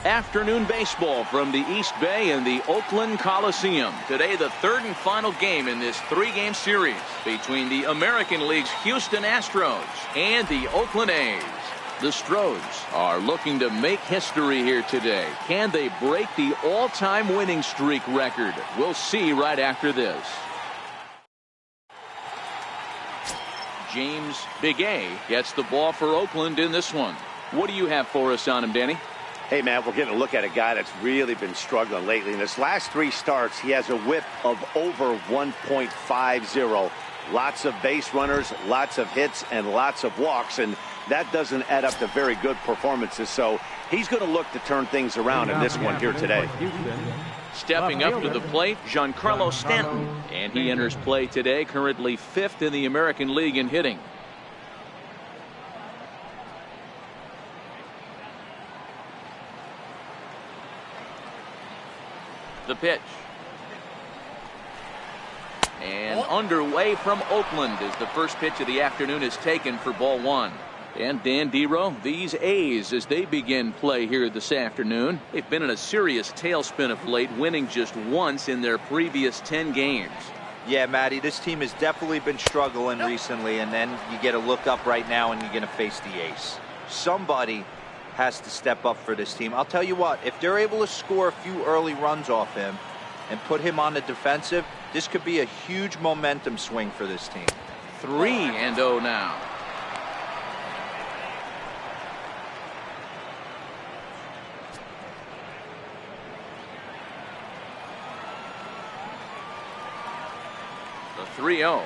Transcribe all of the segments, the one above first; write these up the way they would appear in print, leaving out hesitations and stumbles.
Afternoon baseball from the East Bay and the Oakland Coliseum. Today, the third and final game in this three-game series between the American League's Houston Astros and the Oakland A's. The Astros are looking to make history here today. Can they break the all-time winning streak record? We'll see right after this. James Big A gets the ball for Oakland in this one. What do you have for us on him, Danny? Hey, Matt, we're getting a look at a guy that's really been struggling lately. In his last three starts, he has a whip of over 1.50. Lots of base runners, lots of hits, and lots of walks, and that doesn't add up to very good performances. So he's going to look to turn things around in this one here today. Stepping up to the plate, Giancarlo Stanton, and he enters play today, currently 5th in the American League in hitting. The pitch. And underway from Oakland as the first pitch of the afternoon is taken for ball one. And Dan Dero, these A's, as they begin play here this afternoon, they've been in a serious tailspin of late, winning just once in their previous 10 games. Yeah, Matty, this team has definitely been struggling recently, and then you get a look up right now and you're going to face the ace. Somebody has to step up for this team. I'll tell you what, if they're able to score a few early runs off him and put him on the defensive, this could be a huge momentum swing for this team. 3-0 now. The 3-0.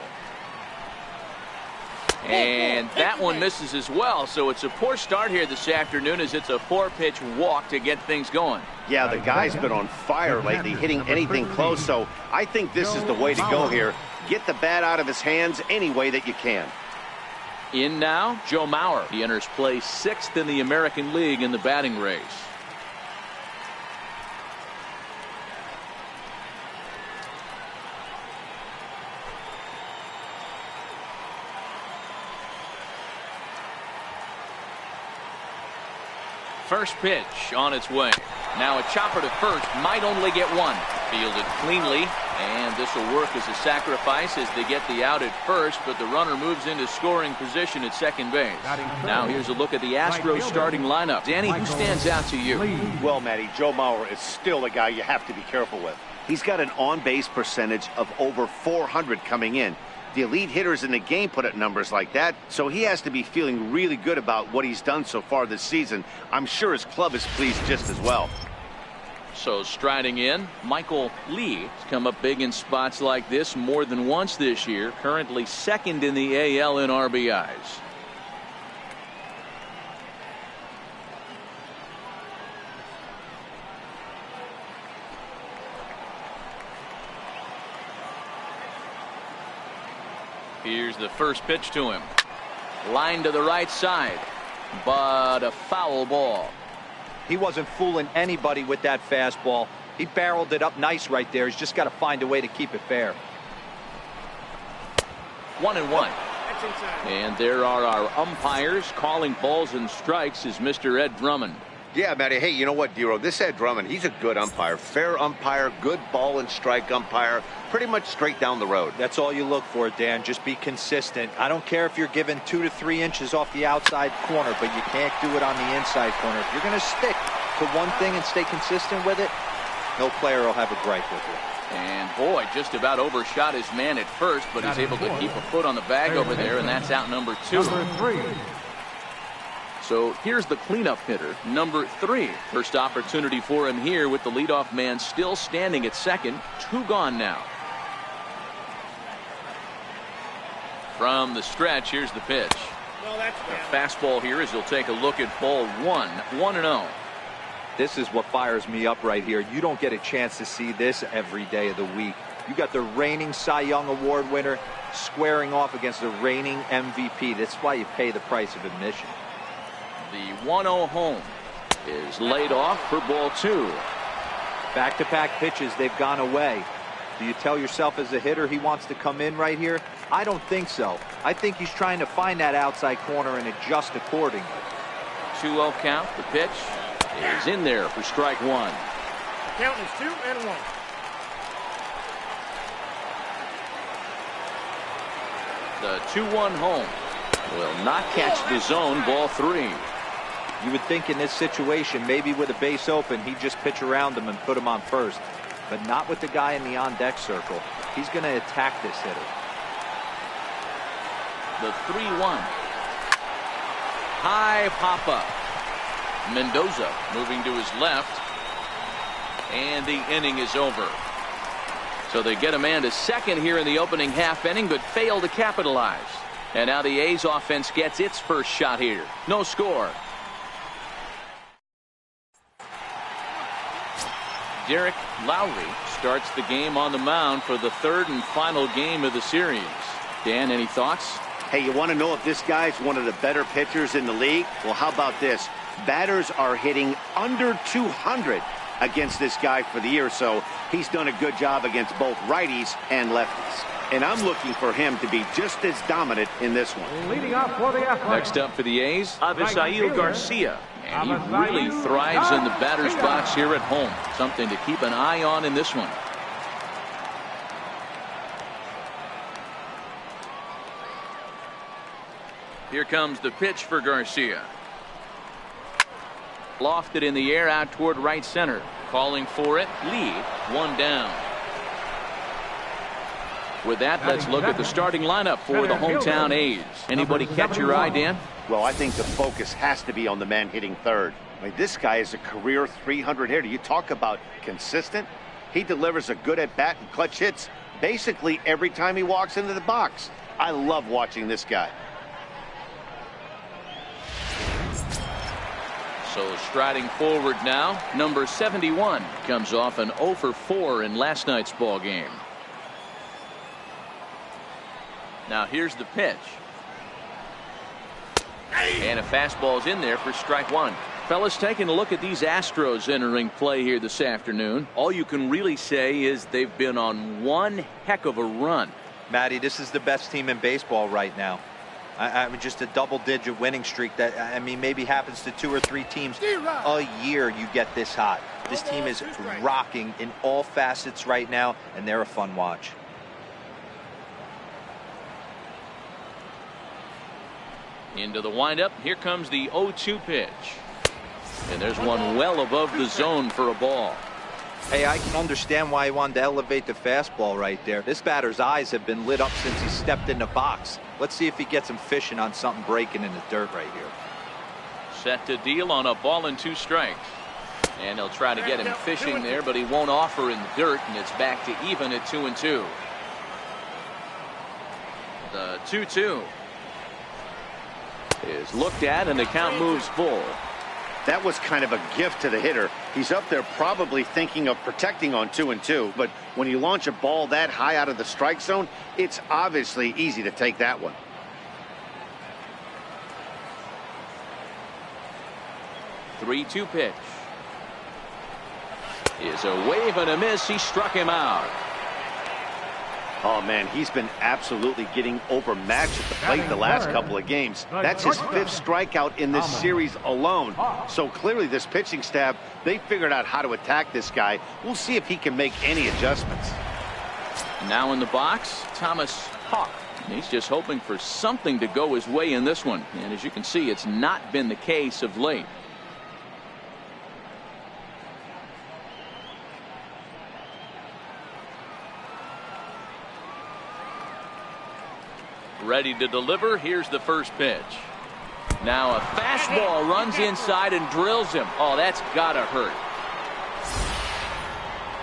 And that one misses as well, so it's a poor start here this afternoon as it's a 4-pitch walk to get things going. Yeah, the guy's been on fire lately, hitting anything close, so I think this is the way to go here. Get the bat out of his hands any way that you can. In now, Joe Mauer. He enters play 6th in the American League in the batting race. First pitch on its way. Now a chopper to first, might only get one. Fielded cleanly, and this will work as a sacrifice as they get the out at first, but the runner moves into scoring position at second base. Now here's a look at the Astros starting lineup. Danny, who stands out to you? Well, Matty, Joe Mauer is still a guy you have to be careful with. He's got an on-base percentage of over 400 coming in. The elite hitters in the game put up numbers like that, so he has to be feeling really good about what he's done so far this season. I'm sure his club is pleased just as well. So striding in, Michael Lee has come up big in spots like this more than once this year, currently 2nd in the AL in RBIs. Here's the first pitch to him. Line to the right side, but a foul ball. He wasn't fooling anybody with that fastball. He barreled it up nice right there. He's just got to find a way to keep it fair. 1-1. And there are our umpires calling balls and strikes is Mr. Ed Drummond. Yeah, Matty. Hey, you know what, Dero? This Ed Drummond, he's a good umpire. Fair umpire, good ball and strike umpire. Pretty much straight down the road. That's all you look for, Dan. Just be consistent. I don't care if you're given 2 to 3 inches off the outside corner, but you can't do it on the inside corner. If you're going to stick to one thing and stay consistent with it, no player will have a gripe with you. And boy, just about overshot his man at first, but he's able to keep a foot on the bag over there, and that's out number 2. So here's the cleanup hitter, number 3. First opportunity for him here with the leadoff man still standing at second. 2 gone now. From the stretch, here's the pitch. A fastball here as he'll take a look at ball 1. 1-0. This is what fires me up right here. You don't get a chance to see this every day of the week. You got the reigning Cy Young Award winner squaring off against the reigning MVP. That's why you pay the price of admission. The 1-0 home is laid off for ball 2. Back-to-back pitches, they've gone away. Do you tell yourself as a hitter he wants to come in right here? I don't think so. I think he's trying to find that outside corner and adjust accordingly. 2-0 count. The pitch is in there for strike one. The count is 2-1. The 2-1 home will not catch the zone. Ball three. You would think in this situation, maybe with a base open, he'd just pitch around him and put him on first. But not with the guy in the on-deck circle. He's going to attack this hitter. The 3-1. High pop-up. Mendoza moving to his left. And the inning is over. So they get a man to second here in the opening half inning, but fail to capitalize. And now the A's offense gets its first shot here. No score. Derek Lowry starts the game on the mound for the third and final game of the series. Dan, any thoughts? Hey, you want to know if this guy's one of the better pitchers in the league? Well, how about this? Batters are hitting under 200 against this guy for the year, so he's done a good job against both righties and lefties. And I'm looking for him to be just as dominant in this one. Leading off for the Astros. Next up for the A's, Avisail Garcia. And he really thrives in the batter's box here at home. Something to keep an eye on in this one. Here comes the pitch for Garcia. Lofted in the air out toward right center. Calling for it. Lead. One down. With that, let's look at the starting lineup for the hometown A's. Anybody catch your eye, Dan? Well, I think the focus has to be on the man hitting third. I mean, this guy is a career 300 hitter. You talk about consistent. He delivers a good at-bat and clutch hits basically every time he walks into the box. I love watching this guy. So striding forward now, number 71 comes off an 0 for 4 in last night's ball game. Now here's the pitch. And a fastball's in there for strike one. Fellas, taking a look at these Astros entering play here this afternoon. All you can really say is they've been on one heck of a run. Matty, this is the best team in baseball right now. I mean, just a double-digit winning streak that, I mean, maybe happens to 2 or 3 teams a year. You get this hot. This team is rocking in all facets right now, and they're a fun watch. Into the windup. Here comes the 0-2 pitch. And there's one well above the zone for a ball. Hey, I can understand why he wanted to elevate the fastball right there. This batter's eyes have been lit up since he stepped in the box. Let's see if he gets him fishing on something breaking in the dirt right here. Set to deal on a ball and 2 strikes. And they'll try to get him fishing there, but he won't offer in the dirt, and it's back to even at 2-2. The 2-2 is looked at, and the count moves full. That was kind of a gift to the hitter. He's up there probably thinking of protecting on 2-2, but when you launch a ball that high out of the strike zone, it's obviously easy to take that one. The 3-2 pitch is a wave and a miss. He struck him out. Oh, man, he's been absolutely getting overmatched at the plate the last couple of games. That's his 5th strikeout in this series alone. So clearly this pitching staff, they figured out how to attack this guy. We'll see if he can make any adjustments. Now in the box, Thomas Hawk. He's just hoping for something to go his way in this one. And as you can see, it's not been the case of late. Ready to deliver. Here's the first pitch. Now a fastball runs inside and drills him. Oh, that's gotta hurt.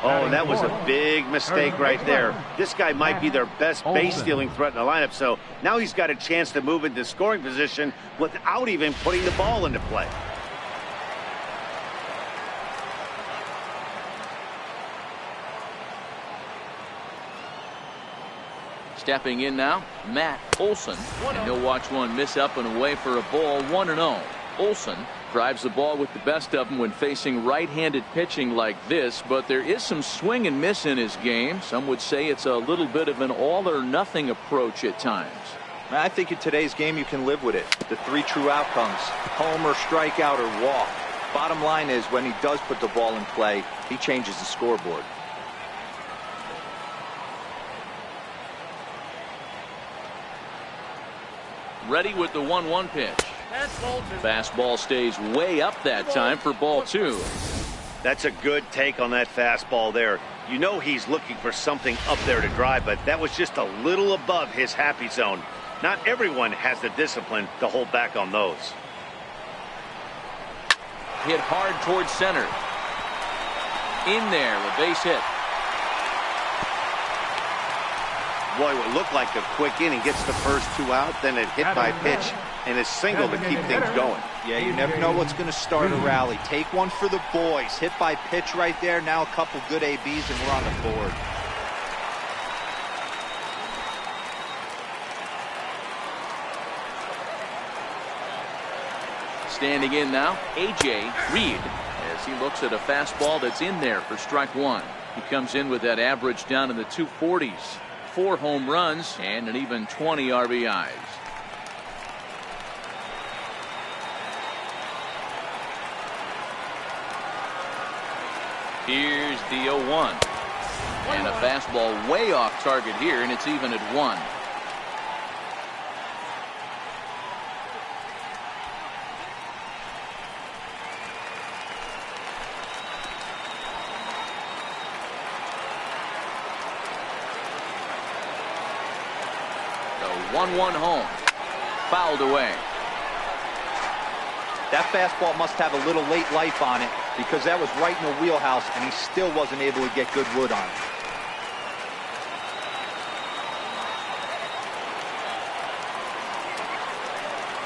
Oh, that was a big mistake right there. This guy might be their best base stealing threat in the lineup, so now he's got a chance to move into scoring position without even putting the ball into play. Stepping in now, Matt Olson, and he'll watch one miss up and away for a ball. 1-0. Olson drives the ball with the best of them when facing right-handed pitching like this, but there is some swing and miss in his game. Some would say it's a little bit of an all-or-nothing approach at times. I think in today's game you can live with it. The 3 true outcomes: homer, strikeout, or walk. Bottom line is, when he does put the ball in play, he changes the scoreboard. Ready with the 1-1 pitch. Fastball stays way up that time for ball 2. That's a good take on that fastball there. You know he's looking for something up there to drive, but that was just a little above his happy zone. Not everyone has the discipline to hold back on those. Hit hard towards center. In there, a base hit. Boy, what looked like a quick inning, gets the first 2 out, then a hit by pitch and a single to keep things going. Yeah, you never know what's going to start a rally. Take one for the boys. Hit by pitch right there. Now a couple good ABs and we're on the board. Standing in now, A.J. Reed, as he looks at a fastball that's in there for strike 1. He comes in with that average down in the 240s. 4 home runs and an even 20 RBIs. Here's the 0-1. And a fastball way off target here, and it's even at 1. The 1-1 home. Fouled away. That fastball must have a little late life on it, because that was right in the wheelhouse and he still wasn't able to get good wood on it.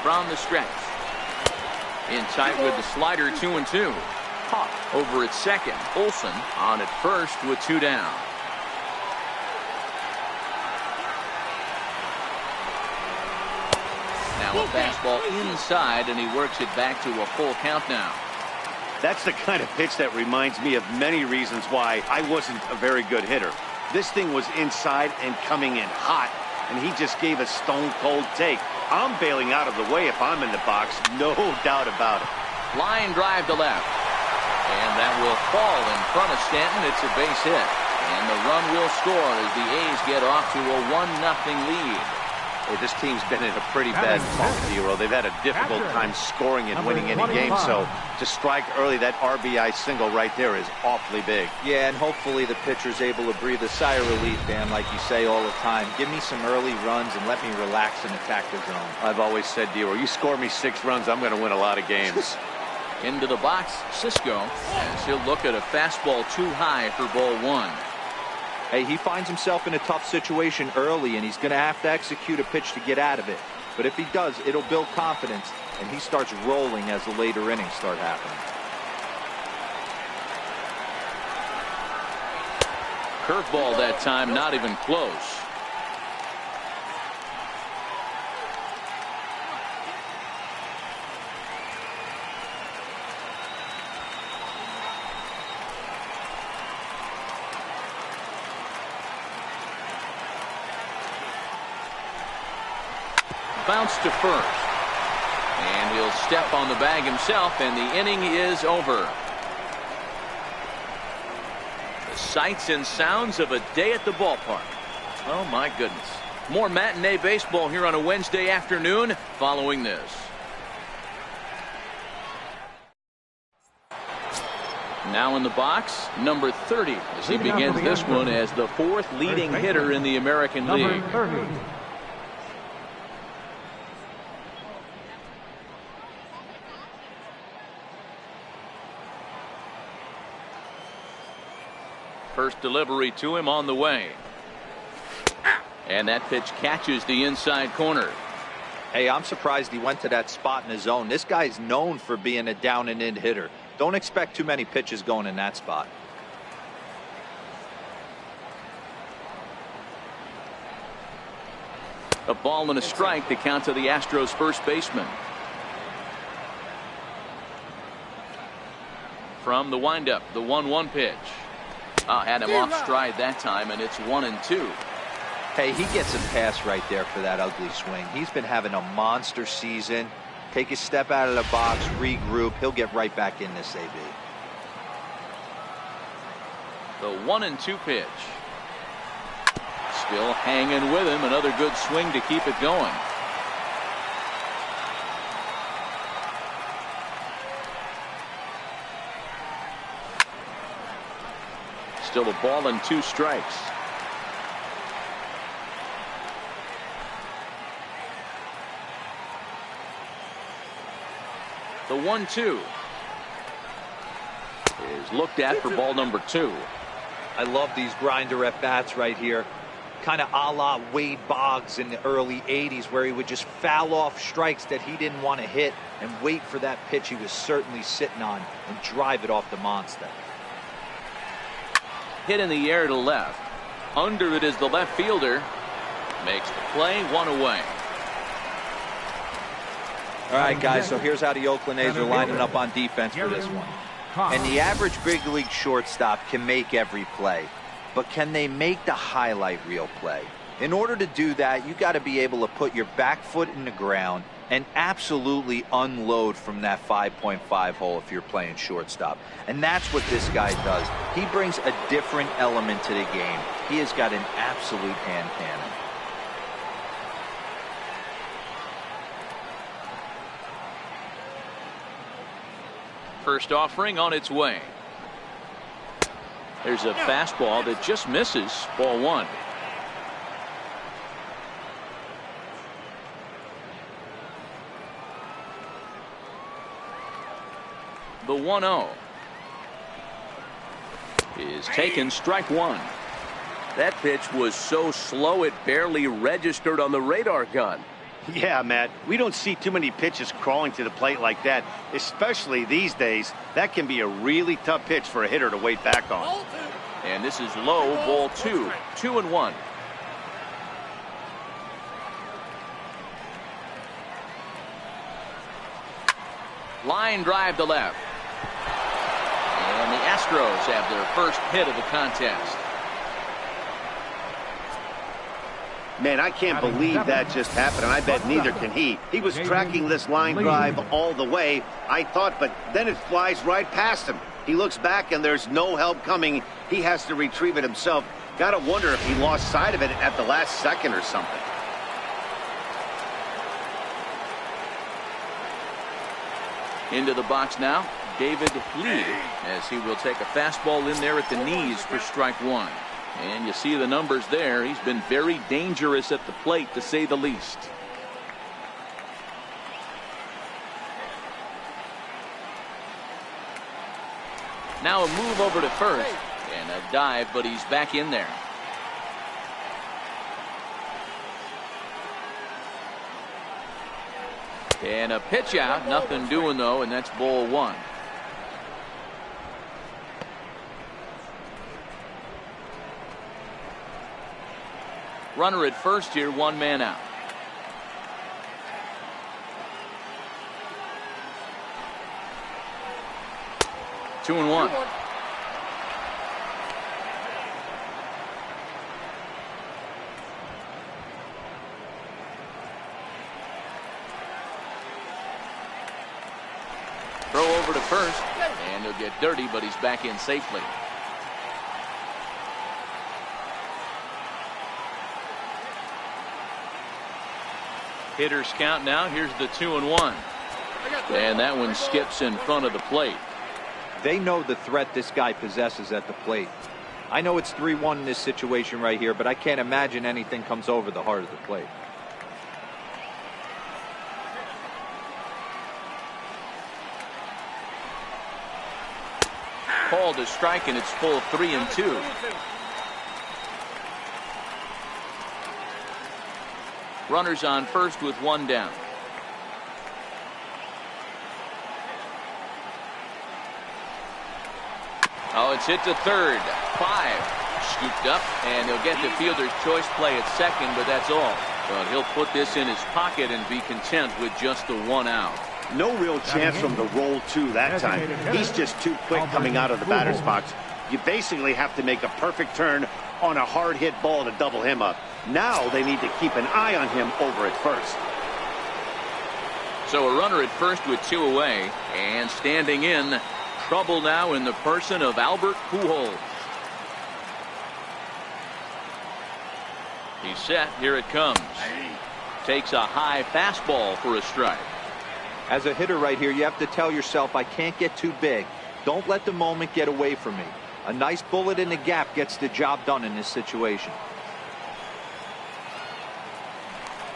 From the stretch. In tight with the slider, 2-2. Hawk over at second. Olsen on at first with 2 down. Now a fastball inside, and he works it back to a full count now. That's the kind of pitch that reminds me of many reasons why I wasn't a very good hitter. This thing was inside and coming in hot, and he just gave a stone-cold take. I'm bailing out of the way if I'm in the box, no doubt about it. Line drive to left. And that will fall in front of Stanton. It's a base hit. And the run will score as the A's get off to a 1-0 lead. Hey, this team's been in a pretty bad funk, Zero. They've had a difficult time scoring and winning any game, so to strike early, that RBI single right there is awfully big. Yeah, and hopefully the pitcher's able to breathe a sigh of relief, Dan, like you say all the time. Give me some early runs and let me relax and attack the zone. I've always said, Zero, you score me 6 runs, I'm going to win a lot of games. Into the box, Cisco, as he'll look at a fastball too high for ball 1. Hey, he finds himself in a tough situation early, and he's going to have to execute a pitch to get out of it. But if he does, it'll build confidence, and he starts rolling as the later innings start happening. Curveball that time, not even close. Bounce to first. And he'll step on the bag himself, and the inning is over. The sights and sounds of a day at the ballpark. Oh, my goodness. More matinee baseball here on a Wednesday afternoon following this. Now in the box, number 30, as he begins this one as the 4th leading hitter in the American League. First delivery to him on the way. And that pitch catches the inside corner. Hey, I'm surprised he went to that spot in his zone. This guy's known for being a down and in hitter. Don't expect too many pitches going in that spot. A ball and a strike to count to the Astros first baseman. From the windup, the 1-1 pitch. Had him off stride that time, and it's 1-2. Hey, he gets a pass right there for that ugly swing. He's been having a monster season. Take a step out of the box, regroup. He'll get right back in this, AB. The 1-2 pitch. Still hanging with him. Another good swing to keep it going. Still a ball and 2 strikes. The 1-2 is looked at for ball number 2. I love these grinder at bats right here. Kind of a la Wade Boggs in the early 80s, where he would just foul off strikes that he didn't want to hit and wait for that pitch he was certainly sitting on and drive it off the monster. Hit in the air to left. Under it is the left fielder. Makes the play, 1 away. All right, guys, so here's how the Oakland A's are lining up on defense for this one. And the average big league shortstop can make every play, but can they make the highlight reel play? In order to do that, you got to be able to put your back foot in the ground and absolutely unload from that 5.5 hole if you're playing shortstop. And that's what this guy does. He brings a different element to the game. He has got an absolute hand cannon. First offering on its way. There's a fastball that just misses. Ball 1. The 1-0 is taken, strike 1. That pitch was so slow it barely registered on the radar gun. Yeah, Matt, we don't see too many pitches crawling to the plate like that, especially these days. That can be a really tough pitch for a hitter to wait back on. And this is low, ball 2. 2-1. Line drive to left. And the Astros have their first hit of the contest. Man, I can't believe that just happened, and I bet neither can he. He was tracking this line drive all the way, I thought, but then it flies right past him. He looks back, and there's no help coming. He has to retrieve it himself. Got to wonder if he lost sight of it at the last second or something. Into the box now, David Lee, as he will take a fastball in there at the knees for strike 1. And you see the numbers there. He's been very dangerous at the plate, to say the least. Now a move over to first. And a dive, but he's back in there. And a pitch out. Nothing doing, though, and that's ball 1. Runner at first here, 1 man out. Two and one. Throw over to first, and he'll get dirty, but he's back in safely. Hitters count now. Here's the 2-1. And that one skips in front of the plate. They know the threat this guy possesses at the plate. I know it's 3-1 in this situation right here, but I can't imagine anything comes over the heart of the plate. Called a strike, and it's full 3-2. Runners on first with 1 down. Oh, it's hit to third. 5. Scooped up, and he'll get the fielder's choice play at second, but that's all. But he'll put this in his pocket and be content with just the 1 out. No real chance from the roll 2 that time. He's just too quick coming out of the batter's box. You basically have to make a perfect turn on a hard hit ball to double him up. Now they need to keep an eye on him over at first. So a runner at first with 2 away, and standing in, trouble now in the person of Albert Pujols. He's set. Here it comes. Takes a high fastball for a strike. As a hitter right here, you have to tell yourself, I can't get too big. Don't let the moment get away from me. A nice bullet in the gap gets the job done in this situation.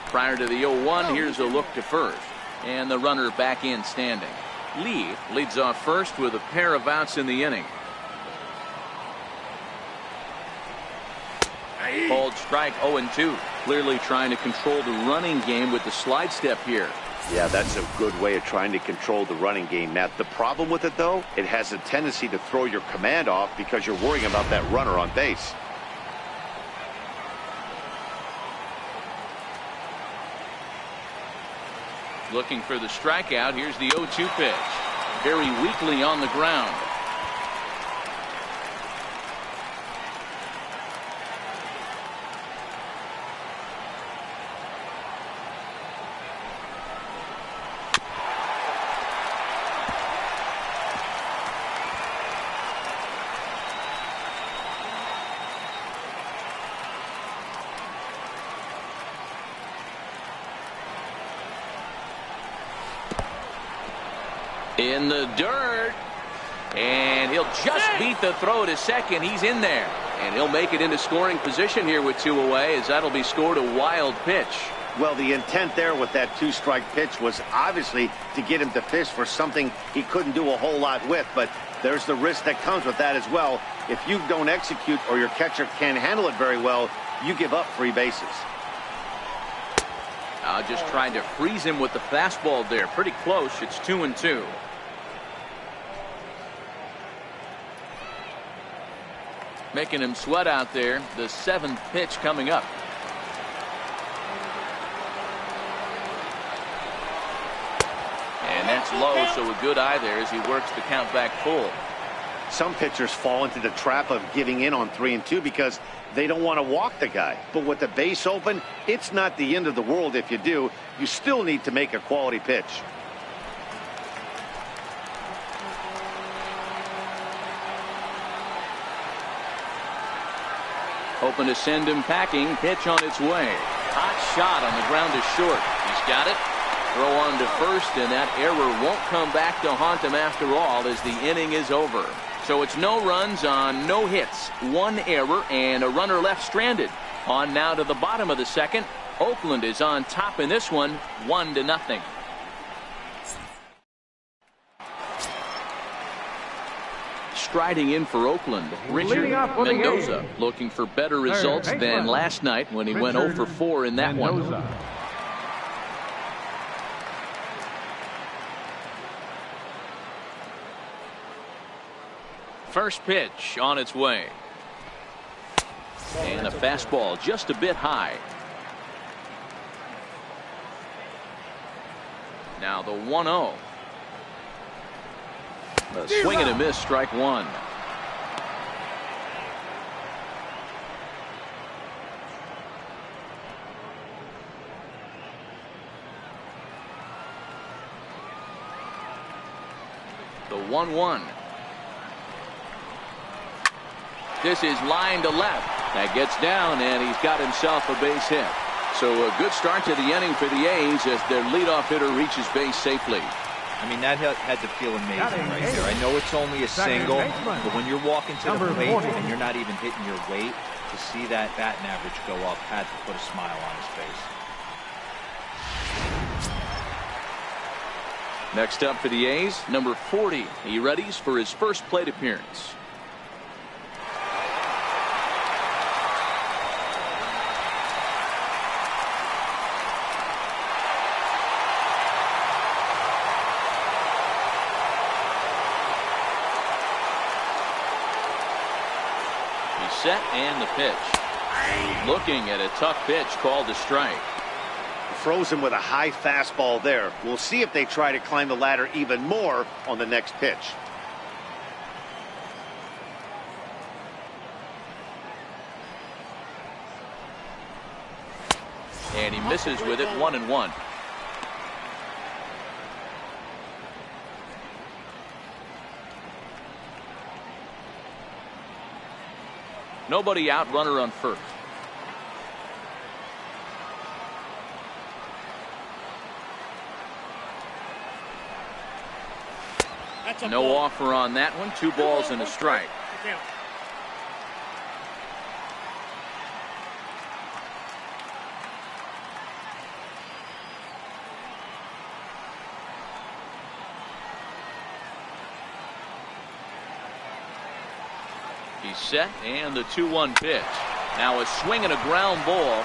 Prior to the 0-1, here's a look to first. And the runner back in standing. Lee leads off first with a pair of outs in the inning. Called strike 0-2. Clearly trying to control the running game with the slide step here. Yeah, that's a good way of trying to control the running game, Matt. The problem with it, though, it has a tendency to throw your command off because you're worrying about that runner on base. Looking for the strikeout. Here's the 0-2 pitch. Very weakly on the ground. In the dirt, and he'll just beat the throw to second. He's in there, and he'll make it into scoring position here with 2 away, as that'll be scored a wild pitch. Well, the intent there with that 2-strike pitch was obviously to get him to fish for something he couldn't do a whole lot with, but there's the risk that comes with that as well. If you don't execute or your catcher can't handle it very well, you give up 3 bases. Just trying to freeze him with the fastball there. Pretty close. It's 2-2. Making him sweat out there. The 7th pitch coming up. And that's low, so a good eye there as he works the count back full. Some pitchers fall into the trap of giving in on 3-2 because they don't want to walk the guy. But with the base open, it's not the end of the world if you do. You still need to make a quality pitch. Hoping to send him packing. Pitch on its way. Hot shot on the ground is short. He's got it. Throw on to first, and that error won't come back to haunt him after all as the inning is over. So it's no runs on no hits. 1 error and a runner left stranded. On now to the bottom of the 2nd. Oakland is on top in this one, 1-0. Striding in for Oakland, Richard Mendoza, looking for better results than last night when he went 0 for 4 in that one. First pitch on its way. And a fastball just a bit high. Now the 1-0. A swing and a miss, strike 1. The 1-1. This is line to left. That gets down, and he's got himself a base hit. So a good start to the inning for the A's as their leadoff hitter reaches base safely. I mean, that had to feel amazing right there. I know it's only a single, but when you're walking to the plate and you're not even hitting your weight, to see that batting average go up had to put a smile on his face. Next up for the A's, number 40. He readies for his first plate appearance. Set and the pitch. Looking at a tough pitch called a strike. Froze him with a high fastball there. We'll see if they try to climb the ladder even more on the next pitch. And he misses with it, 1-1. Nobody out, runner on first. No offer on that one. 2 balls and a strike. He's set, and the 2-1 pitch. Now a swing and a ground ball.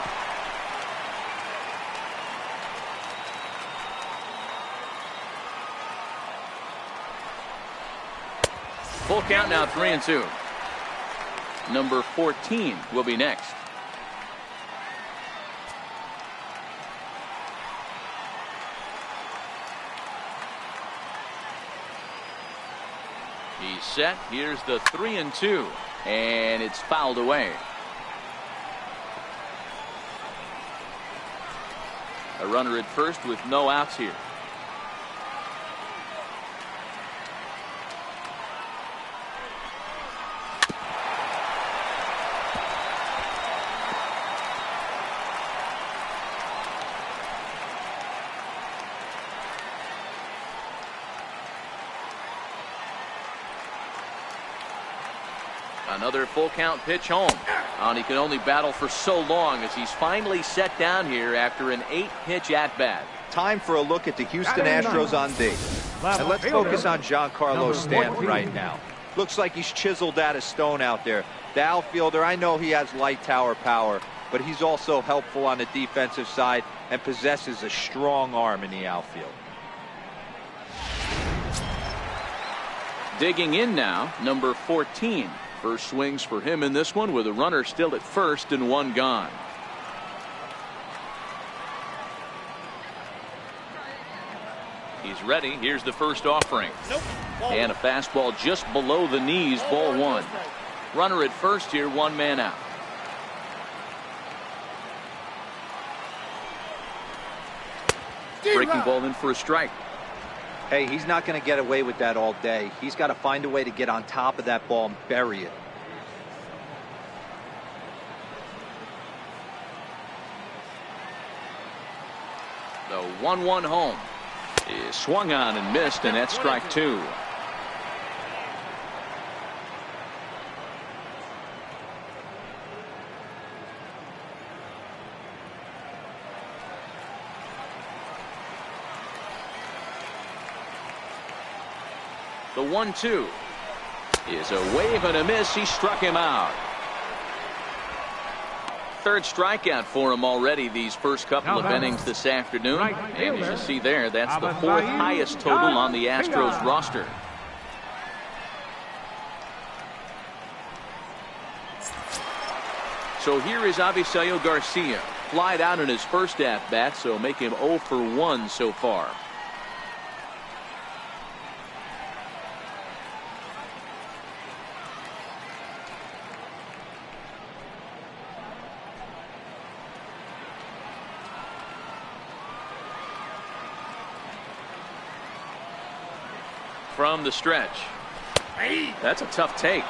Full count now, 3-2. Number 14 will be next. He's set. Here's the 3-2. And it's fouled away. A runner at first with no outs here. Another full count pitch home. And he can only battle for so long as he's finally set down here after an 8-pitch at bat. Time for a look at the Houston Astros on D. And let's focus on Giancarlo Stanton right now. Looks like he's chiseled out of stone out there. The outfielder, I know he has light tower power, but he's also helpful on the defensive side and possesses a strong arm in the outfield. Digging in now, number 14. First swings for him in this one with a runner still at first and 1 gone. He's ready. Here's the first offering. And a fastball just below the knees, ball 1. Runner at first here, 1 man out. Breaking ball in for a strike. Hey, he's not going to get away with that all day. He's got to find a way to get on top of that ball and bury it. The 1-1 home is swung on and missed, and that's strike 2. The 1-2 is a wave and a miss. He struck him out. Third strikeout for him already these first couple of innings this afternoon. And as you see there, that's the 4th highest total on the Astros roster. So here is Avisaíl Garcia. Flied out in his first at bat, so make him 0 for 1 so far. From the stretch. That's a tough take.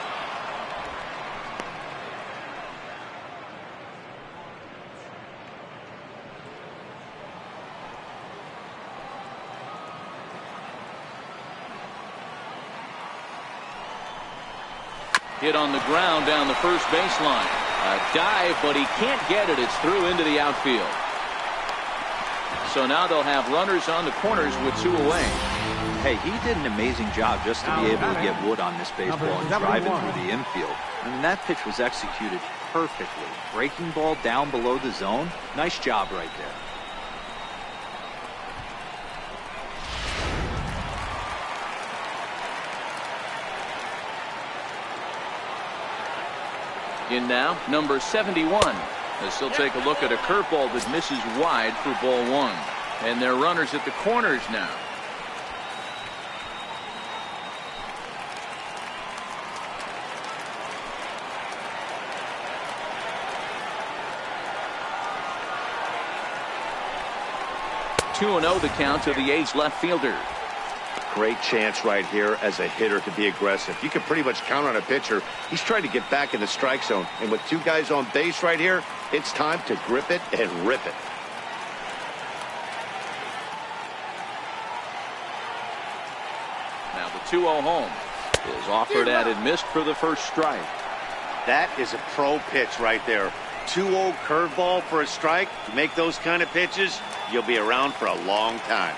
Hit on the ground down the first baseline. A dive, but he can't get it. It's through into the outfield. So now they'll have runners on the corners with 2 away. Hey, he did an amazing job just to be able to get wood on this baseball and drive it through the infield. I mean, that pitch was executed perfectly. Breaking ball down below the zone. Nice job right there. In now, number 71. As he'll take a look at a curveball that misses wide for ball 1. And they're runners at the corners now. Two 2-0 the count to the A's left fielder. great chance right here as a hitter to be aggressive. You can pretty much count on a pitcher. He's trying to get back in the strike zone. And with two guys on base right here, it's time to grip it and rip it. Now the 2-0 home is offered at and missed for the first strike. That is a pro pitch right there. 2-0 curveball for a strike. You make those kind of pitches, you'll be around for a long time.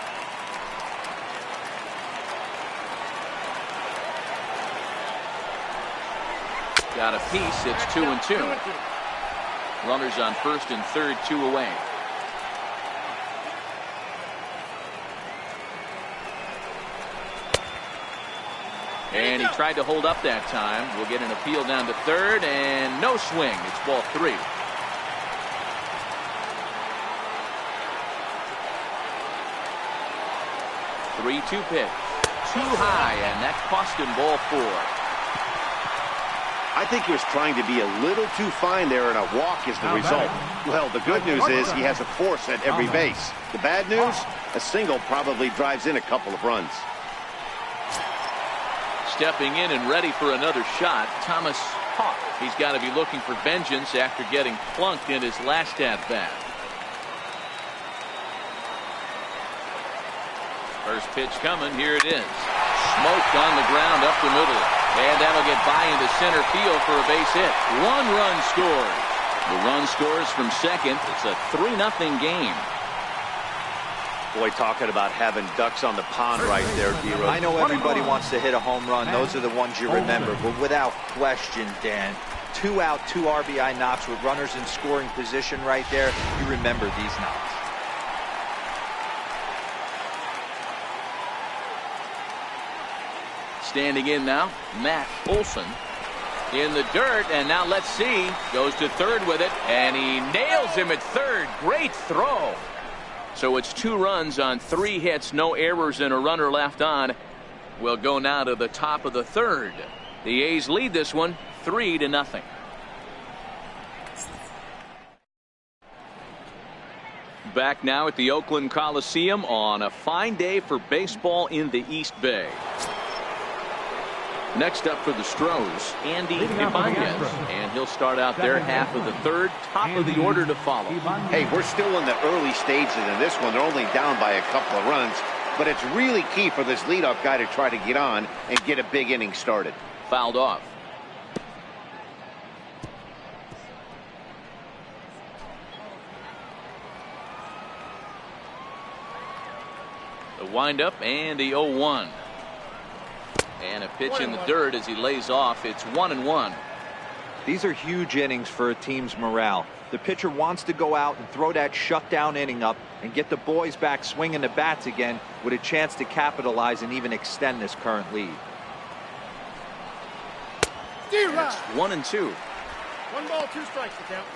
Got a piece. It's 2-2. Runners on first and third, 2 away. And he tried to hold up that time. We'll get an appeal down to third, and no swing. It's ball 3. Three-two pitch. Too high, and that cost him ball 4. I think he was trying to be a little too fine there, and a walk is the result. Well, the good news is he has a force at every base. The bad news, a single probably drives in a couple of runs. Stepping in and ready for another shot, Thomas Hawk. He's got to be looking for vengeance after getting plunked in his last at-bat. First pitch coming. Here it is. Smoked on the ground up the middle. And that'll get by into center field for a base hit. 1 run scores. The run scores from second. It's a 3-0 game. Boy, talking about having ducks on the pond right there, D-Rose. I know everybody wants to hit a home run. Those are the ones you remember. But without question, Dan, 2 out, 2 RBI knocks with runners in scoring position right there. You remember these knocks. Standing in now, Matt Olson. In the dirt, and now let's see. Goes to third with it, and he nails him at third. Great throw. So it's 2 runs on 3 hits, no errors, and a runner left on. We'll go now to the top of the third. The A's lead this one 3-0. Back now at the Oakland Coliseum on a fine day for baseball in the East Bay. Next up for the Astros, Andy Ibanez, and he'll start out their half of the third, top of the order to follow. Hey, we're still in the early stages in this one. They're only down by a couple of runs, but it's really key for this leadoff guy to try to get on and get a big inning started. Fouled off. The windup and the 0-1. And a pitch in the dirt as he lays off. It's 1-1. These are huge innings for a team's morale. The pitcher wants to go out and throw that shutdown inning up and get the boys back swinging the bats again with a chance to capitalize and even extend this current lead. It's 1-2. 1 ball, 2 strikes to count.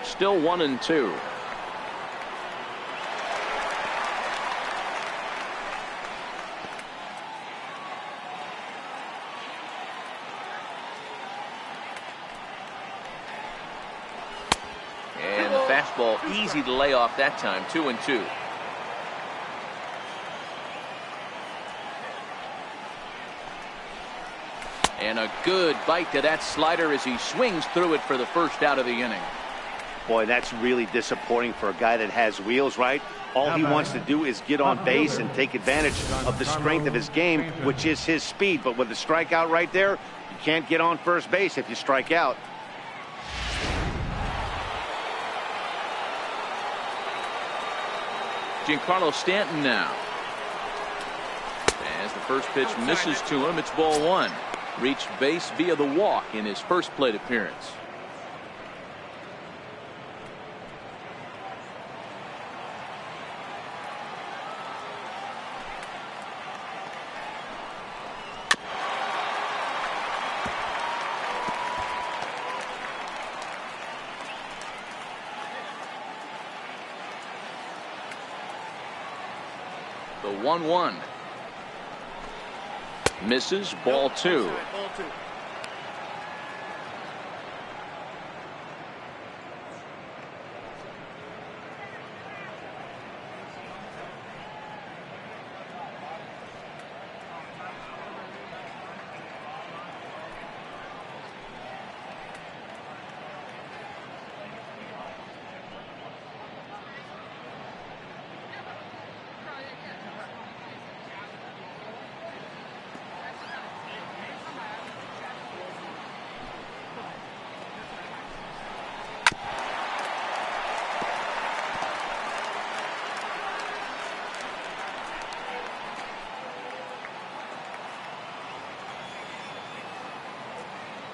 Still 1-2. And the fastball easy to lay off that time. 2-2. And a good bite to that slider as he swings through it for the first out of the inning. Boy, that's really disappointing for a guy that has wheels, right? All he wants to do is get on base and take advantage of the strength of his game, which is his speed. But with the strikeout right there, you can't get on first base if you strike out. Giancarlo Stanton now. As the first pitch misses to him, it's ball 1. Reached base via the walk in his first plate appearance. The 1-1. Misses. Ball 2. Ball 2.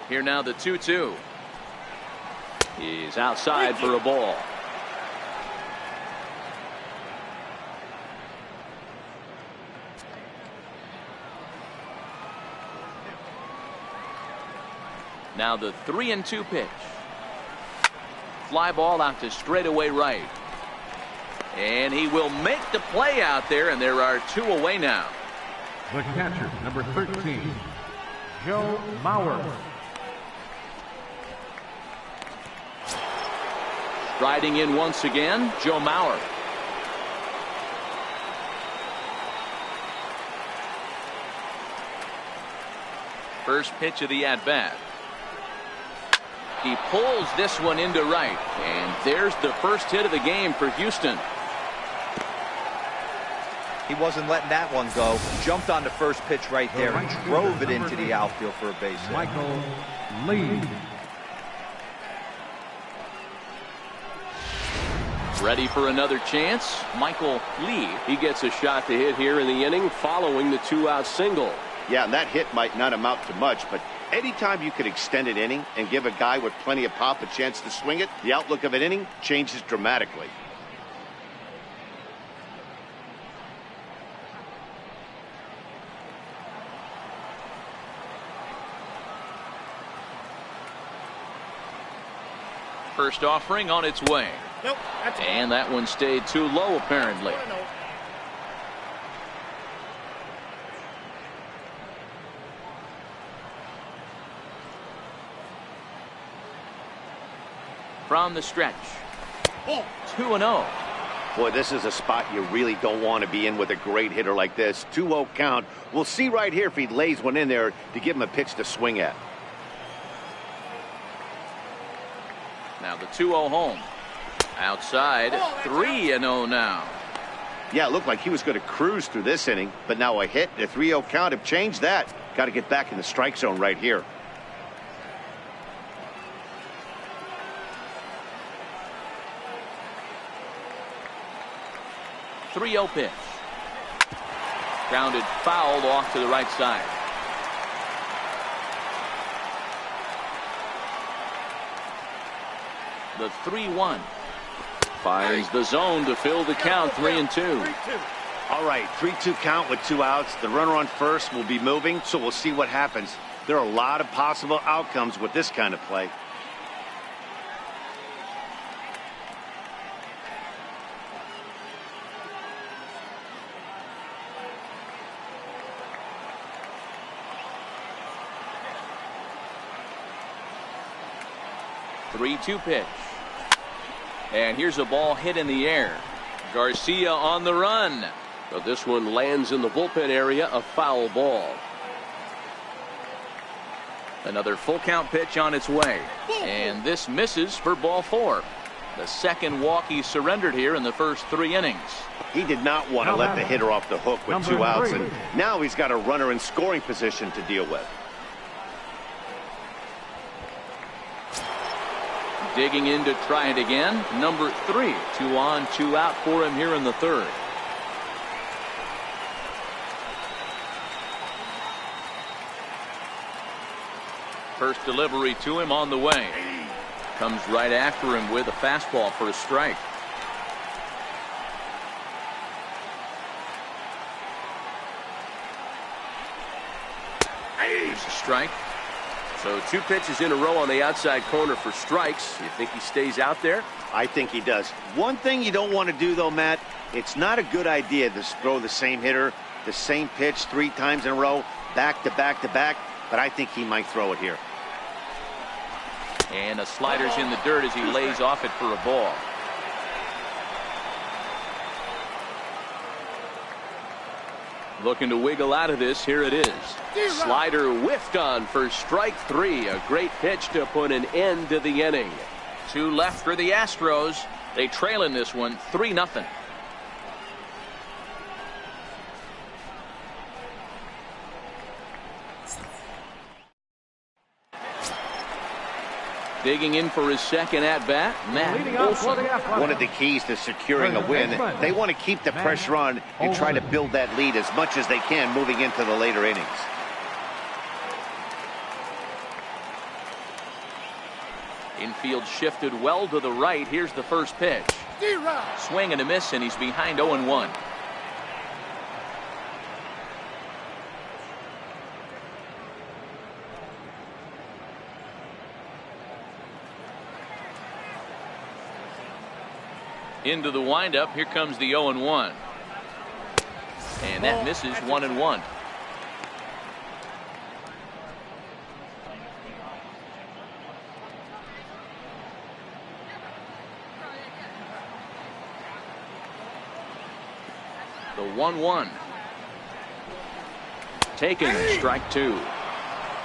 Here now the 2-2. He's outside for a ball. Now the 3-2 pitch. Fly ball out to straightaway right. And he will make the play out there, and there are 2 away now. The catcher, number 13, Joe Mauer. Riding in once again, Joe Mauer. First pitch of the at-bat. He pulls this one into right, and there's the first hit of the game for Houston. He wasn't letting that one go. Jumped on the first pitch right there and drove it into the outfield for a base hit. Michael Lee. Ready for another chance. Michael Lee. He gets a shot to hit here in the inning following the 2-out single. Yeah, and that hit might not amount to much, but anytime you can extend an inning and give a guy with plenty of pop a chance to swing it, the outlook of an inning changes dramatically. First offering on its way. Nope, that's And that one stayed too low, apparently. no. From the stretch. Ball. 2-0. Boy, this is a spot you really don't want to be in with a great hitter like this. 2-0 count. We'll see right here if he lays one in there to give him a pitch to swing at. Now the 2-0 home. Outside, 3-0 now. Yeah, it looked like he was going to cruise through this inning, but now a hit and a 3-0 count have changed that. Got to get back in the strike zone right here. .30 pitch. Grounded foul off to the right side. The 3-1. Finds the zone to fill the count. 3-2. 3-2. All right, 3-2 count with 2 outs. The runner on first will be moving, so we'll see what happens. There are a lot of possible outcomes with this kind of play. .3-2 pitch. And here's a ball hit in the air. Garcia on the run. But this one lands in the bullpen area, a foul ball. Another full count pitch on its way. And this misses for ball 4. The second walk he surrendered here in the first 3 innings. He did not want to let the hitter off the hook with 2 outs, and now he's got a runner in scoring position to deal with. Digging in to try it again. Number 3. 2 on, 2 out for him here in the 3rd. First delivery to him on the way. Comes right after him with a fastball for a strike. Here's a strike. So 2 pitches in a row on the outside corner for strikes. You think he stays out there? I think he does. One thing you don't want to do, though, Matt, it's not a good idea to throw the same hitter, the same pitch 3 times in a row. back to back to back, but I think he might throw it here. And a slider's in the dirt as he lays off it for a ball. Looking to wiggle out of this. Here it is. Slider whiffed on for strike 3. A great pitch to put an end to the inning. 2 left for the Astros. They trail in this one 3-0. Digging in for his second at-bat, Matt Olson. One of the keys to securing a win, they want to keep the pressure on and try to build that lead as much as they can moving into the later innings. Infield shifted well to the right. Here's the first pitch. Swing and a miss, and he's behind 0-1. Into the windup. Here comes the 0-1. And that misses. 1-1. The 1-1. Taken. Strike 2.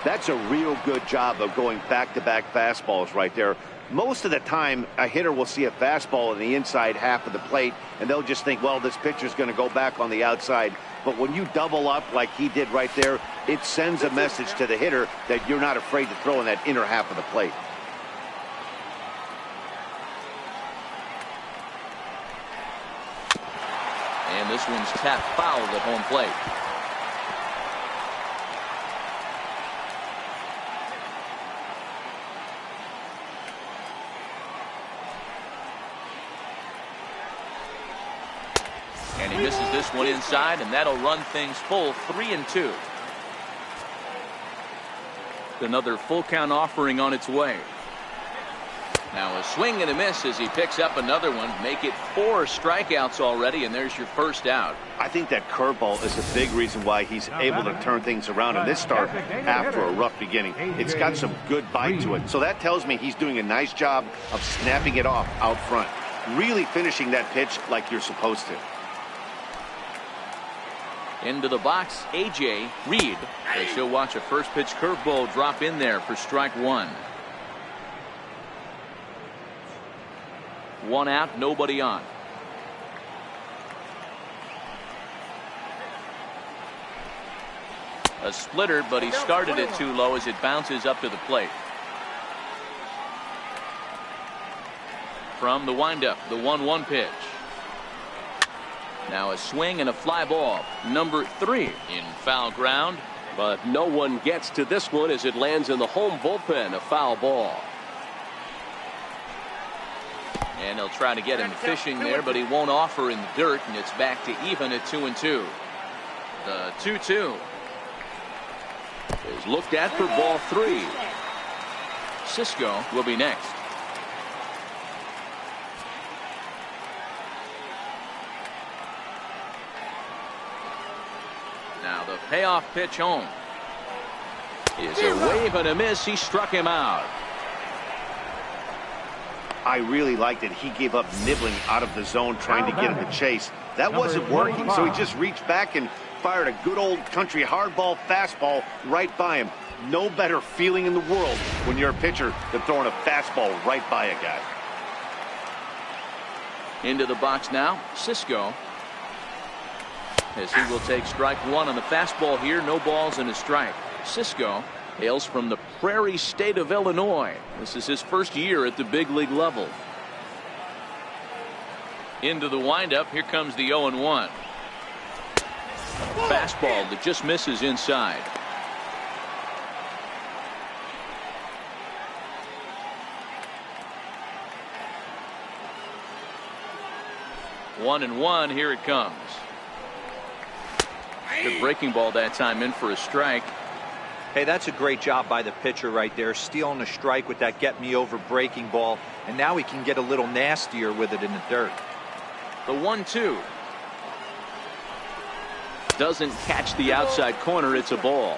That's a real good job of going back-to-back fastballs right there. Most of the time, a hitter will see a fastball in the inside half of the plate, and they'll just think, well, this pitcher's going to go back on the outside. But when you double up like he did right there, it sends a message to the hitter that you're not afraid to throw in that inner half of the plate. And this one's tapped foul at home plate. And he misses this one inside, and that'll run things full. 3-2. Another full count offering on its way. Now a swing and a miss as he picks up another one. Make it 4 strikeouts already, and there's your first out. I think that curveball is a big reason why he's able to turn things around in this start after a rough beginning. It's got some good bite to it. So that tells me he's doing a nice job of snapping it off out front. Really finishing that pitch like you're supposed to. Into the box, A.J. Reed. As he'll watch a first pitch curveball drop in there for strike 1. 1 out, nobody on. A splitter, but he started it too low as it bounces up to the plate. From the windup, the 1-1 pitch. Now a swing and a fly ball. Number 3 in foul ground. But no one gets to this one as it lands in the home bullpen. A foul ball. And they'll try to get him fishing there, but he won't offer in the dirt, and it's back to even at 2-2. The 2-2 is looked at for ball 3. Cisco will be next. Now the payoff pitch home is a wave and a miss. He struck him out. I really liked it. He gave up nibbling out of the zone trying to get him to chase. That wasn't working, so he just reached back and fired a good old country hardball fastball right by him. No better feeling in the world when you're a pitcher than throwing a fastball right by a guy. Into the box now, Cisco. As he will take strike 1 on the fastball here. No balls and a strike. Cisco hails from the Prairie State of Illinois. This is his first year at the big league level. Into the windup. Here comes the 0-1. Fastball that just misses inside. One and one. Here it comes. Good breaking ball that time, in for a strike. Hey, that's a great job by the pitcher right there, stealing a strike with that get me over breaking ball, and now he can get a little nastier with it in the dirt. The 1-2. Doesn't catch the outside corner. It's a ball.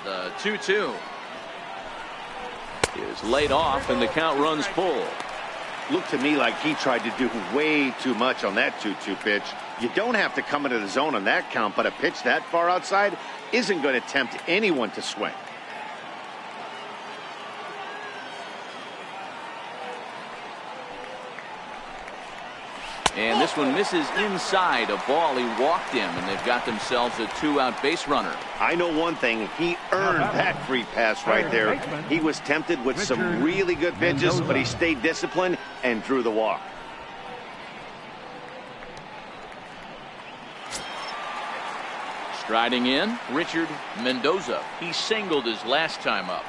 The 2-2 is laid off, and the count runs full. Looked to me like he tried to do way too much on that 2-2 pitch. You don't have to come into the zone on that count, but a pitch that far outside isn't going to tempt anyone to swing. And this one misses inside. A ball. He walked him, and they've got themselves a 2-out base runner. I know one thing. He earned that free pass right there. He was tempted with some really good pitches, but he stayed disciplined and drew the walk. Striding in, Richard Mendoza. He singled his last time up.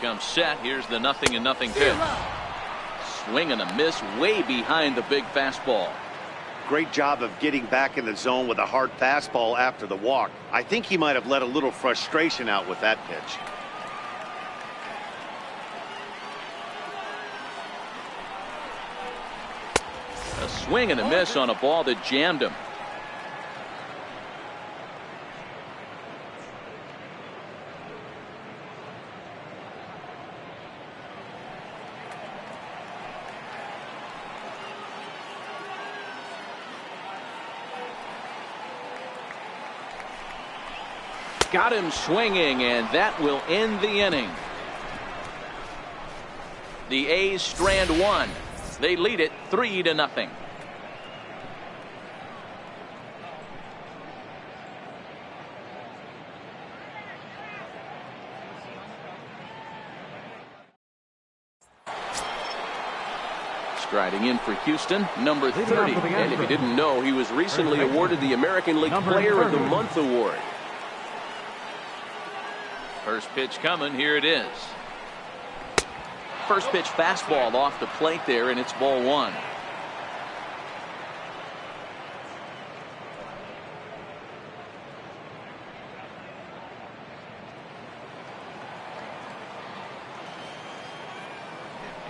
Comes set. Here's the 0-0 pitch. Swing and a miss way behind the big fastball. Great job of getting back in the zone with a hard fastball after the walk. I think he might have let a little frustration out with that pitch. A swing and a miss on a ball that jammed him. Got him swinging, and that will end the inning. The A's strand one. They lead it 3-0. Striding in for Houston, number 30. And if you didn't know, he was recently awarded the American League Player of the Month award. First pitch coming. Here it is. First pitch fastball off the plate there, and it's ball one.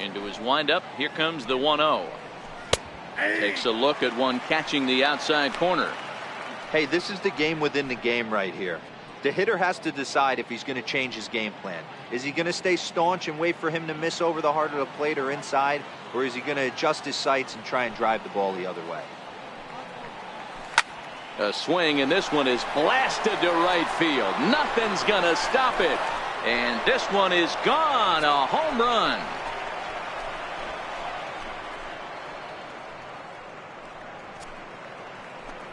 Into his windup. Here comes the 1-0. Takes a look at one catching the outside corner. Hey, this is the game within the game right here. The hitter has to decide if he's going to change his game plan. Is he going to stay staunch and wait for him to miss over the heart of the plate or inside, or is he going to adjust his sights and try and drive the ball the other way? A swing, and this one is blasted to right field. Nothing's going to stop it. And this one is gone. A home run.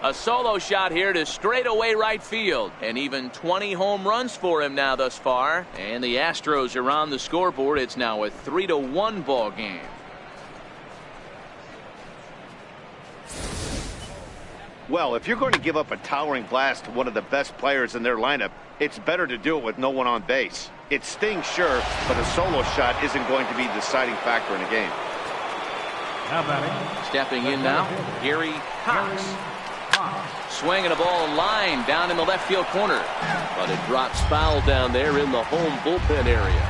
A solo shot here to straightaway right field, and even 20 home runs for him now thus far. And the Astros are on the scoreboard. It's now a 3-1 ball game. Well, if you're going to give up a towering blast to one of the best players in their lineup, it's better to do it with no one on base. It stings, sure, but a solo shot isn't going to be the deciding factor in a game. Stepping in now, Gary Cox. Swinging a ball line down in the left field corner, but it drops foul down there in the home bullpen area.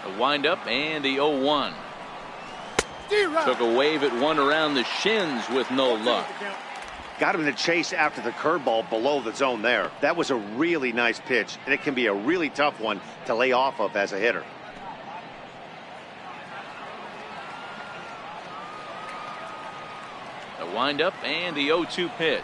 A windup and the 0-1. Took a wave at one around the shins with no luck. Got him to chase after the curveball below the zone there. That was a really nice pitch, and it can be a really tough one to lay off of as a hitter. The windup and the 0-2 pitch.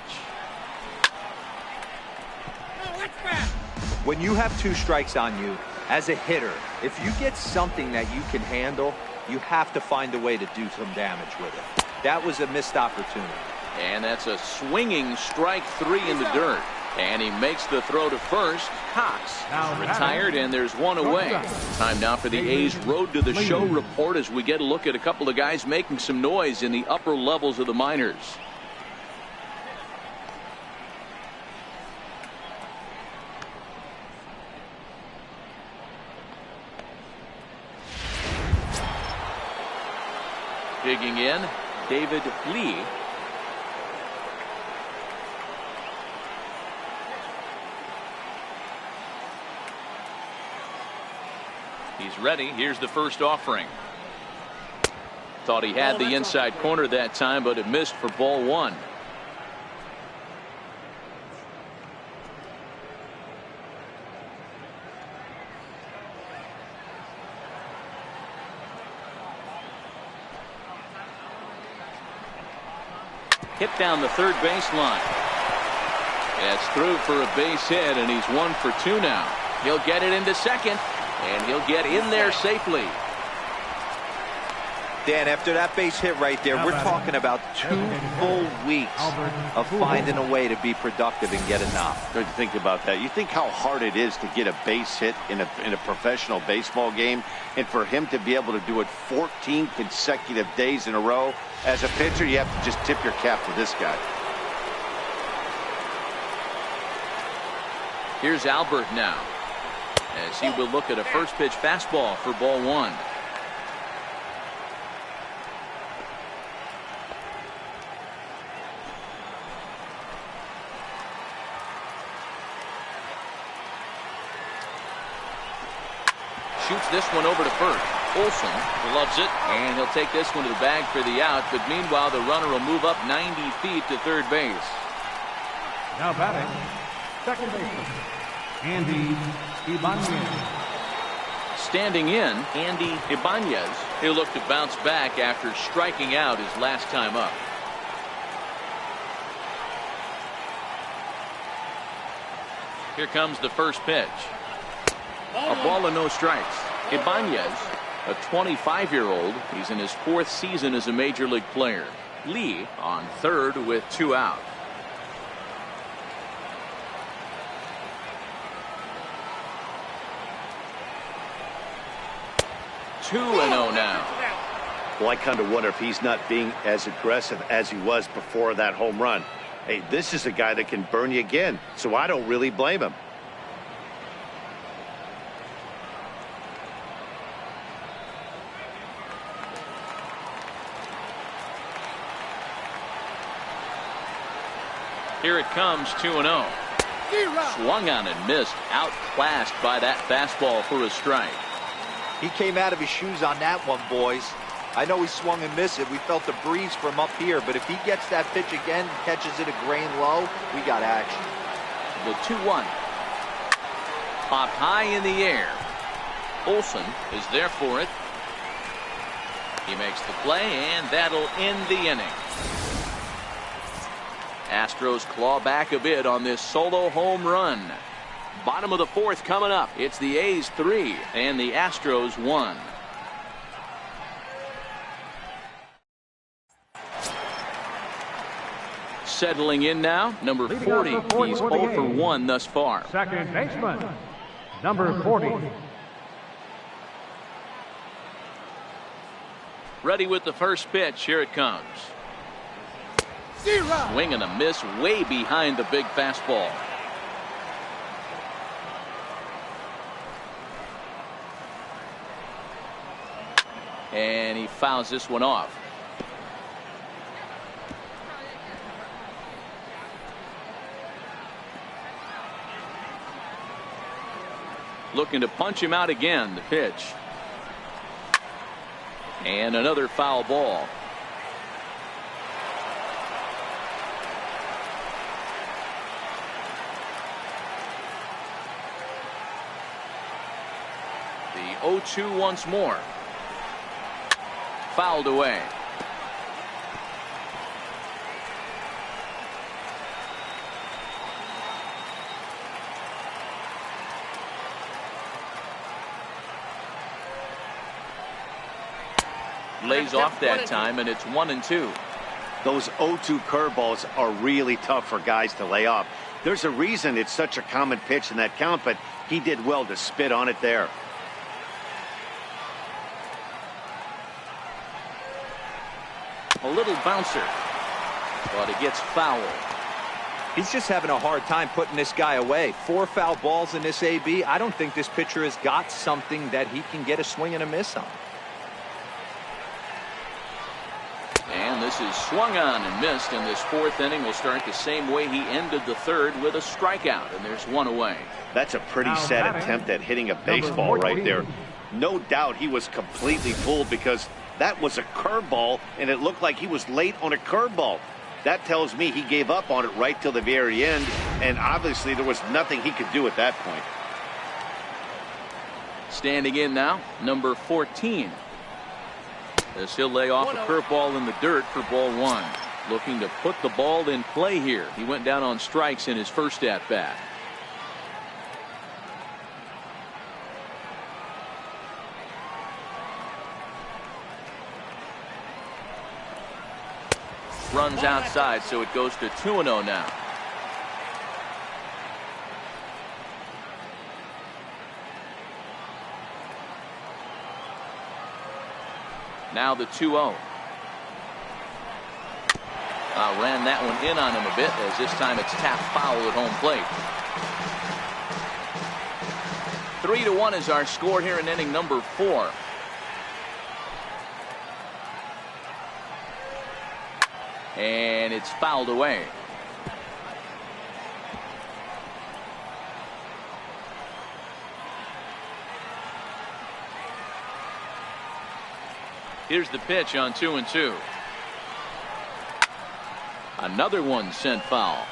When you have two strikes on you, as a hitter, if you get something that you can handle, you have to find a way to do some damage with it. That was a missed opportunity. And that's a swinging strike three in the dirt. And he makes the throw to first. Cox retired, and there's one away. Time now for the A's Road to the Show report as we get a look at a couple of guys making some noise in the upper levels of the minors. Digging in, David Lee. He's ready. Here's the first offering. Thought he had the inside corner that time, but it missed for ball one. Hit down the third baseline. It's through for a base hit, and he's 1 for 2 now. He'll get it into second, and he'll get in there safely. Dan, after that base hit right there, we're talking about 2 full weeks of finding a way to be productive and get a knock. Don't you think about that? You think how hard it is to get a base hit in a professional baseball game, and for him to be able to do it 14 consecutive days in a row. As a pitcher, you have to just tip your cap to this guy. Here's Albert now, as he will look at a first pitch fastball for ball one. Shoots this one over to first. Olson loves it, and he'll take this one to the bag for the out. But meanwhile, the runner will move up 90 feet to third base. Now batting, second baseman, Andy Ibanez. Standing in, Andy Ibanez. He'll look to bounce back after striking out his last time up. Here comes the first pitch. A ball and no strikes. Ibanez, a 25-year-old. He's in his 4th season as a major league player. Lee on third with 2 out. Two and 0 now. Well, I kind of wonder if he's not being as aggressive as he was before that home run. Hey, this is a guy that can burn you again, so I don't really blame him. Here it comes, 2-0. Swung on and missed. Outclassed by that fastball for a strike. He came out of his shoes on that one, boys. I know he swung and missed it. We felt the breeze from up here, but if he gets that pitch again and catches it a grain low, we got action. The 2-1. Popped high in the air. Olson is there for it. He makes the play, and that'll end the inning. Astros claw back a bit on this solo home run. Bottom of the 4th coming up. It's the A's 3 and the Astros 1. Settling in now, number 40. He's 0 for 1 thus far. Second baseman, number 40. Ready with the first pitch. Here it comes. Swing and a miss way behind the big fastball. And he fouls this one off. Looking to punch him out again. The pitch. And another foul ball. The 0-2 once more. Fouled away. Lays off that time, and it's 1-2. Those 0-2 curveballs are really tough for guys to lay off. There's a reason it's such a common pitch in that count, but he did well to spit on it there. A little bouncer, but it gets fouled. He's just having a hard time putting this guy away. 4 foul balls in this AB. I don't think this pitcher has got something that he can get a swing and a miss on. this is swung on and missed, and this fourth inning will start the same way he ended the third, with a strikeout, and there's one away. That's a pretty sad attempt at hitting a baseball right there. No doubt he was completely fooled, because that was a curveball, and it looked like he was late on a curveball. That tells me he gave up on it right till the very end, and obviously there was nothing he could do at that point. Standing in now, number 14. As he'll lay off a curveball in the dirt for ball one. Looking to put the ball in play here. He went down on strikes in his first at-bat. Runs outside, so it goes to 2-0 now. Now the 2-0. Ran that one in on him a bit, as this time it's tapped foul at home plate. 3-1 is our score here in inning number 4. And it's fouled away. Here's the pitch on 2-2. Another one sent foul.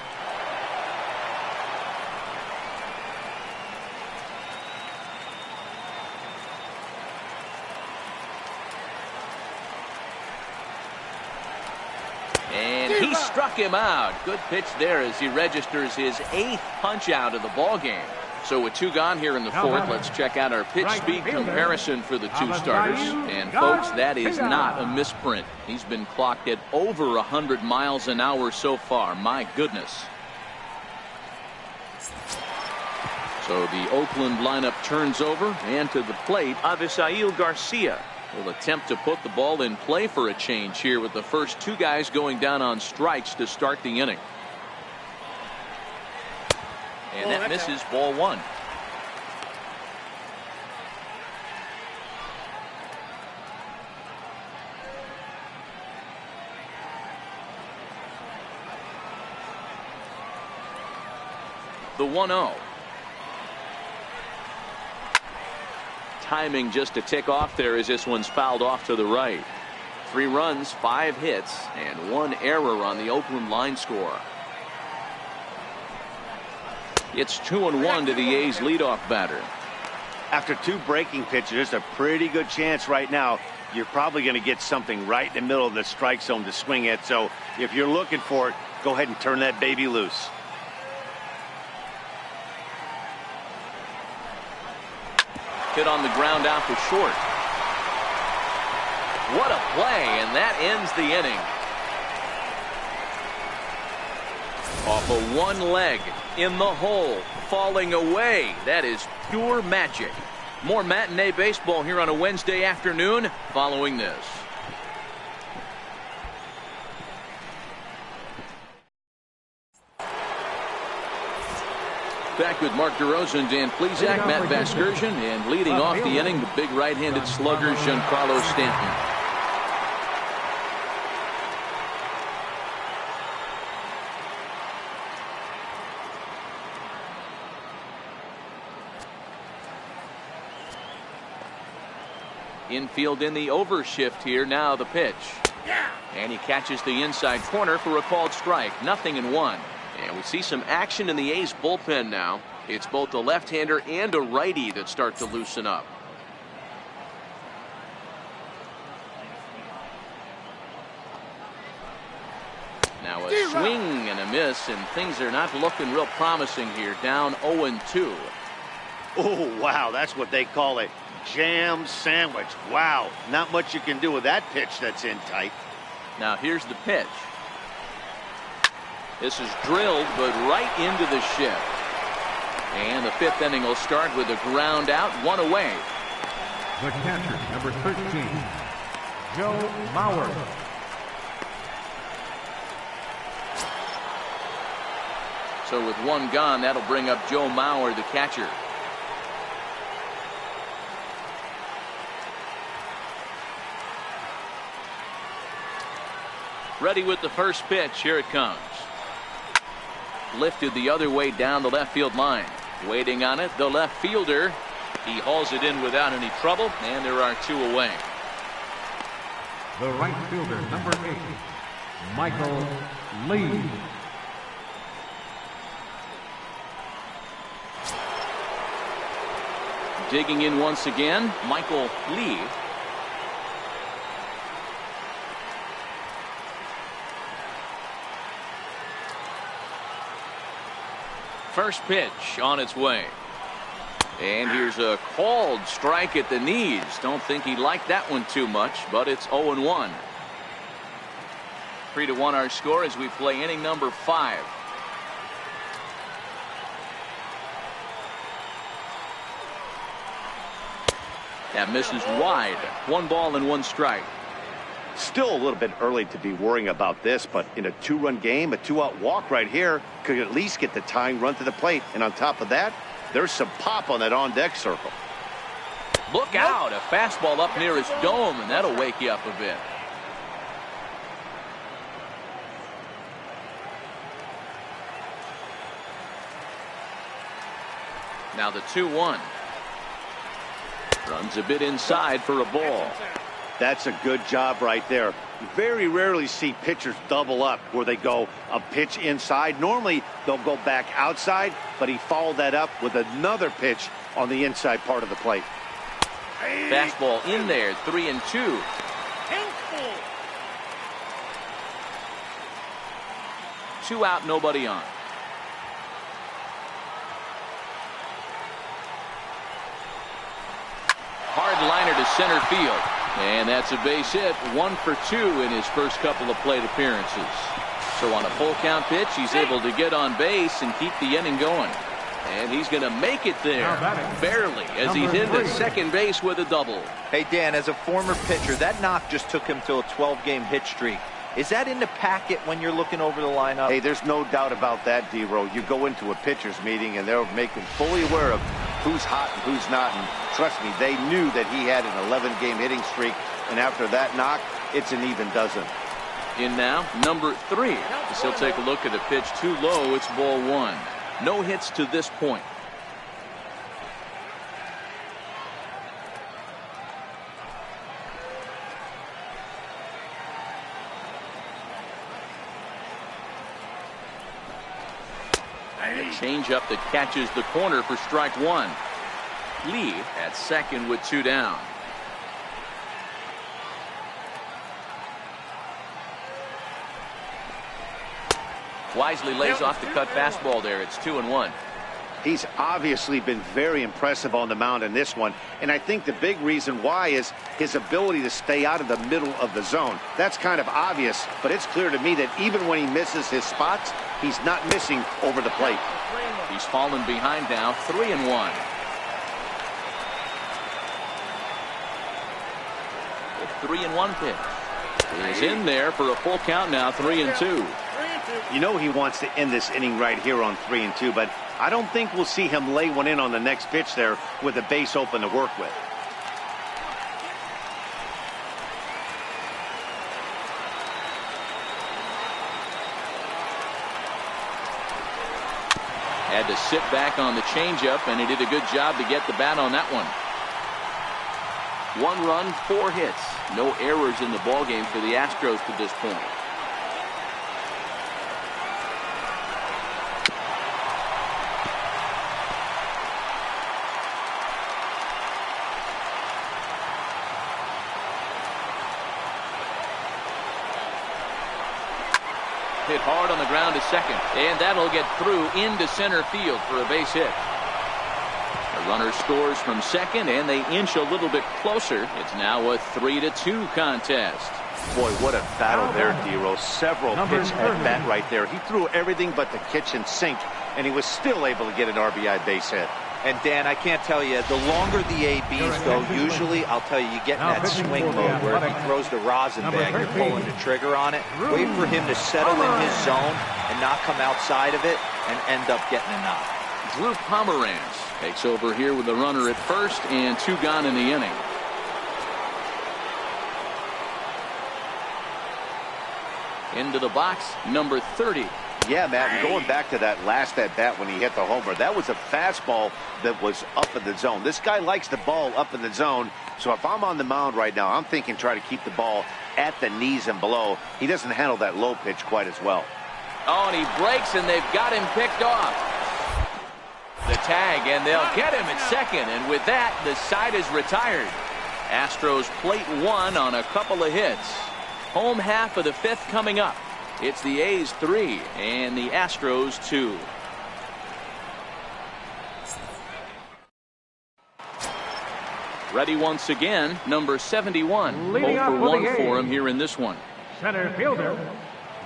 And he struck him out. Good pitch there as he registers his 8th punch out of the ball game. So with 2 gone here in the 4th, let's check out our pitch speed comparison for the 2 starters. And folks, that is not a misprint. He's been clocked at over 100 miles an hour so far. My goodness. So the Oakland lineup turns over, and to the plate, Avisail Garcia will attempt to put the ball in play for a change here, with the first 2 guys going down on strikes to start the inning. And that misses, ball 1. The 1-0. Timing just a tick off there as this one's fouled off to the right. 3 runs, 5 hits, and 1 error on the Oakland line score. It's 2-1 to the A's leadoff batter. After 2 breaking pitches, there's a pretty good chance right now you're probably going to get something right in the middle of the strike zone to swing at. So if you're looking for it, go ahead and turn that baby loose. Hit on the ground out to short. What a play, and that ends the inning. Off of one leg, in the hole, falling away. That is pure magic. More matinee baseball here on a Wednesday afternoon following this. Back with Mark DeRosa and Dan Plesac, Matt Vasgersian, and leading off the inning, the big right-handed slugger, Giancarlo Stanton. Infield in the overshift here. Now the pitch. And he catches the inside corner for a called strike. 0-1. And we see some action in the A's bullpen now. It's both a left-hander and a righty that start to loosen up. Now a swing and a miss, and things are not looking real promising here. Down 0-2. Oh, wow, that's what they call a jam sandwich. Wow, not much you can do with that pitch that's in tight. Now here's the pitch. This is drilled, but right into the shift. And the 5th inning will start with a ground out, 1 away. The catcher, number 13, Joe Mauer. So with 1 gone, that'll bring up Joe Mauer, the catcher. Ready with the first pitch. Here it comes. Lifted the other way down the left field line. Waiting on it, the left fielder. He hauls it in without any trouble, and there are 2 away. The right fielder, number 8, Michael Lee. Digging in once again, Michael Lee. First pitch on its way. And here's a called strike at the knees. Don't think he liked that one too much, but it's 0-1. 3-1 our score as we play inning number 5. That misses wide. 1 ball and 1 strike. Still a little bit early to be worrying about this, but in a 2-run game, a 2-out walk right here could at least get the tying run to the plate. And on top of that, there's some pop on that on-deck circle. Look out. A fastball up near his dome, and that'll wake you up a bit. Now the 2-1. Runs a bit inside for a ball. That's a good job right there. You very rarely see pitchers double up where they go a pitch inside. Normally they'll go back outside, but he followed that up with another pitch on the inside part of the plate. Fastball in there. 3-2. 2 out, nobody on. Hard liner to center field. And that's a base hit. 1 for 2 in his first couple of plate appearances. So on a full count pitch, he's able to get on base and keep the inning going. And he's going to make it there. Barely, as he's into second base with a double. Hey, Dan, as a former pitcher, that knock just took him to a 12-game hit streak. Is that in the packet when you're looking over the lineup? Hey, there's no doubt about that, D-Row. You go into a pitcher's meeting, and they'll make him fully aware of who's hot and who's not. And trust me, they knew that he had an 11-game hitting streak. And after that knock, it's an even dozen. In now, number 3. As he'll take a look at a pitch too low. It's ball 1. No hits to this point. Changeup that catches the corner for strike 1. Lee at second with 2 down. Wisely lays off the cut fastball there. It's 2-1. He's obviously been very impressive on the mound in this one, and I think the big reason why is his ability to stay out of the middle of the zone. That's kind of obvious, but it's clear to me that even when he misses his spots, he's not missing over the plate. He's fallen behind now. 3-1. The 3-1 pitch is in there for a full count now. 3-2. You know he wants to end this inning right here on 3-2, but I don't think we'll see him lay one in on the next pitch there with the base open to work with. Had to sit back on the changeup, and he did a good job to get the bat on that one. 1 run, 4 hits. No errors in the ballgame for the Astros to this point. Hit hard on the ground to second, and that'll get through into center field for a base hit. The runner scores from second, and they inch a little bit closer. It's now a 3-2 contest. Boy, what a battle there, D-Row. Several pitch at bat right there. He threw everything but the kitchen sink, and he was still able to get an RBI base hit. And Dan, I can't tell you, the longer the ABs go, usually, I'll tell you, you get in that swing mode where if he throws the rosin bag, you're pulling the trigger on it. Wait for him to settle in his zone and not come outside of it and end up getting a knock. Drew Pomeranz takes over here with the runner at first and 2 gone in the inning. Into the box, number 30. Yeah, Matt, and going back to that last at-bat when he hit the homer, that was a fastball that was up in the zone. This guy likes the ball up in the zone, so if I'm on the mound right now, I'm thinking try to keep the ball at the knees and below. He doesn't handle that low pitch quite as well. Oh, and he breaks, and they've got him picked off. The tag, and they'll get him at second, and with that, the side is retired. Astros plate one on a couple of hits. Home half of the fifth coming up. It's the A's 3 and the Astros 2. Ready once again, number 71. Leading 0 off for with 1 the for A's. him here in this one. Center fielder,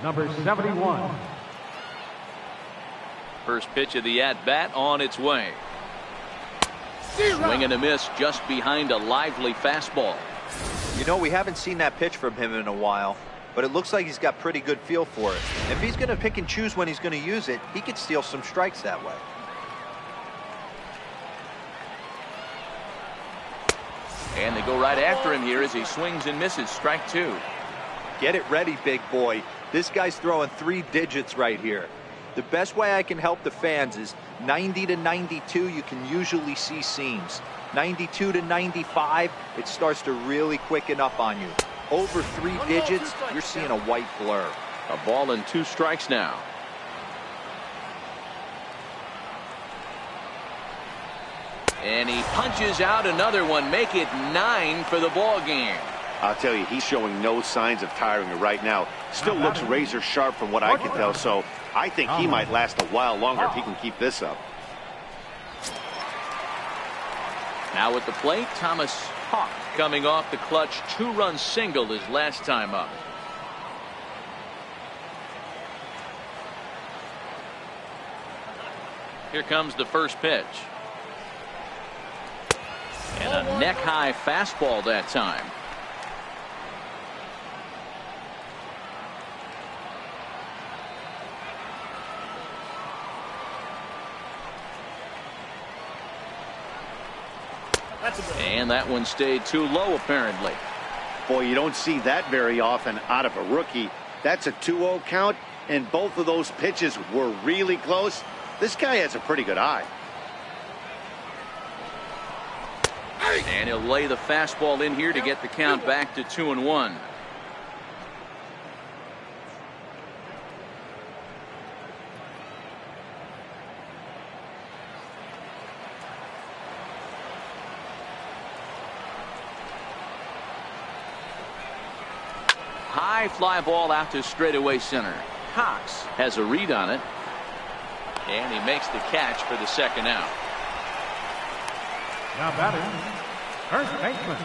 number 71. First pitch of the at-bat on its way. Swing and a miss just behind a lively fastball. You know, we haven't seen that pitch from him in a while, but it looks like he's got pretty good feel for it. If he's going to pick and choose when he's going to use it, he could steal some strikes that way. And they go right after him here as he swings and misses. Strike 2. Get it ready, big boy. This guy's throwing 3 digits right here. The best way I can help the fans is 90 to 92, you can usually see seams. 92 to 95, it starts to really quicken up on you. Over 3 digits, you're seeing a white blur. A ball and 2 strikes now. And he punches out another one. Make it 9 for the ball game. I'll tell you, he's showing no signs of tiring right now. Still looks razor sharp from what I can tell, so I think he might last a while longer if he can keep this up. Now at the plate, Thomas Hawk coming off the clutch 2-run single his last time up. Here comes the first pitch. And a neck-high fastball that time. And that one stayed too low, apparently. Boy, you don't see that very often out of a rookie. That's a 2-0 count, and both of those pitches were really close. This guy has a pretty good eye. And he'll lay the fastball in here to get the count back to 2-1. High fly ball out to straightaway center. Cox has a read on it. And he makes the catch for the second out. Now batting, first baseman,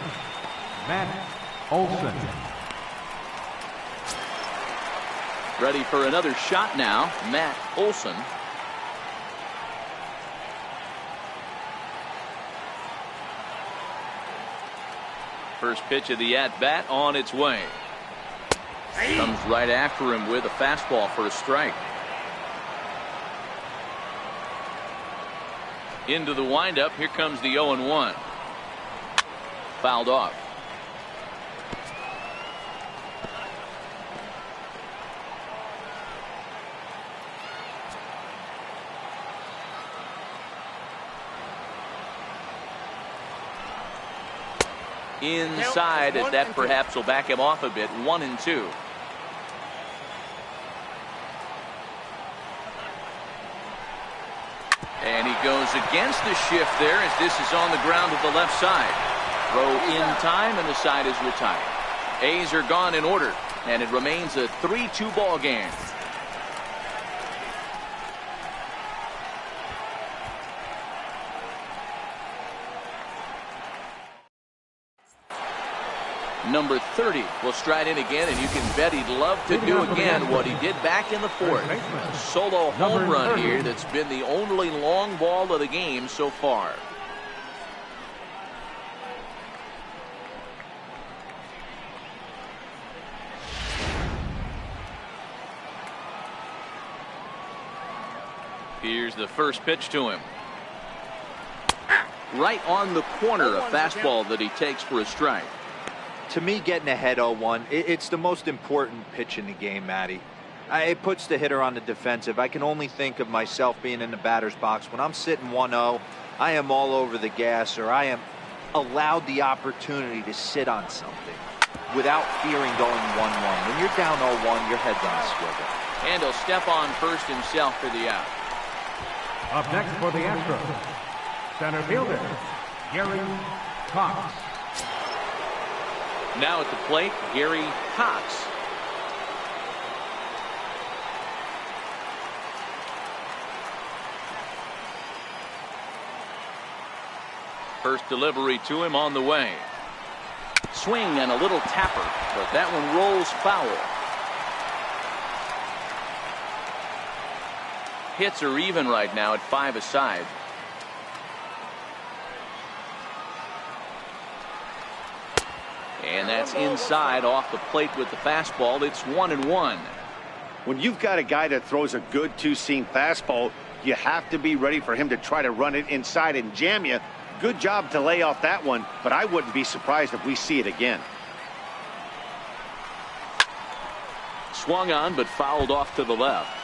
Matt Olson. Ready for another shot now, Matt Olson. First pitch of the at-bat on its way. Comes right after him with a fastball for a strike. Into the windup. Here comes the 0-1. Fouled off. Inside, as that perhaps will back him off a bit. 1-2. And he goes against the shift there as this is on the ground to the left side. Throw in time and the side is retired. A's are gone in order and it remains a 3-2 ball game. Number 30 will stride in again, and you can bet he'd love to do again what he did back in the fourth. A solo home run here that's been the only long ball of the game so far. Here's the first pitch to him. Right on the corner, a fastball that he takes for a strike. To me, getting ahead 0-1, it's the most important pitch in the game, Matty. It puts the hitter on the defensive. I can only think of myself being in the batter's box. When I'm sitting 1-0, I am all over the gas, or I am allowed the opportunity to sit on something without fearing going 1-1. When you're down 0-1, your head's on a swivel. And he'll step on first himself for the out. Up next for the Astros, center fielder, Gary Cox. Now at the plate, Gary Cox. First delivery to him on the way. Swing and a little tapper, but that one rolls foul. Hits are even right now at 5 aside. And that's inside off the plate with the fastball. It's 1-1. When you've got a guy that throws a good two-seam fastball, you have to be ready for him to try to run it inside and jam you. Good job to lay off that one, but I wouldn't be surprised if we see it again. Swung on, but fouled off to the left.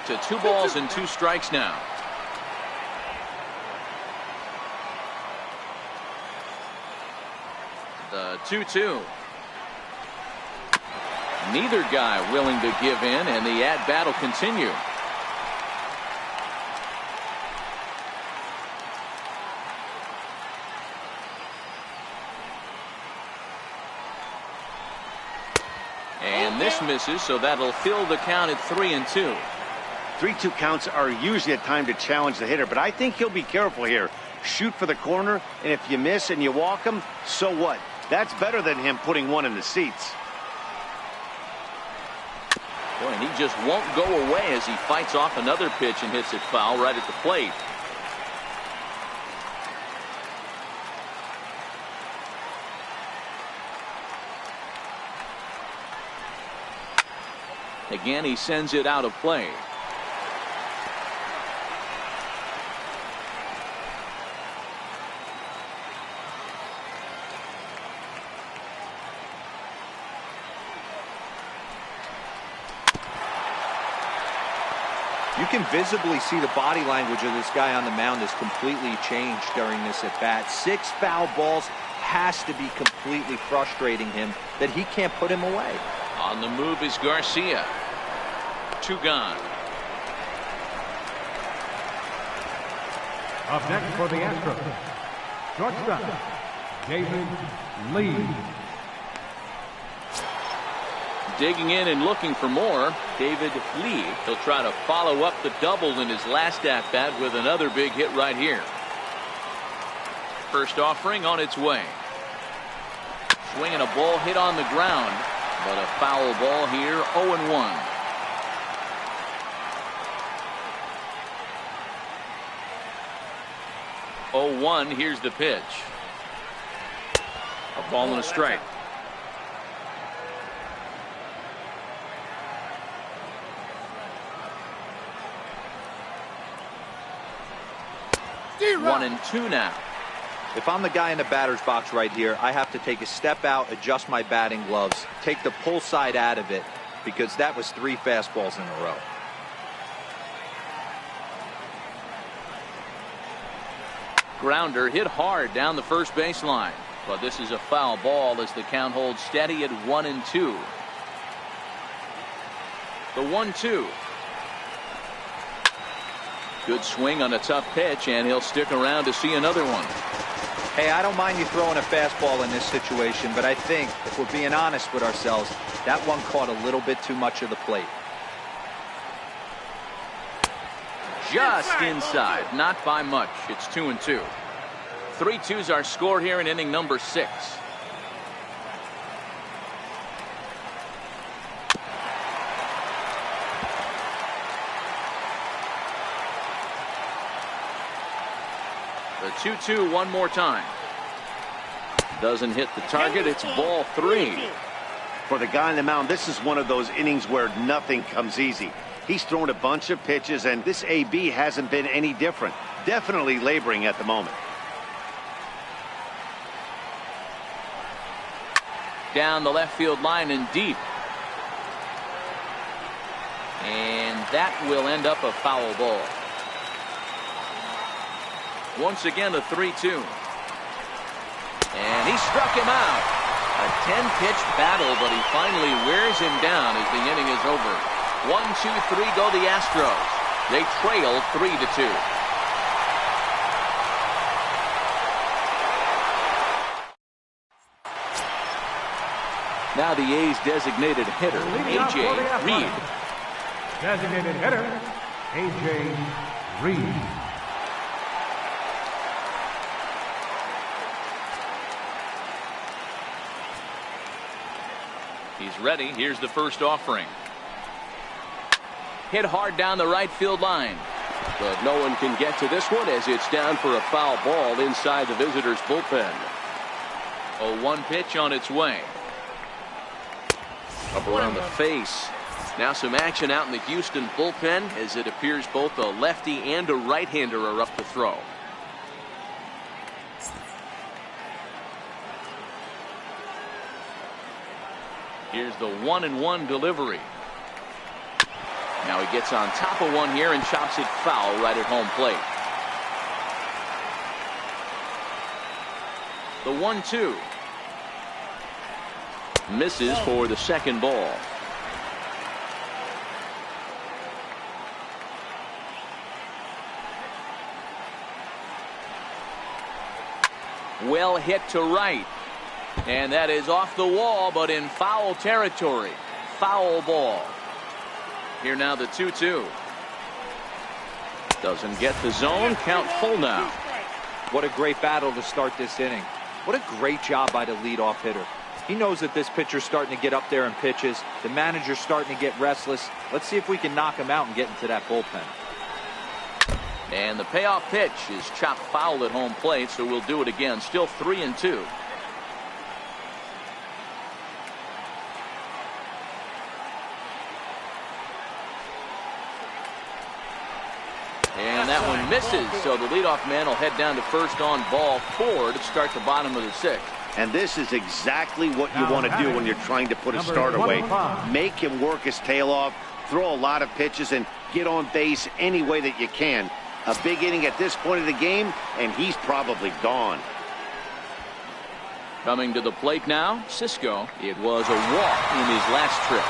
To 2 balls and 2 strikes now. The 2-2. Neither guy willing to give in, and the at-bat will continue. And this misses, so that'll fill the count at 3-2. 3-2 counts are usually a time to challenge the hitter, but I think he'll be careful here. Shoot for the corner, and if you miss and you walk him, so what? That's better than him putting one in the seats. Boy, and he just won't go away as he fights off another pitch and hits it foul right at the plate. Again, he sends it out of play. You can visibly see the body language of this guy on the mound has completely changed during this at bat. 6 foul balls has to be completely frustrating him that he can't put him away. On the move is Garcia. 2 gone. Up next for the Astros, shortstop, David Lee. Digging in and looking for more, David Lee. He'll try to follow up the double in his last at-bat with another big hit right here. First offering on its way. Swinging a ball hit on the ground, but a foul ball here, 0-1. Here's the pitch. A ball and a strike. One and 2 now. If I'm the guy in the batter's box right here, I have to take a step out, adjust my batting gloves, take the pull side out of it, because that was 3 fastballs in a row. Grounder hit hard down the first baseline, but this is a foul ball as the count holds steady at 1-2. The 1-2. Good swing on a tough pitch, and he'll stick around to see another one. Hey, I don't mind you throwing a fastball in this situation, but I think if we're being honest with ourselves, that one caught a little bit too much of the plate. Just inside, not by much. It's 2-2. 3-2's our score here in inning number 6. The 2-2 one more time. Doesn't hit the target. It's ball 3. For the guy on the mound, this is one of those innings where nothing comes easy. He's thrown a bunch of pitches, and this AB hasn't been any different. Definitely laboring at the moment. Down the left field line and deep. And that will end up a foul ball. Once again, a 3-2. And he struck him out. A 10-pitch battle, but he finally wears him down as the inning is over. 1-2-3 go the Astros. They trail 3-2. Now the A's designated hitter, A.J. Reed. Designated hitter, A.J. Reed. He's ready. Here's the first offering. Hit hard down the right field line. But no one can get to this one as it's down for a foul ball inside the visitors' bullpen. A 1 pitch on its way. Up around the face. Now some action out in the Houston bullpen as it appears both a lefty and a right-hander are up to throw. Here's the 1-1 delivery. Now he gets on top of one here and chops it foul right at home plate. The 1-2. Misses for the second ball. Well hit to right. And that is off the wall, but in foul territory. Foul ball. Here now the 2-2. Doesn't get the zone. Count full now. What a great battle to start this inning. What a great job by the leadoff hitter. He knows that this pitcher's starting to get up there in pitches. The manager's starting to get restless. Let's see if we can knock him out and get into that bullpen. And the payoff pitch is chopped foul at home plate, so we'll do it again. Still 3-2. And that one misses, so the leadoff man will head down to first on ball 4 to start the bottom of the 6th. And this is exactly what you want to do when you're trying to put a start away. Make him work his tail off, throw a lot of pitches, and get on base any way that you can. A big inning at this point of the game, and he's probably gone. Coming to the plate now, Cisco. It was a walk in his last trip.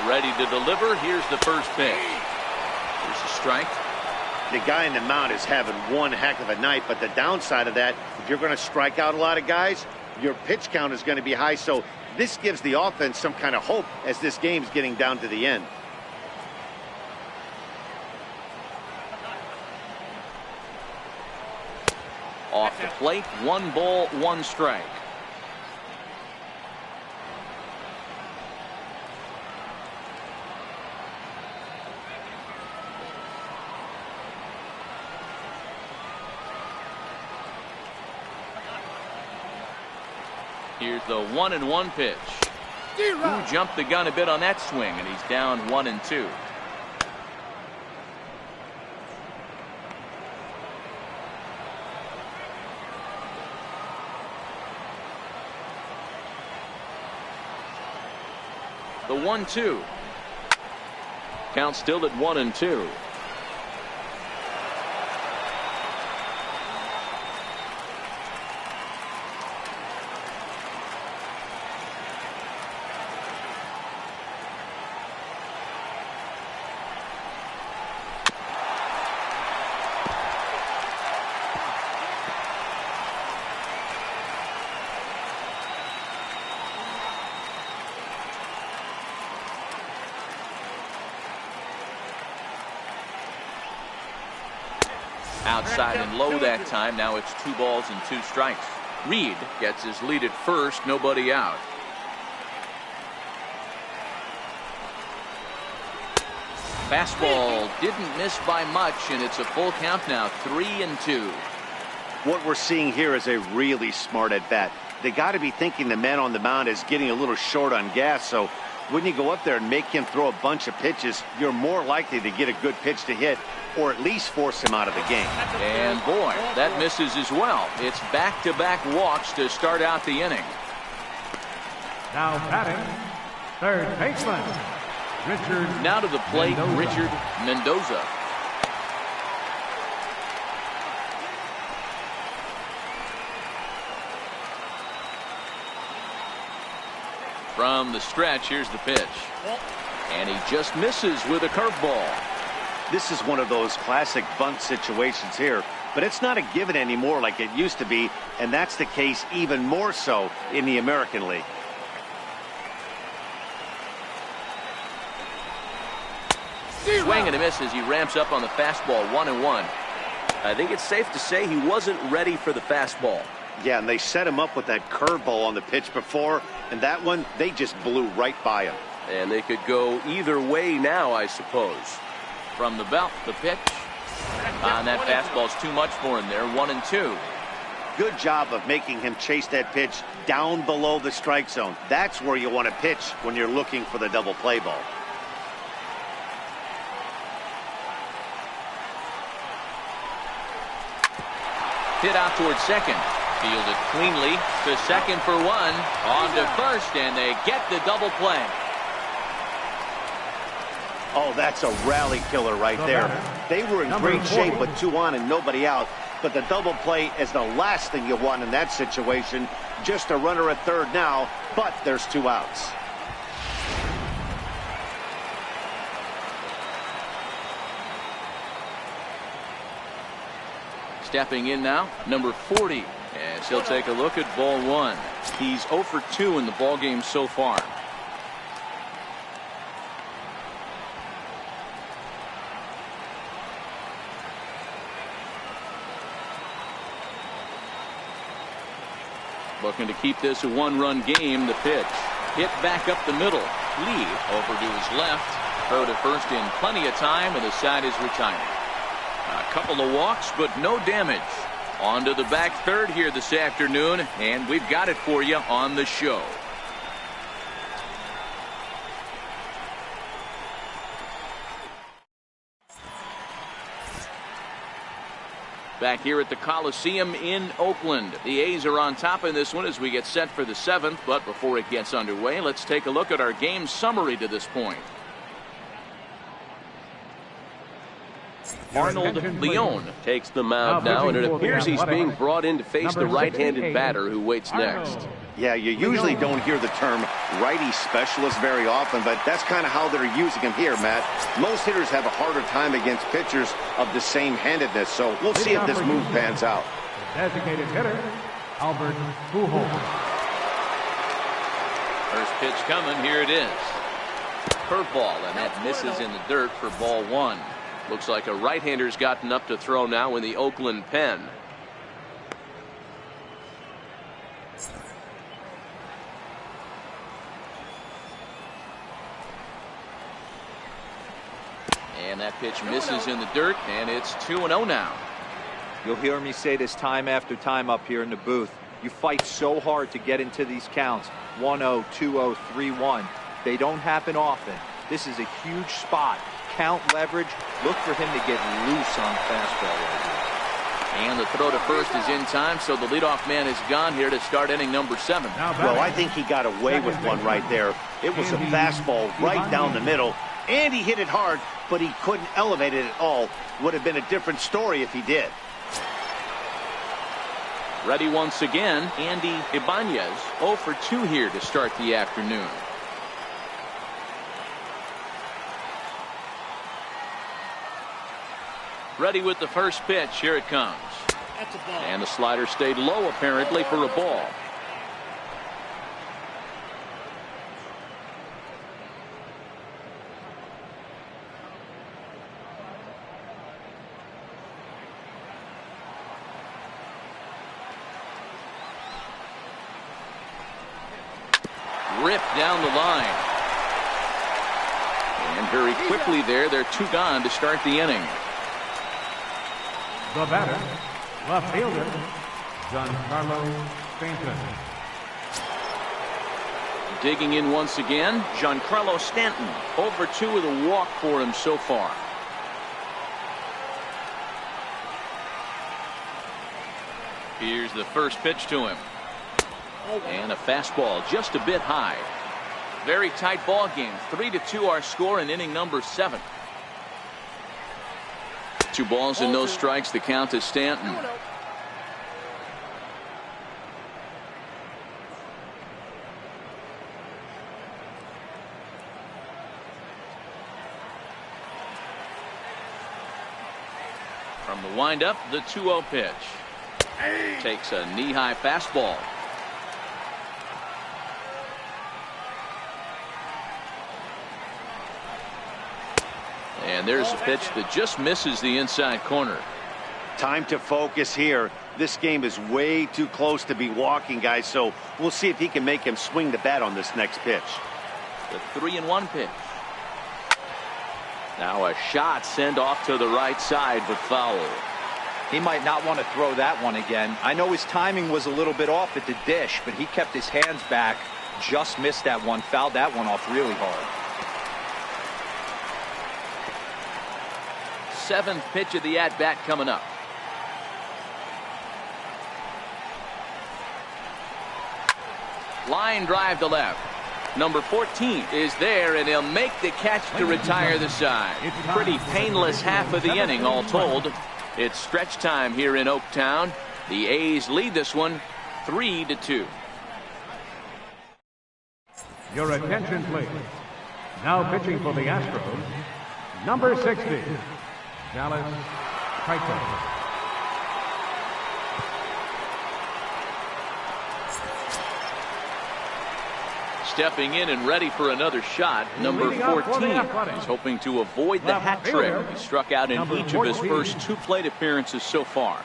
Ready to deliver. Here's the first pitch. Here's a strike. The guy in the mound is having one heck of a night, but the downside of that, if you're going to strike out a lot of guys, your pitch count is going to be high. So this gives the offense some kind of hope as this game's getting down to the end. Off the plate, 1 ball, 1 strike. Here's the 1-1 pitch. Who jumped the gun a bit on that swing, and he's down 1-2. The 1-2. Count still at 1-2. Outside and low that time. Now it's 2 balls and 2 strikes. Reed gets his lead at first. Nobody out. Fastball didn't miss by much, and it's a full count now, 3-2. What we're seeing here is a really smart at bat. They got to be thinking the man on the mound is getting a little short on gas, so when you go up there and make him throw a bunch of pitches, you're more likely to get a good pitch to hit or at least force him out of the game. And boy, that misses as well. It's back-to-back walks to start out the inning. Now batting, third baseman, Richard. Now to the plate, Mendoza. Richard Mendoza. From the stretch, here's the pitch. And he just misses with a curveball. This is one of those classic bunt situations here, but it's not a given anymore like it used to be, and that's the case even more so in the American League. Swing and a miss as he ramps up on the fastball, 1-1. I think it's safe to say he wasn't ready for the fastball. Yeah, and they set him up with that curveball on the pitch before, and that one, they just blew right by him. And they could go either way now, I suppose. From the belt, the pitch. And that fastball's too much for him there, 1-2. Good job of making him chase that pitch down below the strike zone. That's where you want to pitch when you're looking for the double play ball. Hit out towards second. Fielded cleanly to second for one. On to first, and they get the double play. Oh, that's a rally killer right there. They were in great shape with 2 on and nobody out, but the double play is the last thing you want in that situation. Just a runner at third now, but there's 2 outs. Stepping in now, number 40, as he'll take a look at ball 1. He's 0 for 2 in the ball game so far. Looking to keep this a 1-run game. The pitch hit back up the middle. Lee over to his left. Throw to first in plenty of time, and the side is retired. A couple of walks, but no damage. On to the back third here this afternoon, and we've got it for you on the show. Back here at the Coliseum in Oakland. The A's are on top in this one as we get set for the 7th, but before it gets underway, let's take a look at our game summary to this point. Arnold Leone takes the mound now, and it appears he's being brought in to face the right-handed batter who waits next. Yeah, you usually don't hear the term righty specialist very often, but that's kind of how they're using him here, Matt. Most hitters have a harder time against pitchers of the same handedness, so we'll see if this move pans out. Designated hitter, Albert Pujols. First pitch coming, here it is. Curveball, and that misses in the dirt for ball 1. Looks like a right-hander's gotten up to throw now in the Oakland pen. And that pitch misses in the dirt, and it's 2-0 now. You'll hear me say this time after time up here in the booth. You fight so hard to get into these counts. 1-0, 2-0, 3-1. They don't happen often. This is a huge spot. Count leverage. Look for him to get loose on fastball right here. And the throw to first is in time, so the leadoff man is gone here to start inning number 7. Well, I think he got away with one right there. It was a fastball right down the middle, and he hit it hard, but he couldn't elevate it at all. Would have been a different story if he did. Ready once again, Andy Ibanez, 0 for 2 here to start the afternoon. Ready with the first pitch. Here it comes. And the slider stayed low apparently for a ball. Ripped down the line. And very quickly they're 2 gone to start the inning. The batter, left fielder, Giancarlo Stanton. Digging in once again, Giancarlo Stanton. Over 2 with a walk for him so far. Here's the first pitch to him. And a fastball just a bit high. Very tight ball game. 3-2 our score in inning number 7. 2 balls and no strikes. The count to Stanton. From the windup, the 2-0 pitch. Takes a knee-high fastball. And there's a pitch that just misses the inside corner. Time to focus here. This game is way too close to be walking, guys, so we'll see if he can make him swing the bat on this next pitch. The 3-1 pitch. Now a shot sent off to the right side, but foul. He might not want to throw that one again. I know his timing was a little bit off at the dish, but he kept his hands back, just missed that one, fouled that one off really hard. 7th pitch of the at-bat coming up. Line drive to left. Number 14 is there, and he'll make the catch to retire the side. Pretty painless half of the inning, all told. It's stretch time here in Oaktown. The A's lead this one 3-2. Your attention, please. Now pitching for the Astros, number 60, Dallas Keuchel. Stepping in and ready for another shot, number 14 is hoping to avoid the hat trick. He struck out in each of his first 2 plate appearances so far.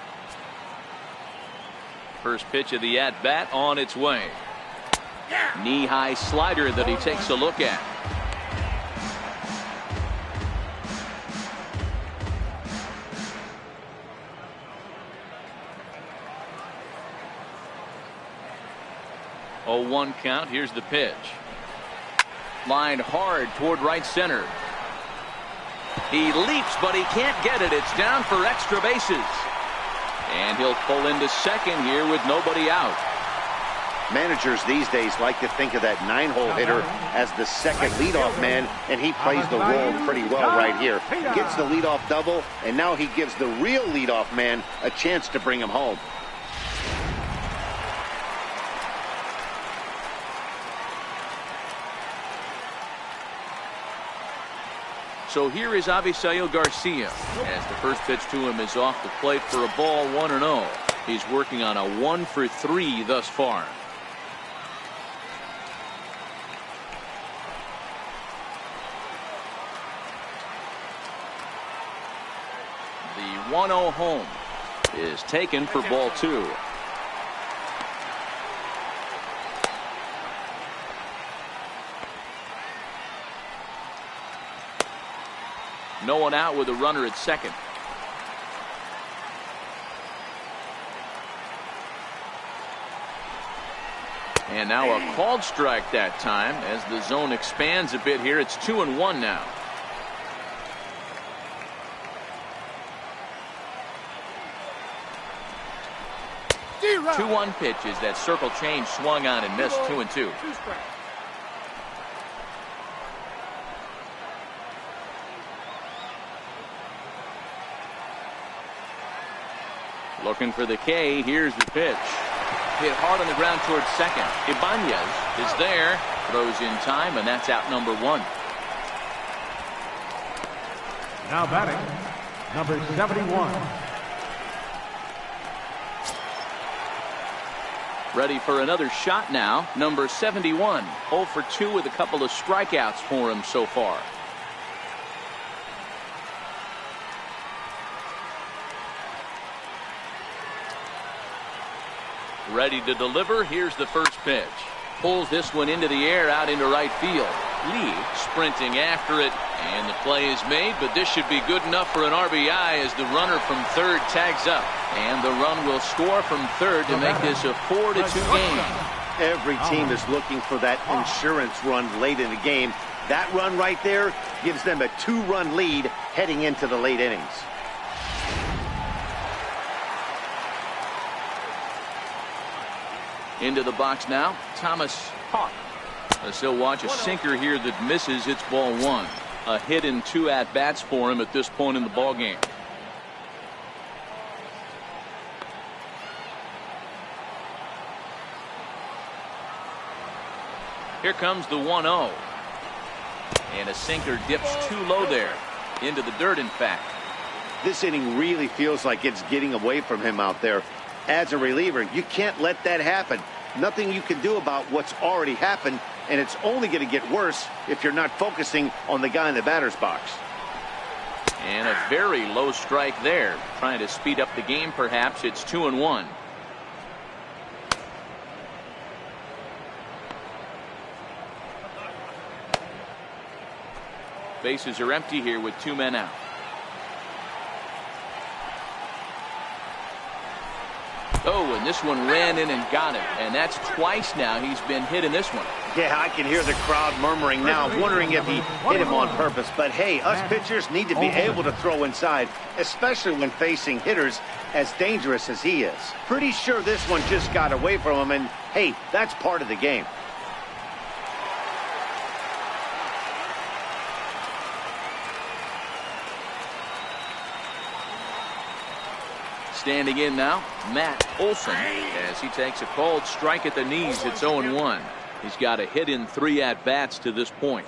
First pitch of the at-bat on its way. Knee-high slider that he takes a look at. Oh, 1 count. Here's the pitch. Lined hard toward right center. He leaps, but he can't get it. It's down for extra bases. And he'll pull into second here with nobody out. Managers these days like to think of that 9-hole hitter as the second leadoff man, and he plays the role pretty well right here. Gets the leadoff double, and now he gives the real leadoff man a chance to bring him home. So here is Avisail Garcia as the first pitch to him is off the plate for a ball, 1-0. He's working on a 1-for-3 thus far. The 1-0 home is taken for ball 2. No one out with a runner at second. And now a called strike that time as the zone expands a bit here. It's 2-1 now. D-Rod. 2-1 pitch is that circle change swung on and missed. 2-2. 2 strikes. Looking for the K. Here's the pitch. Hit hard on the ground towards second. Ibanez is there. Throws in time, and that's out number 1. Now batting, number 71. Ready for another shot now. Number 71. 0 for 2 with a couple of strikeouts for him so far. Ready to deliver. Here's the first pitch. Pulls this one into the air out into right field. Lee sprinting after it, and the play is made, but this should be good enough for an RBI as the runner from third tags up, and the run will score from third to make this a 4-2 game. Every team is looking for that insurance run late in the game. That run right there gives them a 2-run lead heading into the late innings. Into the box now, Thomas Hawk. As he'll watch a sinker here that misses. It's ball 1. A hit in 2 at-bats for him at this point in the ball game. Here comes the 1-0. And a sinker dips too low there. Into the dirt, in fact. This inning really feels like it's getting away from him out there. As a reliever, you can't let that happen. Nothing you can do about what's already happened, and it's only going to get worse if you're not focusing on the guy in the batter's box. And a very low strike there. Trying to speed up the game, perhaps. It's 2-1. Bases are empty here with 2 men out. Oh, and this one ran in and got it. And that's twice now he's been hit in this one. Yeah, I can hear the crowd murmuring now, wondering if he hit him on purpose. But hey, us pitchers need to be able to throw inside, especially when facing hitters as dangerous as he is. Pretty sure this one just got away from him, and hey, that's part of the game. Standing in now, Matt Olson, as he takes a called strike at the knees. It's 0-1. He's got a hit in 3 at-bats to this point.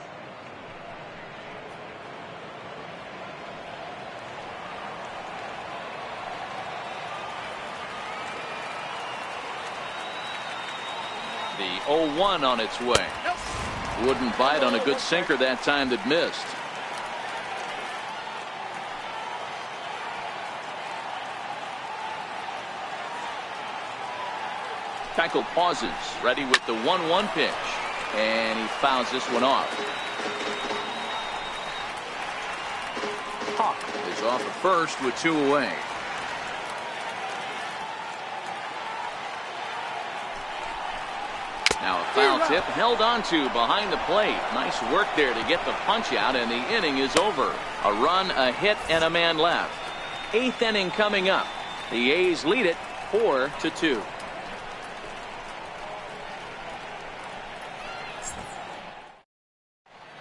The 0-1 on its way. Wouldn't bite on a good sinker that time that missed. Keuchel pauses, ready with the 1-1 pitch, and he fouls this one off. Hawk is off at first with 2 away. Now a foul tip held onto behind the plate. Nice work there to get the punch out, and the inning is over. A run, a hit, and a man left. 8th inning coming up. The A's lead it 4-2.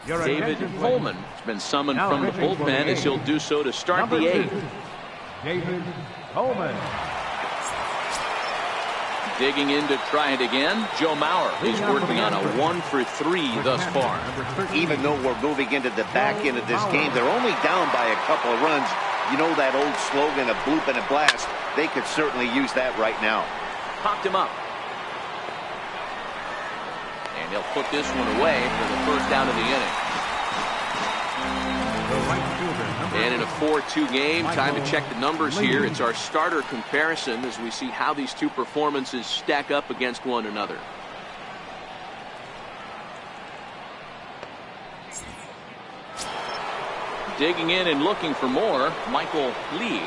David Coleman has been summoned from the bullpen as he'll do so to start the 8th. David Coleman. Digging in to try it again, Joe Mauer is working on a 1-for-3 thus far. Even though we're moving into the back end of this game, they're only down by a couple of runs. You know that old slogan, a bloop and a blast. They could certainly use that right now. Popped him up. And he'll put this one away for the first out of the inning. And in a 4-2 game, time to check the numbers here. It's our starter comparison as we see how these two performances stack up against one another. Digging in and looking for more, Michael Lee.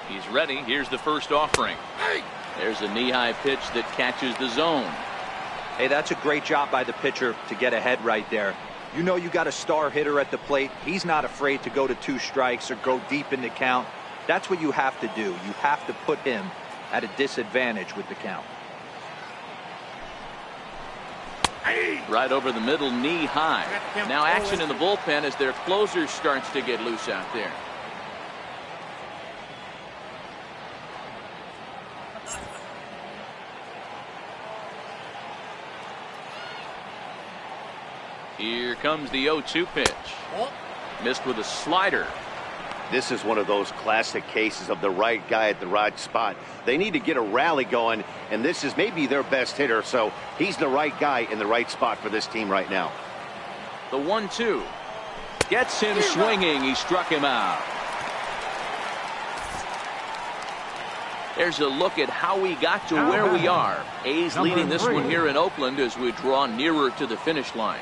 He's ready. Here's the first offering. There's a knee-high pitch that catches the zone. Hey, that's a great job by the pitcher to get ahead right there. You know you got a star hitter at the plate. He's not afraid to go to 2 strikes or go deep in the count. That's what you have to do. You have to put him at a disadvantage with the count. Right over the middle, knee high. Now action in the bullpen as their closer starts to get loose out there. Here comes the 0-2 pitch. Missed with a slider. This is one of those classic cases of the right guy at the right spot. They need to get a rally going, and this is maybe their best hitter, so he's the right guy in the right spot for this team right now. The 1-2. Gets him swinging. He struck him out. There's a look at how we got to where we are. A's leading this one here in Oakland as we draw nearer to the finish line.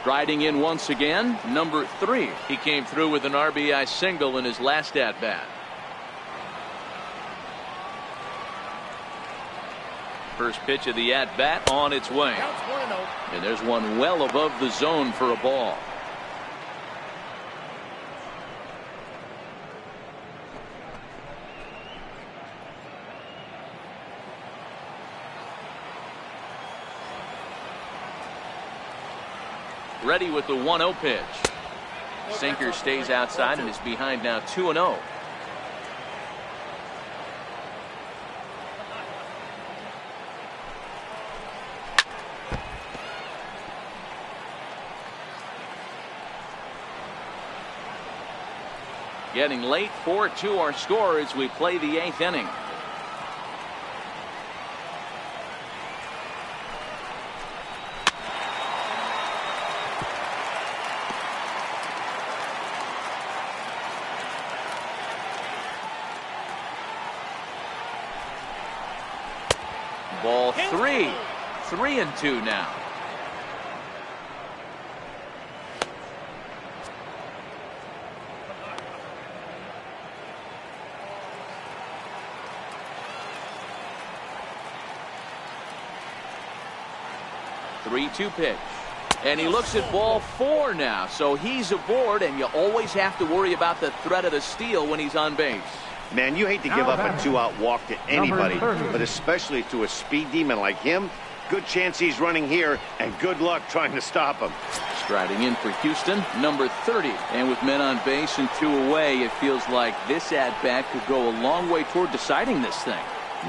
Striding in once again, number 3. He came through with an RBI single in his last at-bat. First pitch of the at-bat on its way. And there's one well above the zone for a ball. Ready with the 1-0 pitch. Sinker stays outside and is behind now 2-0. Getting late, 4-2 our score as we play the 8th inning. Ball 3. 3-2 now. Three-two pitch. And he looks at ball 4 now. So he's aboard, and you always have to worry about the threat of the steal when he's on base. Man, you hate to give up a 2-out walk to anybody, but especially to a speed demon like him. Good chance he's running here, and good luck trying to stop him. Striding in for Houston, number 30. And with men on base and 2 away, it feels like this at-bat could go a long way toward deciding this thing.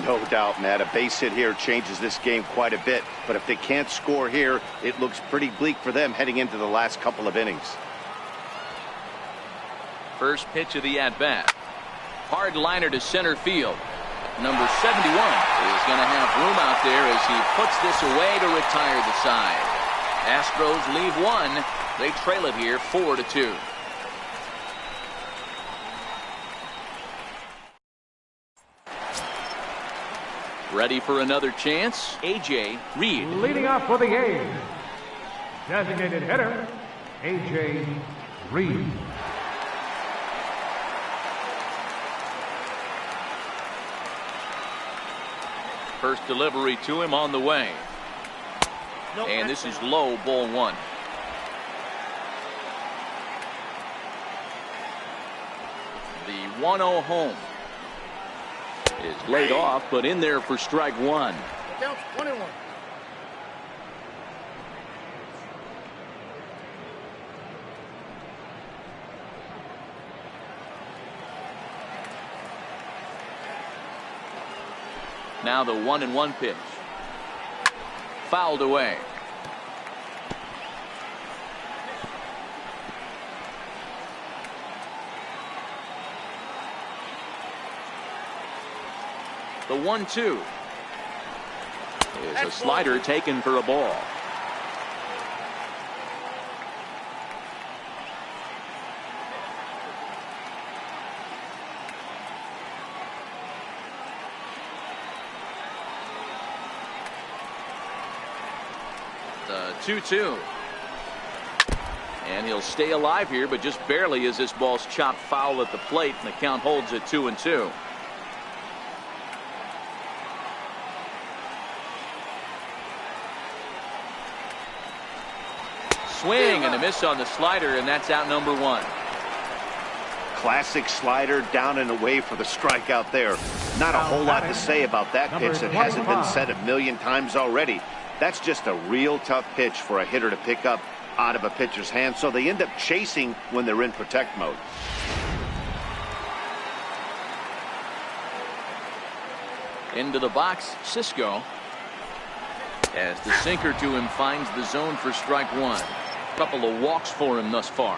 No doubt, Matt. A base hit here changes this game quite a bit. But if they can't score here, it looks pretty bleak for them heading into the last couple of innings. First pitch of the at-bat. Hard liner to center field. Number 71 is going to have room out there as he puts this away to retire the side. Astros leave 1. They trail it here 4-2. Ready for another chance? A.J. Reed. Leading off for the A's, designated hitter, A.J. Reed. First delivery to him on the way. And this is low, ball 1. The 1-0 home is laid off, but in there for strike 1. Counts 1-1. Now the 1-1 pitch. Fouled away. The 1-2 is a slider taken for a ball. The 2-2. And he'll stay alive here, but just barely as this ball's chopped foul at the plate, and the count holds at 2-2. Swing and a miss on the slider, and that's out number 1. Classic slider down and away for the strikeout there. Not a whole lot to say about that pitch that hasn't been said a million times already. That's just a real tough pitch for a hitter to pick up out of a pitcher's hand, so they end up chasing when they're in protect mode. Into the box, Cisco. As the sinker to him finds the zone for strike 1. Couple of walks for him thus far.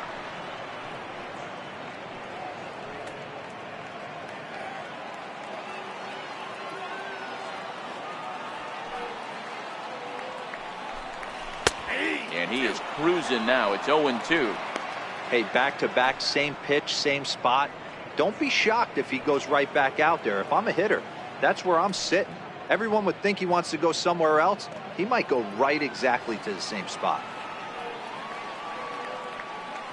And he is cruising now. It's 0-2. Hey, back-to-back, same pitch, same spot. Don't be shocked if he goes right back out there. If I'm a hitter, that's where I'm sitting. Everyone would think he wants to go somewhere else. He might go right exactly to the same spot.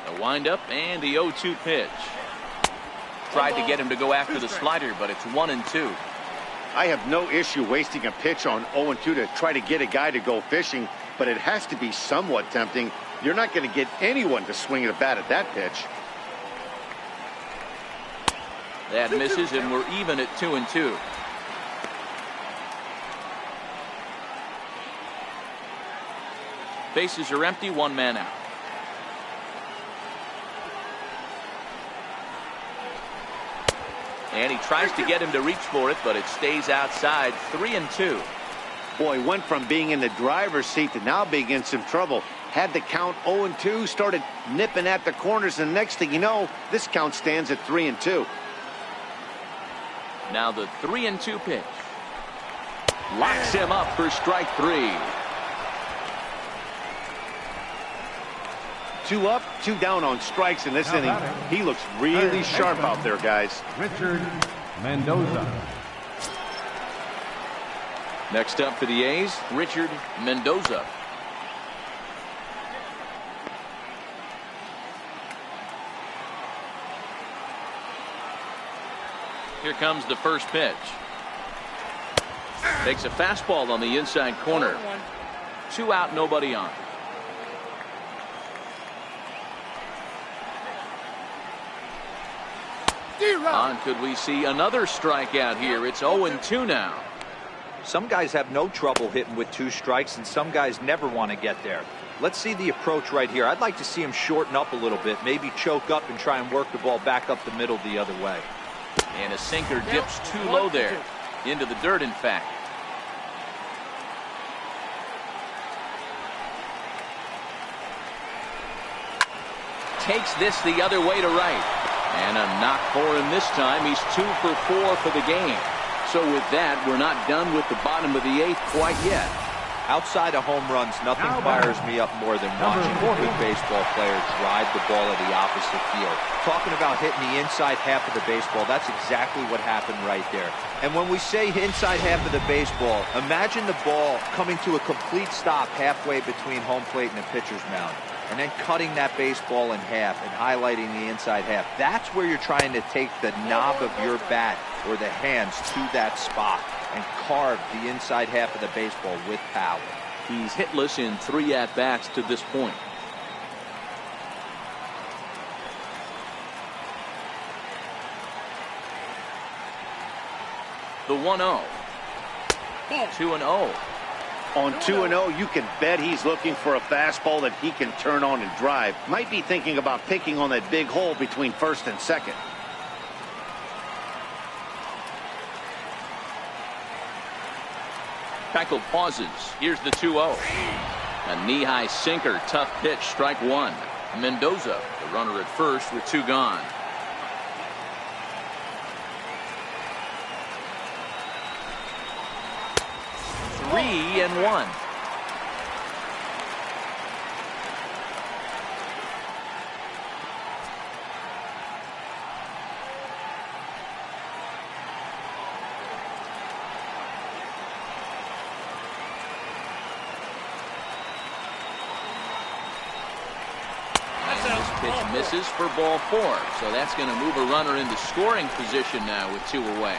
The windup and the 0-2 pitch. Tried to get him to go after the slider, but it's 1-2. I have no issue wasting a pitch on 0-2 to try to get a guy to go fishing, but it has to be somewhat tempting. You're not going to get anyone to swing at a bat at that pitch. That misses, and we're even at 2-2. Bases are empty, one man out. And he tries to get him to reach for it, but it stays outside. 3-2. Boy, went from being in the driver's seat to now being in some trouble. Had the count 0-2, started nipping at the corners, and next thing you know, this count stands at 3-2. Now the 3-2 pitch. Locks him up for strike 3. 2 up, 2 down on strikes in this inning. He looks really sharp out there, guys. Richard Mendoza. Next up for the A's, Richard Mendoza. Here comes the first pitch. Takes a fastball on the inside corner. 2 out, nobody on. On, could we see another strikeout here? It's 0-2 now. Some guys have no trouble hitting with 2 strikes, and some guys never want to get there. Let's see the approach right here. I'd like to see him shorten up a little bit, maybe choke up and try and work the ball back up the middle the other way. And a sinker dips too low there. Into the dirt, in fact. Takes this the other way to right. And a knock for him this time. He's 2 for 4 for the game. So with that, we're not done with the bottom of the 8th quite yet. Outside of home runs, nothing fires me up more than watching a good baseball player drive the ball at the opposite field. Talking about hitting the inside half of the baseball, that's exactly what happened right there. And when we say inside half of the baseball, imagine the ball coming to a complete stop halfway between home plate and the pitcher's mound, and then cutting that baseball in half and highlighting the inside half. That's where you're trying to take the knob of your bat or the hands to that spot and carve the inside half of the baseball with power. He's hitless in 3 at-bats to this point. The 1-0. 2-0. On 2-0, you can bet he's looking for a fastball that he can turn on and drive. Might be thinking about picking on that big hole between first and second. Tackle pauses. Here's the 2-0. A knee-high sinker. Tough pitch. Strike 1. Mendoza, the runner at first with 2 gone. Three and 1. This pitch misses for ball 4, so that's going to move a runner into scoring position now with 2 away.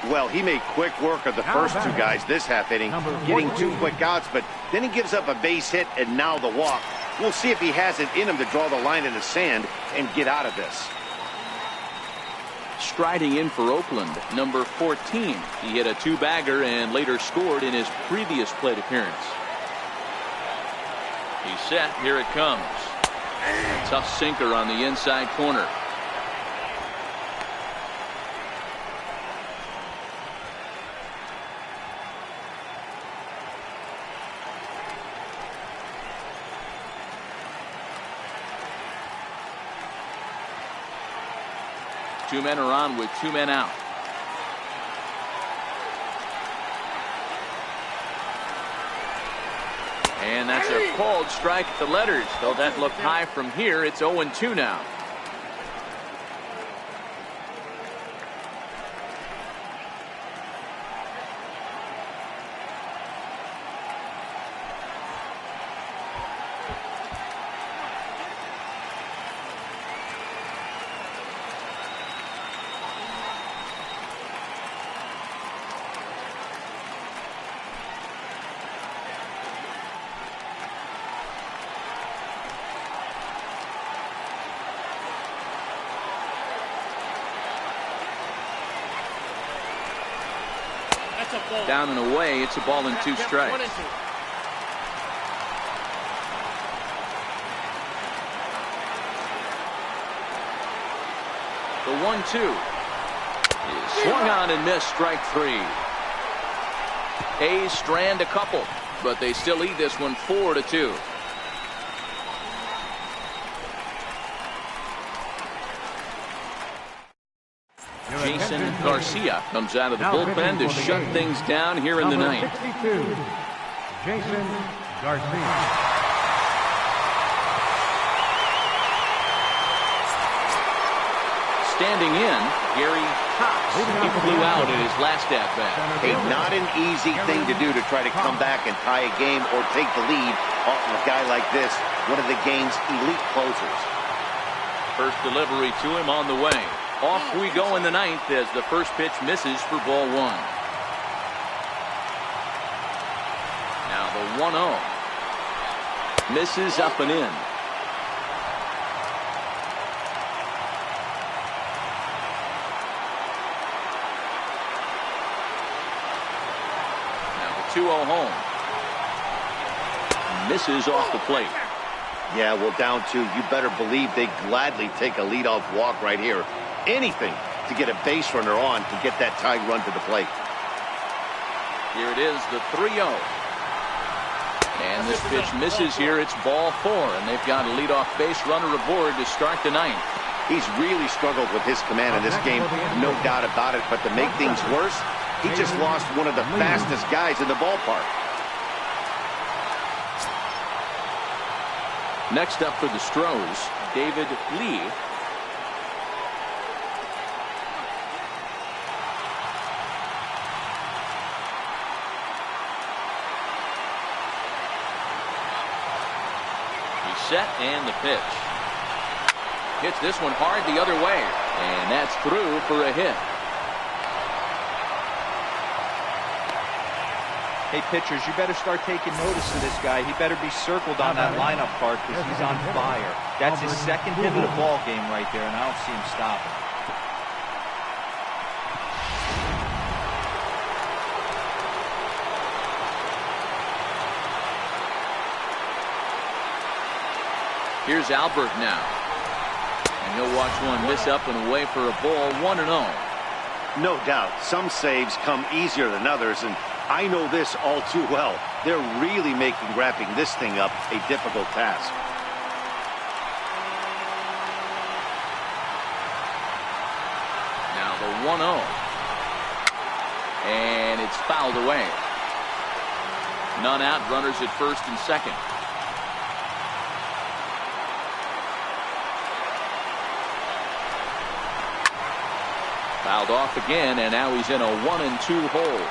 Well, he made quick work of the first 2 guys this half inning, getting 2 quick outs, but then he gives up a base hit and now the walk. We'll see if he has it in him to draw the line in the sand and get out of this. Striding in for Oakland, number 14. He hit a 2-bagger and later scored in his previous plate appearance. He's set. Here it comes. A tough sinker on the inside corner. Two men are on with 2 men out. And that's a called strike at the letters. Though that looked high from here, it's 0-2 now. Down and away, it's a ball and 2 strikes. The 1-2 is swung on and missed, strike 3. A's strand a couple, but they still lead this one 4-2. Jason Garcia comes out of the bullpen to shut things down here in the ninth. 62, Jason Garcia. Standing in, Gary Cox. He flew out in his last at-bat. Hey, not an easy thing to do to try to come back and tie a game or take the lead off of a guy like this, one of the game's elite closers. First delivery to him on the way. Off we go in the ninth as the first pitch misses for ball 1. Now the 1-0. Misses up and in. Now the 2-0 home. Misses off the plate. Yeah, well, down 2, you better believe they gladly take a leadoff walk right here. Anything to get a base runner on to get that tying run to the plate. Here it is, the 3-0. And this pitch misses here. It's ball 4, and they've got a leadoff base runner aboard to start the ninth. He's really struggled with his command in this game, no doubt about it. But to make things worse, he just lost one of the fastest guys in the ballpark. Next up for the Astros, David Lee. He's set and the pitch. Hits this one hard the other way, and that's through for a hit. Hey, pitchers, you better start taking notice of this guy. He better be circled on that lineup card because he's on fire. That's his second hit of the ball game right there, and I don't see him stopping. Here's Albert now. And he'll watch one miss up and away for a ball, 1-0. No doubt, some saves come easier than others, and I know this all too well. They're really making wrapping this thing up a difficult task. Now the 1-0. And it's fouled away. None out, runners at first and second. Fouled off again, and now he's in a 1-2 hole.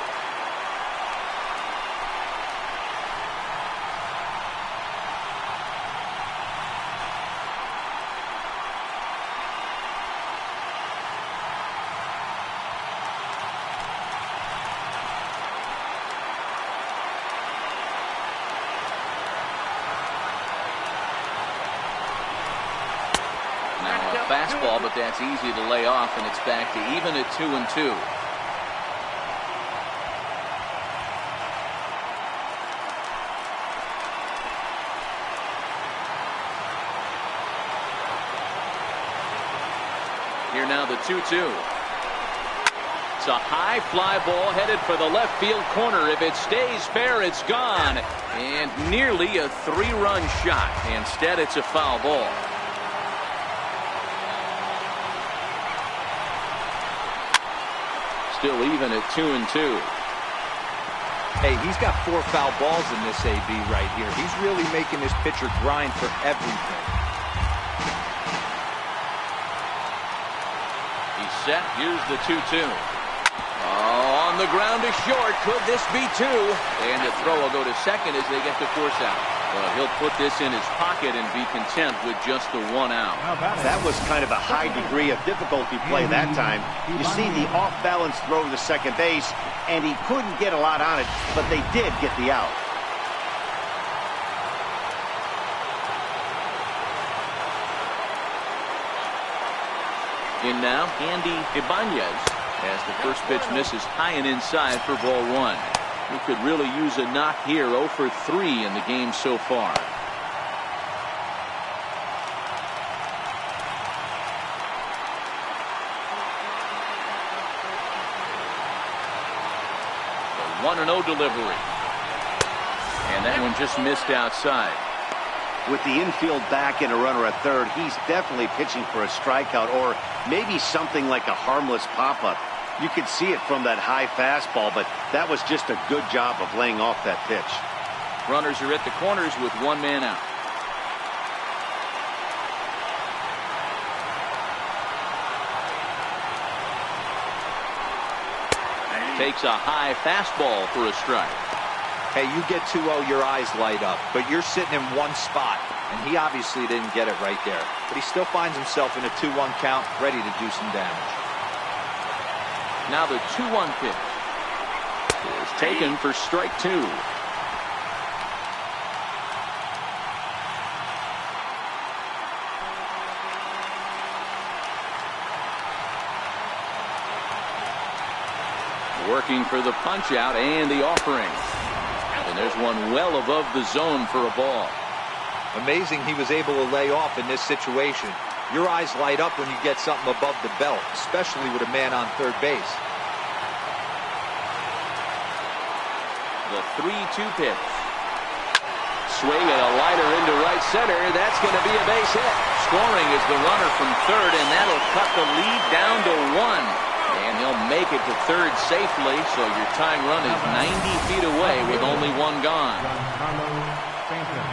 Fastball, but that's easy to lay off, and it's back to even at 2-2. Here now the 2-2. It's a high fly ball headed for the left field corner. If it stays fair, it's gone. And nearly a 3-run shot. Instead, it's a foul ball. Still even at 2-2. Hey, he's got 4 foul balls in this AB right here. He's really making this pitcher grind for everything. He's set. Here's the 2-2. Oh, on the ground to short. Could this be 2? And the throw will go to second as they get the force out. Well, he'll put this in his pocket and be content with just the 1 out. That was kind of a high degree of difficulty play that time. You see the off-balance throw to second base, and he couldn't get a lot on it, but they did get the out. In now, Andy Ibanez, as the first pitch misses high and inside for ball 1. He could really use a knock here. 0 for 3 in the game so far. The 1-0 delivery. And that one just missed outside. With the infield back and a runner at third, he's definitely pitching for a strikeout or maybe something like a harmless pop-up. You could see it from that high fastball, but that was just a good job of laying off that pitch. Runners are at the corners with 1 man out. Takes a high fastball for a strike. Hey, you get 2-0, your eyes light up, but you're sitting in one spot, and he obviously didn't get it right there. But he still finds himself in a 2-1 count, ready to do some damage. Now the 2-1 pitch is taken for strike 2. Working for the punch out and the offering. And there's one well above the zone for a ball. Amazing he was able to lay off in this situation. Your eyes light up when you get something above the belt, especially with a man on third base. The 3-2 pitch. Swing and a liner into right center. That's going to be a base hit. Scoring is the runner from third, and that'll cut the lead down to 1. And he'll make it to third safely, so your tying run is 90 feet away with only 1 gone.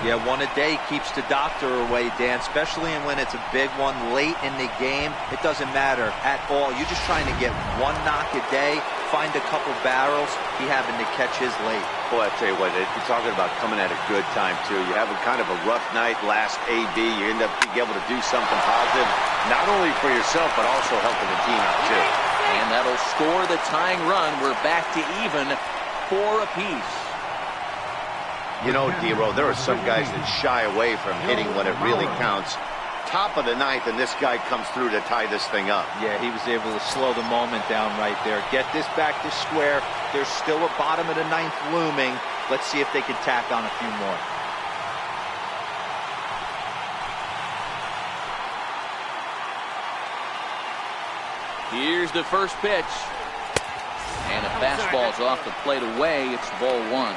Yeah, 1 a day keeps the doctor away, Dan, especially when it's a big one late in the game. It doesn't matter at all. You're just trying to get 1 knock a day, find a couple barrels. He happened to catch his late. Boy, I tell you what, you're talking about coming at a good time, too. You have a kind of a rough night last AB. You end up being able to do something positive, not only for yourself, but also helping the team out, too. And that'll score the tying run. We're back to even 4 apiece. You know, D-Row, there are some guys that shy away from hitting when it really counts. Top of the 9th, and this guy comes through to tie this thing up. Yeah, he was able to slow the moment down right there. Get this back to square. There's still a bottom of the 9th looming. Let's see if they can tack on a few more. Here's the first pitch. And a fastball's off the plate away. It's ball 1.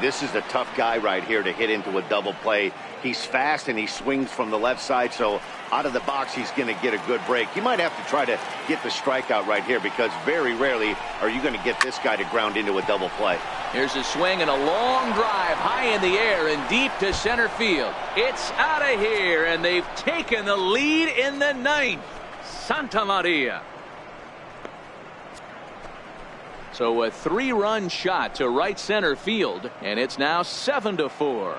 This is a tough guy right here to hit into a double play. He's fast and he swings from the left side, so out of the box he's going to get a good break. You might have to try to get the strikeout right here because very rarely are you going to get this guy to ground into a double play. Here's a swing and a long drive high in the air and deep to center field. It's out of here, and they've taken the lead in the 9th. Santa Maria. So a 3-run shot to right center field, and it's now 7-4.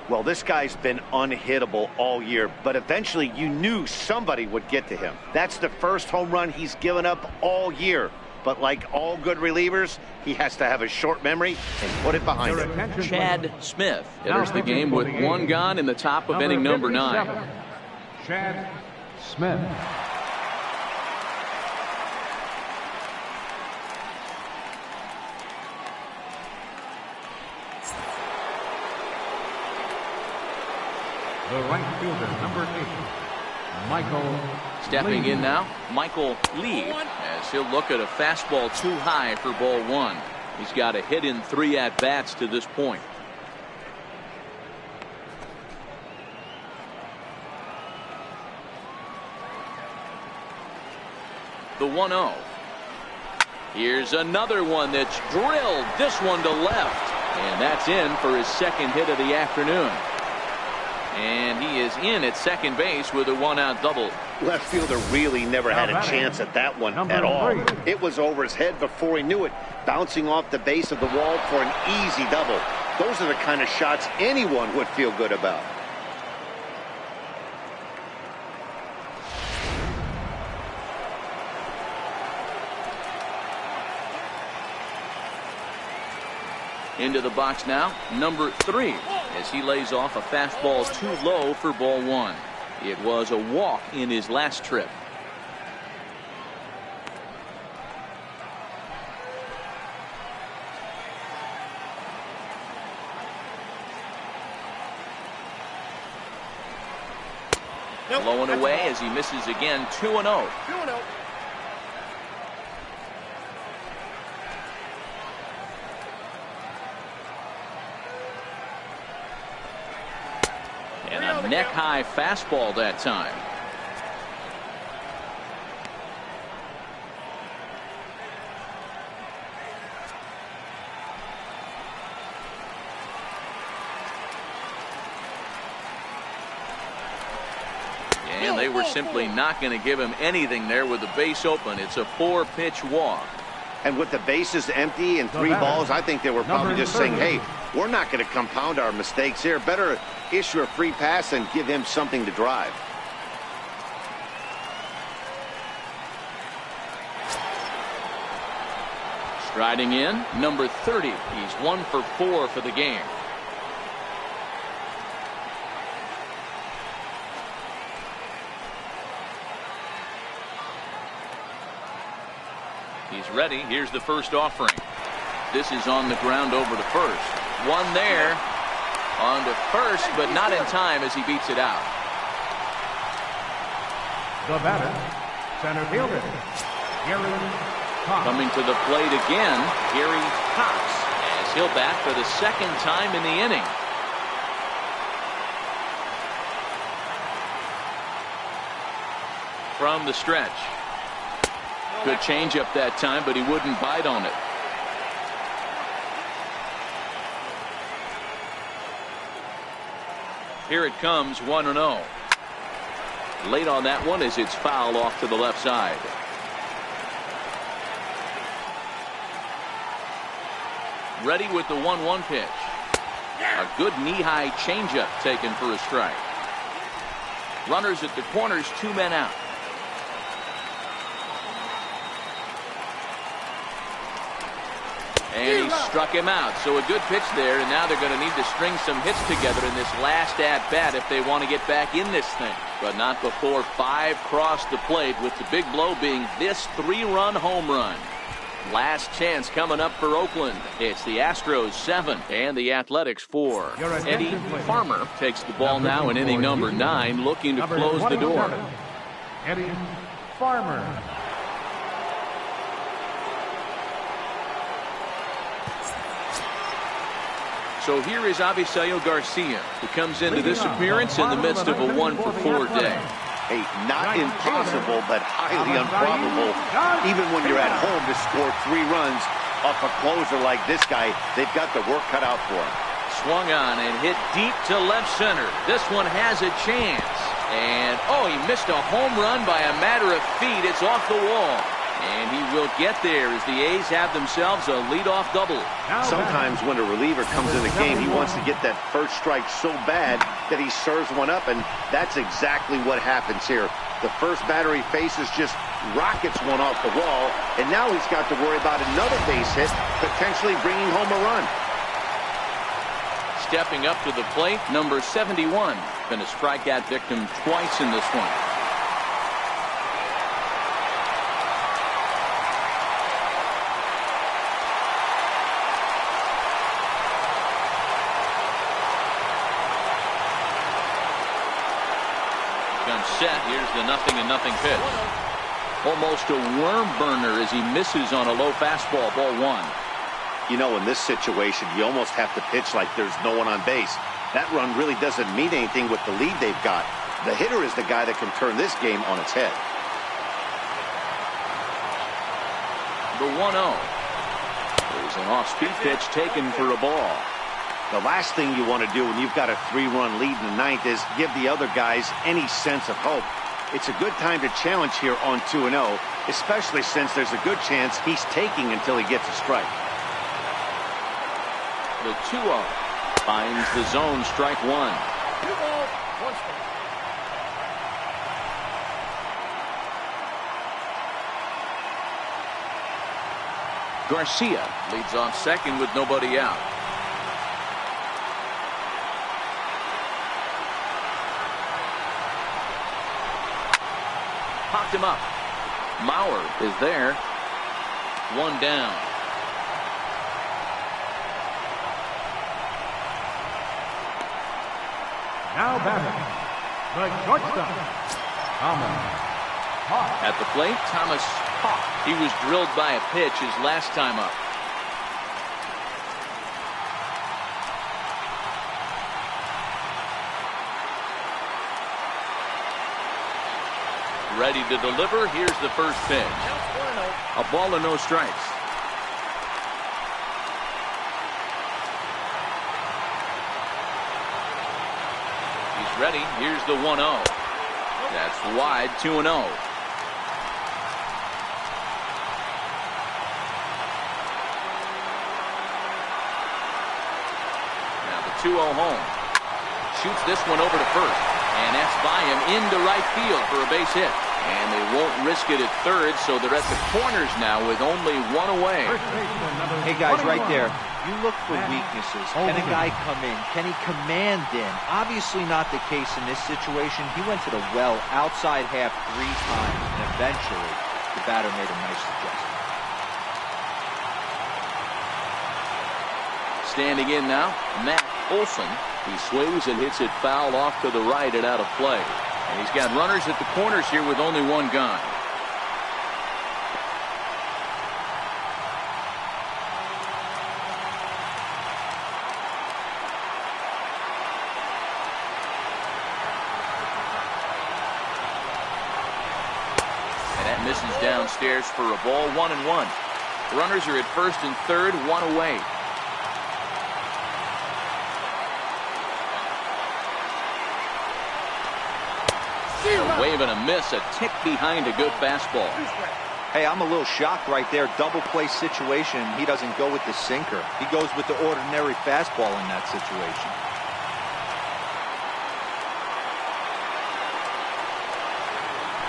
Well, this guy's been unhittable all year, but eventually you knew somebody would get to him. That's the first home run he's given up all year. But like all good relievers, he has to have a short memory and put it behind him. Chad Smith enters the game with 1 gone in the top of inning number 9. Chad Smith. The right fielder, number 8, Michael. Stepping in now, Michael Lee, as he'll look at a fastball too high for ball 1. He's got a hit in 3 at-bats to this point. The 1-0. Here's another one that's drilled. This one to left. And that's in for his second hit of the afternoon. And he is in at second base with a 1-out double. Left fielder really never had a chance at that one at all. It was over his head before he knew it, bouncing off the base of the wall for an easy double. Those are the kind of shots anyone would feel good about. Into the box now, number 3, as he lays off a fastball too low for ball 1. It was a walk in his last trip. Low and away as he misses again. 2-0. 2-0. And a neck-high fastball that time. And they were simply not going to give him anything there with the base open. It's a 4-pitch walk. And with the bases empty and 3 balls, I think they were probably just saying, hey, we're not going to compound our mistakes here. Better issue a free pass and give him something to drive. Striding in, number 30. He's 1 for 4 for the game. He's ready. Here's the first offering. This is on the ground over to first. One there. On to first, but not in time as he beats it out. The batter, center fielder, Gary Cox. Coming to the plate again, Gary Cox, as he'll bat for the second time in the inning. From the stretch. Good changeup that time, but he wouldn't bite on it. Here it comes, 1-0. Late on that one as it's fouled off to the left side. Ready with the 1-1 pitch. A good knee-high changeup taken for a strike. Runners at the corners, 2 men out. And he struck him out. So a good pitch there, and now they're going to need to string some hits together in this last at-bat if they want to get back in this thing. But not before 5 cross the plate, with the big blow being this 3-run home run. Last chance coming up for Oakland. It's the Astros 7 and the Athletics 4. Eddie Farmer takes the ball now in inning number 9, looking to close the door. Eddie Farmer. So here is Avisaíl Garcia, who comes into this appearance in the midst of a 1-for-4 day. Hey, not impossible, but highly improbable. Even when you're at home to score 3 runs off a closer like this guy, they've got the work cut out for him. Swung on and hit deep to left center. This one has a chance. And, oh, he missed a home run by a matter of feet. It's off the wall. And he will get there as the A's have themselves a leadoff double. Sometimes when a reliever comes in the game, he wants to get that first strike so bad that he serves one up, and that's exactly what happens here. The first batter he faces just rockets one off the wall, and now he's got to worry about another base hit, potentially bringing home a run. Stepping up to the plate, number 71. Been a strikeout victim twice in this one. Set. Here's the 0-0 pitch. Almost a worm burner as he misses on a low fastball, ball 1. You know, in this situation, you almost have to pitch like there's no one on base. That run really doesn't mean anything with the lead they've got. The hitter is the guy that can turn this game on its head. The 1-0. There's an off-speed pitch taken for a ball. The last thing you want to do when you've got a 3-run lead in the ninth is give the other guys any sense of hope. It's a good time to challenge here on 2-0, especially since there's a good chance he's taking until he gets a strike. The 2-0 finds the zone, strike one. 2-0, 1 strike. Garcia leads off second with nobody out. Popped him up. Mauer is there. One down. Now batting, the shortstop, Thomas Hawk. At the plate, Thomas Hawk. He was drilled by a pitch his last time up. Ready to deliver. Here's the first pitch. A ball and no strikes. He's ready. Here's the 1-0. That's wide. 2-0. Now the 2-0 home. Shoots this one over to first. And that's by him into right field for a base hit. And they won't risk it at third, so they're at the corners now with only one away. Hey, guys, right there. You look for weaknesses. Can a guy come in? Can he command in? Obviously not the case in this situation. He went to the well outside half 3 times, and eventually the batter made a nice adjustment. Standing in now, Matt Olson. He swings and hits it foul off to the right and out of play. And he's got runners at the corners here with only one gun. And that misses downstairs for a ball. 1-1. Runners are at first and third, one away. A wave and a miss, a tick behind a good fastball. Hey, I'm a little shocked right there. Double play situation. He doesn't go with the sinker. He goes with the ordinary fastball in that situation.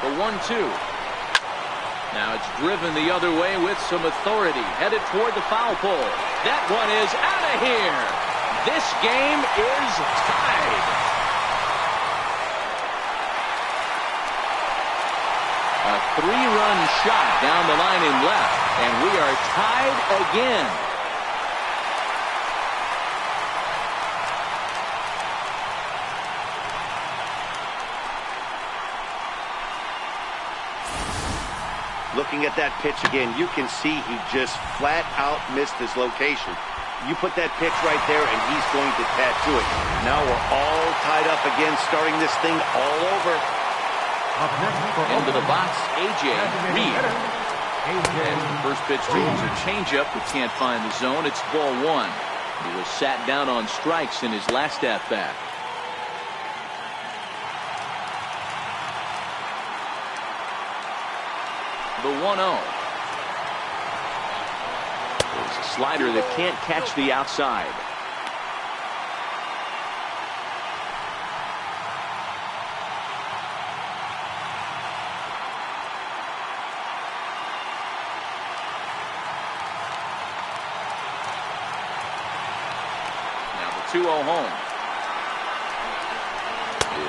The 1-2. Now it's driven the other way with some authority. Headed toward the foul pole. That one is out of here. This game is tied. A 3-run shot down the line in left, and we are tied again. Looking at that pitch again, you can see he just flat out missed his location. You put that pitch right there, and he's going to tattoo it. Now we're all tied up again, starting this thing all over. Into the box, A.J. Reed. And the first pitch to him is a changeup that can't find the zone. It's ball one. He was sat down on strikes in his last at-bat. The 1-0. There's a slider that can't catch the outside. Now the 2-0 home.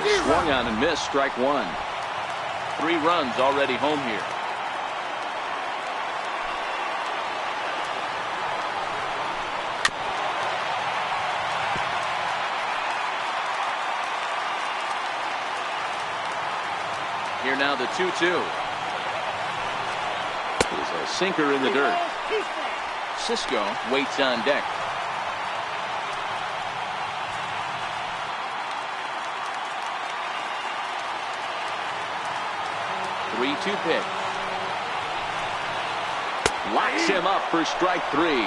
Is swung on and missed, strike one. 3 runs already home here. Here now the 2-2. There's a sinker in the dirt. Cisco waits on deck. The 3-2 pitch. Locks him up for strike 3.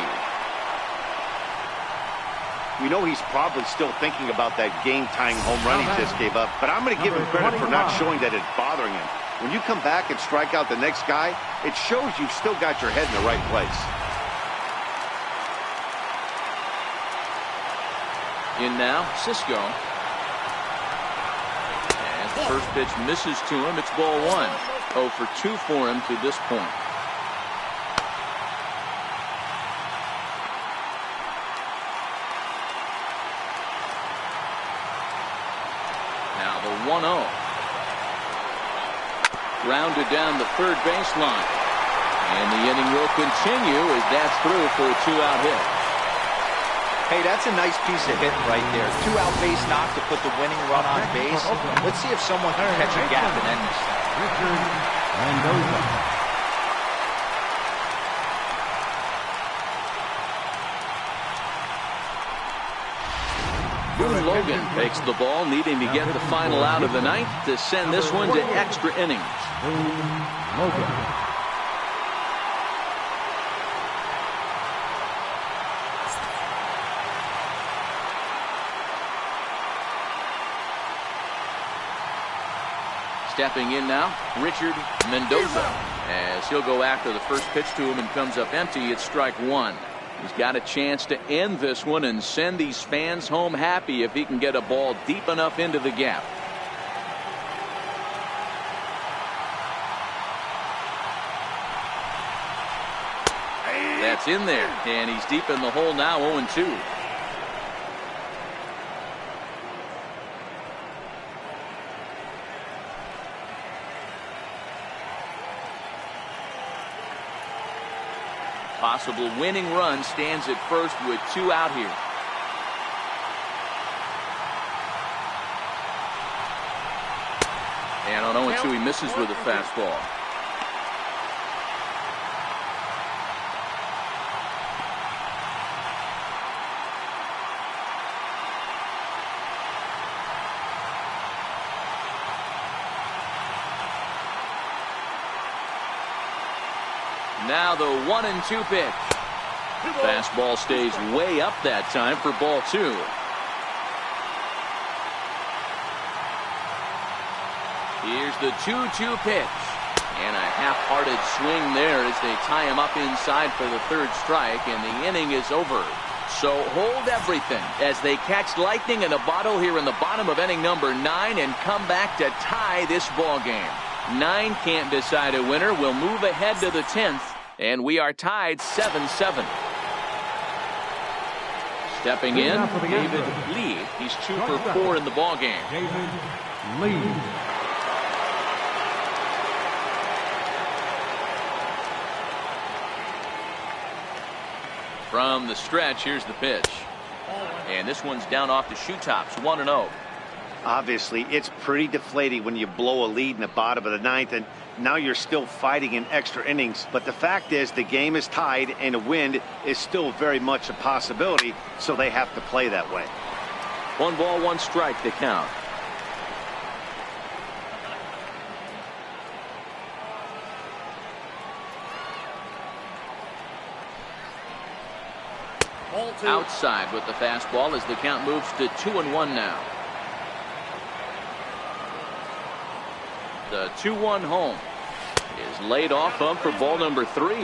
You know he's probably still thinking about that game-tying home run he just gave up, but I'm going to give him credit for not showing that it's bothering him. When you come back and strike out the next guy, it shows you've still got your head in the right place. In now, Cisco. And the first pitch misses to him. It's ball 1. 0 for 2 for him to this point. Now the 1-0. Grounded down the third baseline. And the inning will continue as that's through for a 2-out hit. Hey, that's a nice piece of hitting right there. 2-out base knock to put the winning run on base. Let's see if someone can catch a gap and end this thing. Boone Logan takes the ball, needing to get the final out of the ninth to send this one to extra innings. Stepping in now, Richard Mendoza, as he'll go after the first pitch to him and comes up empty. It's strike 1. He's got a chance to end this one and send these fans home happy if he can get a ball deep enough into the gap. That's in there, and he's deep in the hole now, 0-2. Possible winning run stands at first with 2 out here. And on 0-2 he misses with a fastball. Now the 1-2 pitch. Fastball stays way up that time for ball 2. Here's the 2-2 pitch. And a half-hearted swing there as they tie him up inside for the third strike, and the inning is over. So hold everything as they catch lightning in a bottle here in the bottom of inning number 9 and come back to tie this ball game. 9 can't decide a winner. We'll move ahead to the 10th, and we are tied 7-7. Stepping in, David Lee. He's 2 for 4 in the ball game. David Lee. From the stretch, here's the pitch. And this one's down off the shoe tops, 1-0. Obviously, it's pretty deflating when you blow a lead in the bottom of the 9th, and now you're still fighting in extra innings. But the fact is, the game is tied, and a win is still very much a possibility, so they have to play that way. 1 ball, 1 strike to count. Outside with the fastball as the count moves to 2-1 now. The 2-1 home is laid off up for ball number 3.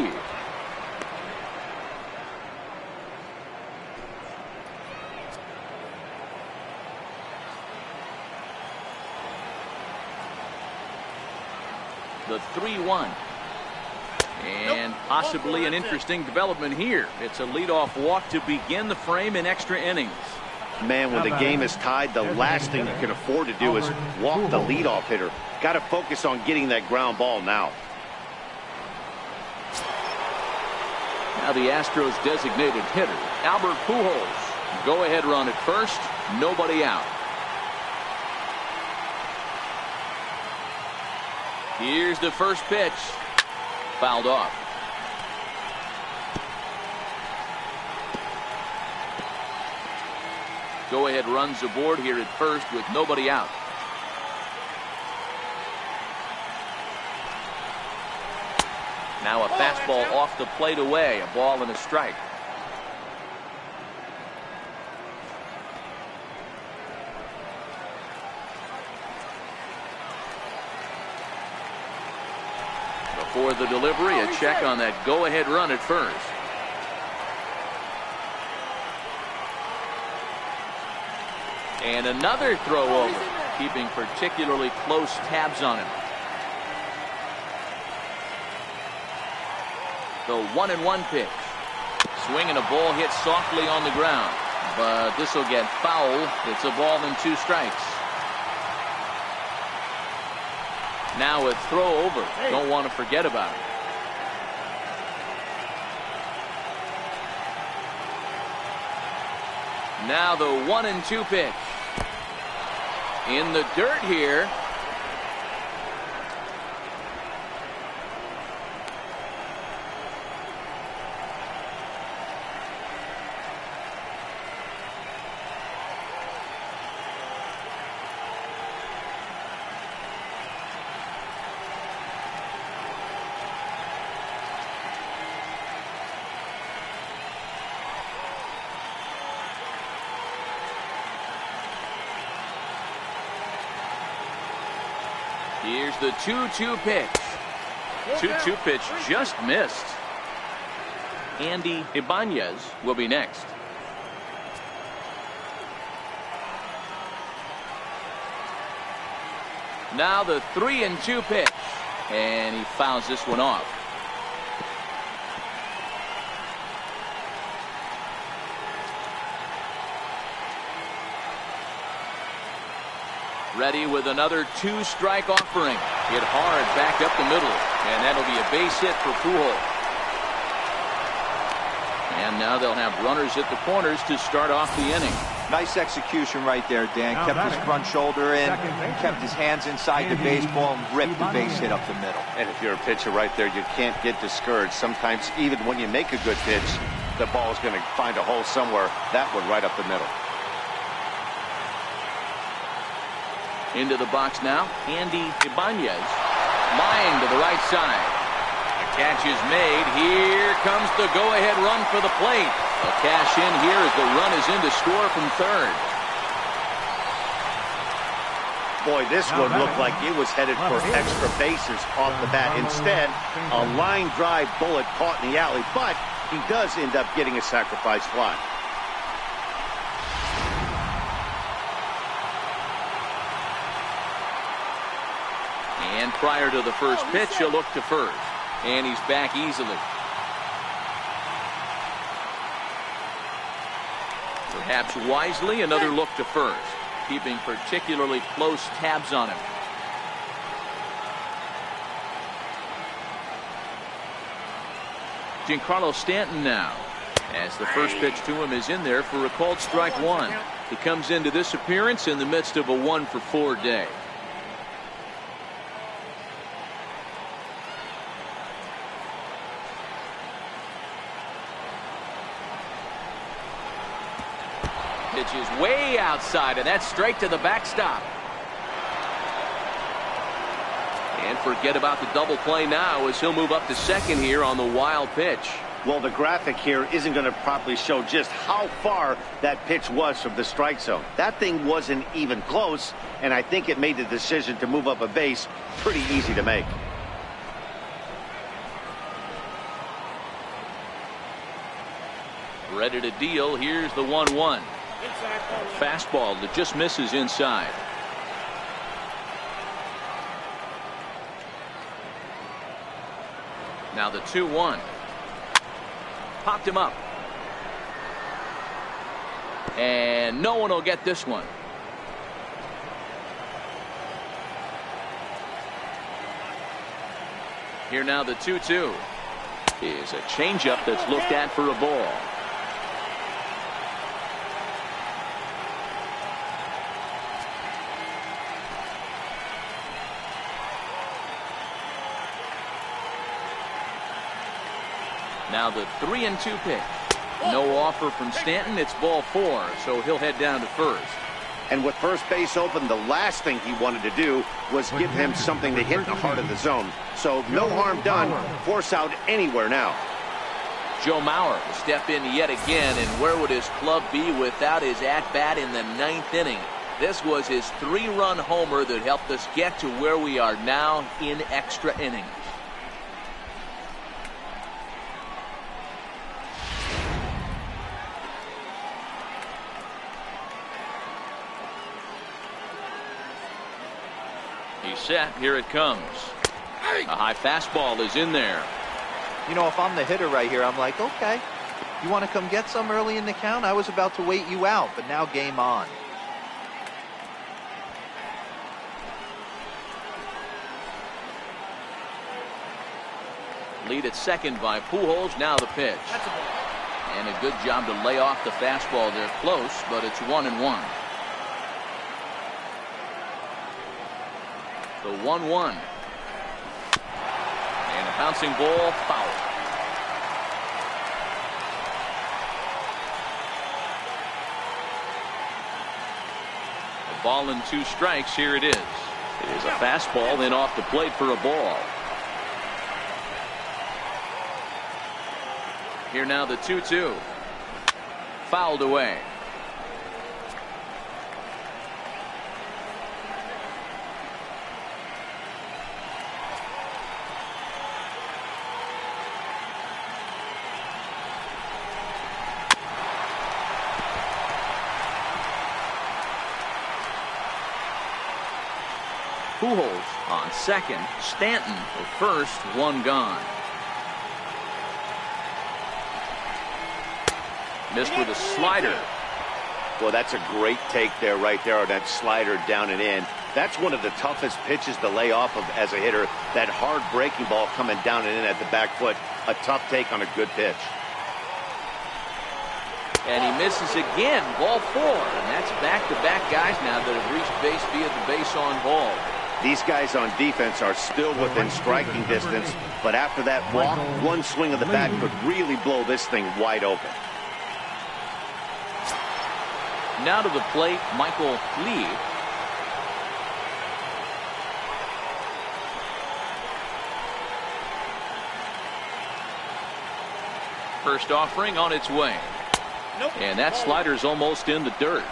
The 3-1. And possibly an interesting development here. It's a leadoff walk to begin the frame in extra innings. Man, when the game is tied, the last thing you can afford to do is walk the leadoff hitter. Got to focus on getting that ground ball now. Now the Astros designated hitter, Albert Pujols. Go ahead run at first, nobody out. Here's the first pitch. Fouled off. Go ahead runs aboard here at first with nobody out. Now a fastball off the plate away. A ball and a strike. Before the delivery, a check on that go-ahead run at first. And another throw over, keeping particularly close tabs on him. The 1-1 pitch. Swing and a ball hit softly on the ground. But this will get foul. It's a ball and 2 strikes. Now a throw over. Don't want to forget about it. Now the 1-2 pitch. In the dirt here. Here's the 2-2 pitch. 2-2 pitch just missed. Andy Ibanez will be next. Now the 3-2 pitch. And he fouls this one off. Ready with another 2-strike offering. Hit hard back up the middle. And that'll be a base hit for Pujols. And now they'll have runners at the corners to start off the inning. Nice execution right there, Dan. Kept his front shoulder in, kept his hands inside the baseball, and ripped the base hit up the middle. And if you're a pitcher right there, you can't get discouraged. Sometimes even when you make a good pitch, the ball is going to find a hole somewhere. That one right up the middle. Into the box now, Andy Ibanez, lying to the right side. The catch is made. Here comes the go-ahead run for the plate. A cash in here as the run is in to score from third. Boy, this one looked like it was headed for extra bases off the bat. Instead, a line drive bullet caught in the alley, but he does end up getting a sacrifice fly. And prior to the first pitch, he'll look to first. And he's back easily. Perhaps wisely, another look to first. Keeping particularly close tabs on him. Giancarlo Stanton now. As the first pitch to him is in there for a called strike one. He comes into this appearance in the midst of a 1-for-4 day. Pitch is way outside, and that's straight to the backstop. And forget about the double play now as he'll move up to second here on the wild pitch. Well, the graphic here isn't going to properly show just how far that pitch was from the strike zone. That thing wasn't even close, and I think it made the decision to move up a base pretty easy to make. Ready to deal. Here's the 1-1. Fastball that just misses inside. Now the 2-1. Popped him up. And no one will get this one. Here now the 2-2 is a changeup that's looked at for a ball. Now the 3-2 pitch. No offer from Stanton. It's ball 4, so he'll head down to first. And with first base open, the last thing he wanted to do was give him something to hit in the heart of the zone. So no harm done. Force out anywhere now. Joe Mauer will step in yet again, and where would his club be without his at-bat in the 9th inning? This was his 3-run homer that helped us get to where we are now in extra innings. He's set. Here it comes. A high fastball is in there. You know, if I'm the hitter right here, I'm like, okay, you want to come get some early in the count? I was about to wait you out, but now game on. Lead at second by Pujols. Now the pitch. And a good job to lay off the fastball there. Close, but it's 1-1. The 1-1. And a bouncing ball, foul. A ball and 2 strikes. Here it is. It is a fastball, then off the plate for a ball. Here now the 2-2. Fouled away. Pujols on second. Stanton at first. 1 gone. Missed with a slider. Well, that's a great take there, right there, on that slider down and in. That's one of the toughest pitches to lay off of as a hitter. That hard breaking ball coming down and in at the back foot. A tough take on a good pitch. And he misses again. Ball 4. And that's back-to-back guys now that have reached base via the base on ball. These guys on defense are still within striking distance, but after that walk, one swing of the bat could really blow this thing wide open. Now to the plate, Michael Lee. First offering on its way. And that slider's almost in the dirt.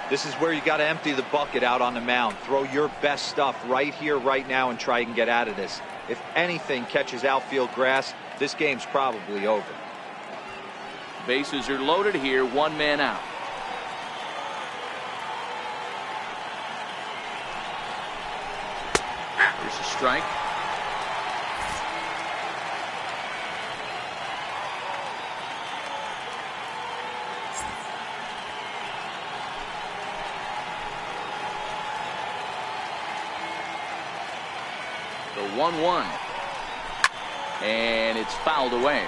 This is where you got to empty the bucket out on the mound. Throw your best stuff right here, right now, and try and get out of this. If anything catches outfield grass, this game's probably over. Bases are loaded here, 1 man out. There's a strike. The 1-1. And it's fouled away.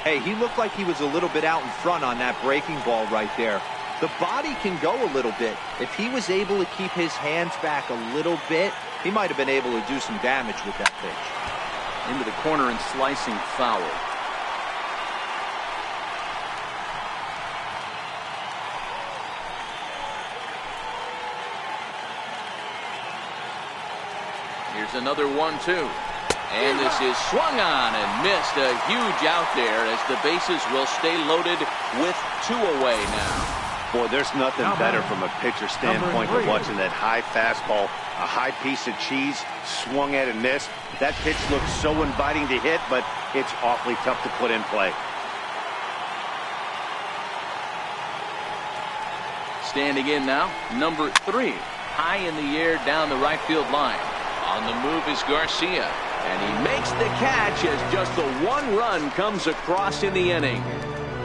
Hey, he looked like he was a little bit out in front on that breaking ball right there. The body can go a little bit. If he was able to keep his hands back a little bit, he might have been able to do some damage with that pitch. Into the corner and slicing foul. Here's another 1-2. And this is swung on and missed. A huge out there as the bases will stay loaded with 2 away now. Boy, there's nothing better from a pitcher standpoint than watching that high fastball, a high piece of cheese, swung at and missed. That pitch looks so inviting to hit, but it's awfully tough to put in play. Standing in now, number 3. High in the air down the right field line. On the move is Garcia. And he makes the catch as just the 1 run comes across in the inning.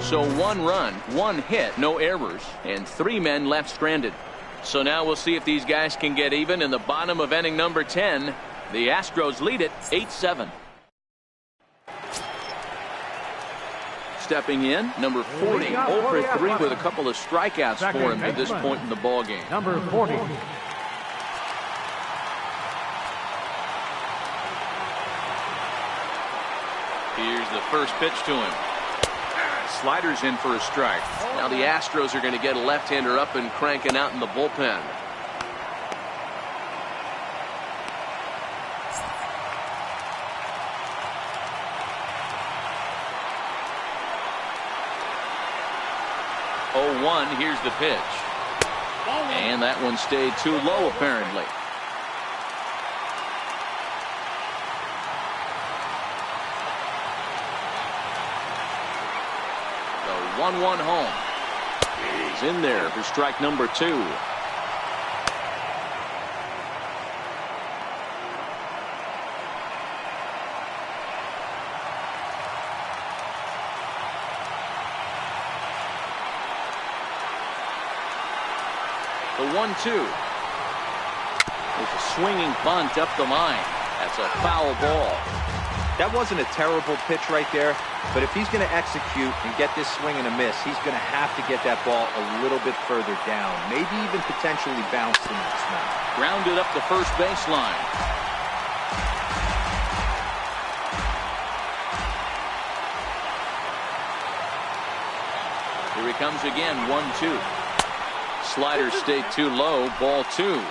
So 1 run, 1 hit, no errors, and 3 men left stranded. So now we'll see if these guys can get even in the bottom of inning number 10. The Astros lead it 8-7. Stepping in, number 40, 0 for 3 with a couple of strikeouts for him at this point in the ball game. Number 40. Here's the first pitch to him. Sliders in for a strike. Now the Astros are going to get a left-hander up and cranking out in the bullpen. Oh, 1, here's the pitch. And that one stayed too low, apparently. The 1-1 home. He's in there for strike number 2. The 1-2. With a swinging bunt up the line. That's a foul ball. That wasn't a terrible pitch right there, but if he's going to execute and get this swing and a miss, he's going to have to get that ball a little bit further down, maybe even potentially bounce the next one. Grounded up the first baseline. Here he comes again, 1-2. Slider stayed too low, ball 2.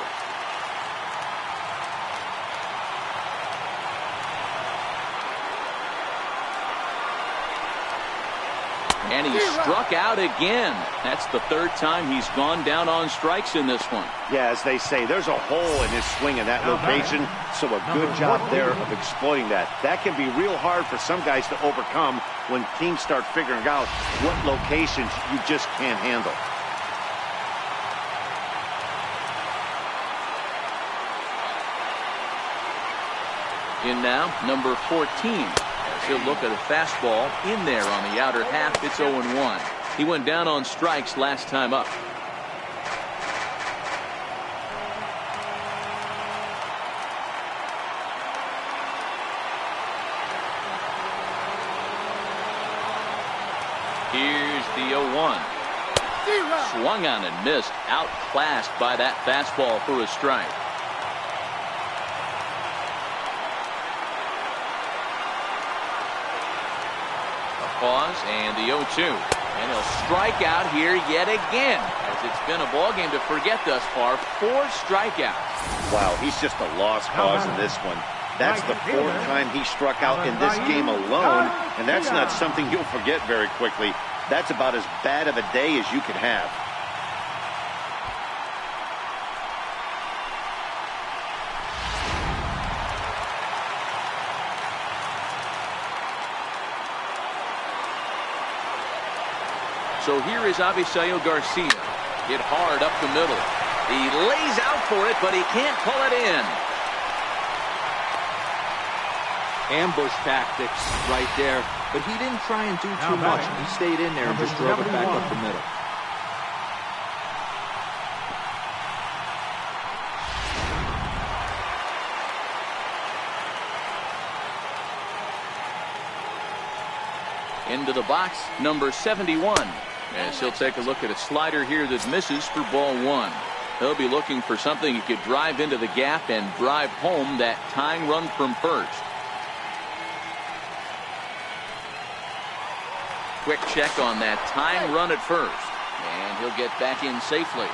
And he struck out again. That's the 3rd time he's gone down on strikes in this one. Yeah, as they say, there's a hole in his swing in that location, so a good job there of exploiting that. That can be real hard for some guys to overcome when teams start figuring out what locations you just can't handle. In now, number 14. As he'll look at a fastball in there on the outer half. It's 0-1. He went down on strikes last time up. Here's the 0-1. Swung on and missed. Outclassed by that fastball for a strike. Pause and the 0-2, and he'll strike out here yet again, as it's been a ball game to forget thus far. 4 strikeouts. Wow, he's just a lost cause in this one. That's the 4th time he struck out in this game alone, and that's not something you'll forget very quickly. That's about as bad of a day as you can have. So here is Avisail Garcia. Hit hard up the middle. He lays out for it, but he can't pull it in. Ambush tactics right there, but he didn't try and do too much. He stayed in there and just drove it back up the middle. Into the box, number 71. As he'll take a look at a slider here that misses for ball 1. He'll be looking for something he could drive into the gap and drive home that tying run from first. Quick check on that tying run at first. And he'll get back in safely.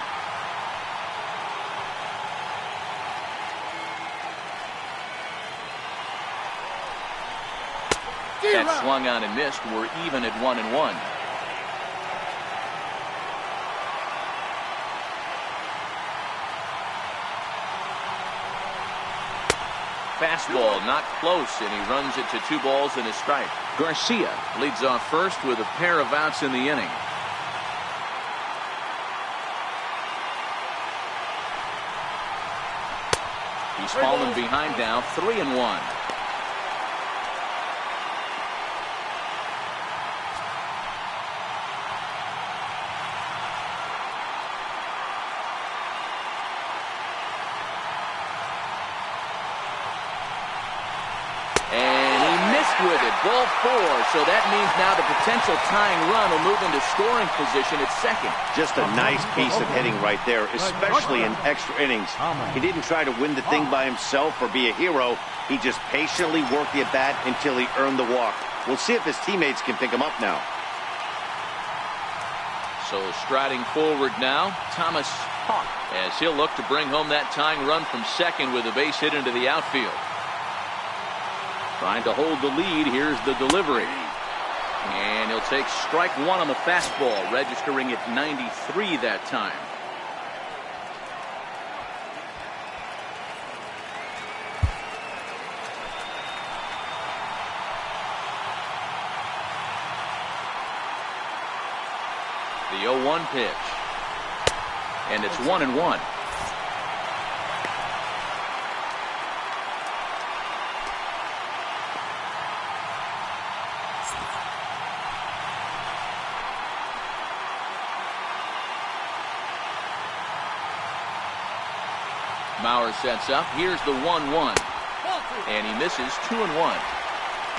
That swung on and missed. We're even at 1-1. Fastball not close, and he runs it to 2 balls and a strike. Garcia leads off first with a pair of outs in the inning. He's fallen behind now, 3-1. With it, ball 4, so that means now the potential tying run will move into scoring position at second. Just a nice piece of hitting right there, especially in extra innings. He didn't try to win the thing by himself or be a hero. He just patiently worked the at-bat until he earned the walk. We'll see if his teammates can pick him up now. So striding forward now, Thomas Hawk, as he'll look to bring home that tying run from second with a base hit into the outfield. Trying to hold the lead. Here's the delivery. And he'll take strike one on the fastball, registering at 93 that time. The 0-1 pitch. And it's 1-1. Mauer sets up. Here's the 1-1. And he misses 2-1.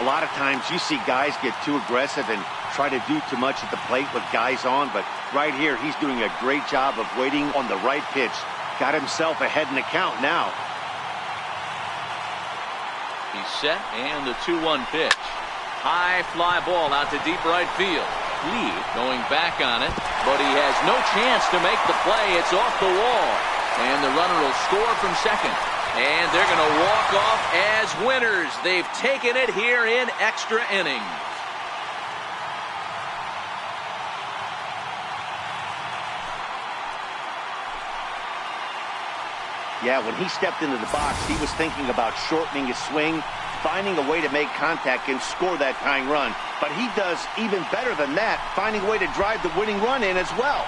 A lot of times you see guys get too aggressive and try to do too much at the plate with guys on, but right here he's doing a great job of waiting on the right pitch. Got himself ahead in the count now. He's set, and the 2-1 pitch. High fly ball out to deep right field. Lee going back on it, but he has no chance to make the play. It's off the wall. And the runner will score from second. And they're going to walk off as winners. They've taken it here in extra innings. Yeah, when he stepped into the box, he was thinking about shortening his swing, finding a way to make contact and score that tying run. But he does even better than that, finding a way to drive the winning run in as well.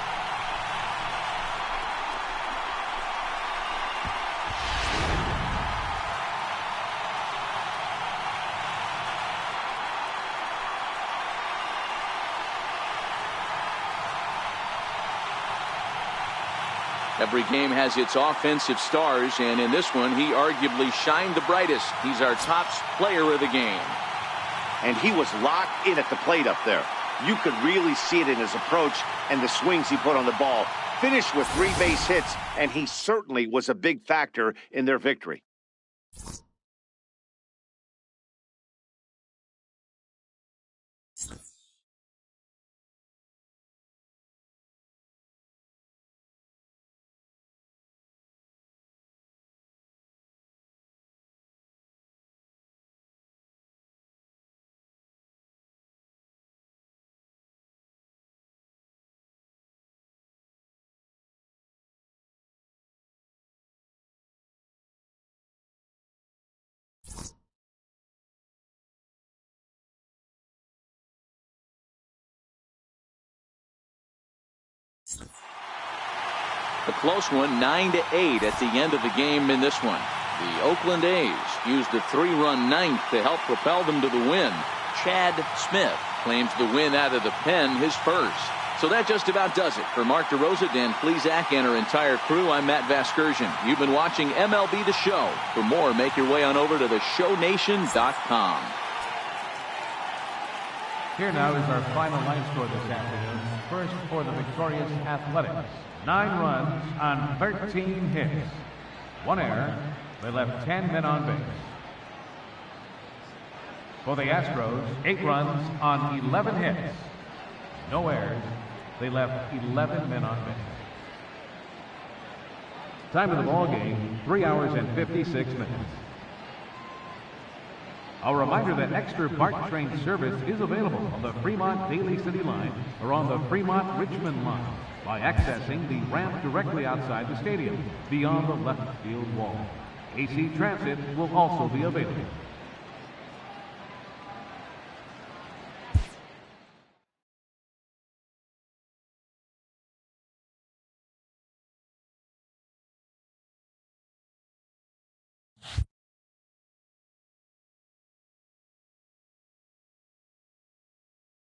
Every game has its offensive stars, and in this one, he arguably shined the brightest. He's our top player of the game. And he was locked in at the plate up there. You could really see it in his approach and the swings he put on the ball. Finished with 3 base hits, and he certainly was a big factor in their victory. A close one, 9-8 at the end of the game in this one. The Oakland A's used a 3-run ninth to help propel them to the win. Chad Smith claims the win out of the pen, his first. So that just about does it. For Mark DeRosa, Dan Plesac, and our entire crew, I'm Matt Vasgersian. You've been watching MLB The Show. For more, make your way on over to theshownation.com. Here now is our final line score this afternoon. First for the victorious Athletics. 9 runs on 13 hits. 1 error. They left 10 men on base. For the Astros, 8 runs on 11 hits. No errors. They left 11 men on base. Time of the ball game, 3 hours and 56 minutes. A reminder that extra BART train service is available on the Fremont Daly City line or on the Fremont Richmond line by accessing the ramp directly outside the stadium beyond the left field wall. AC Transit will also be available.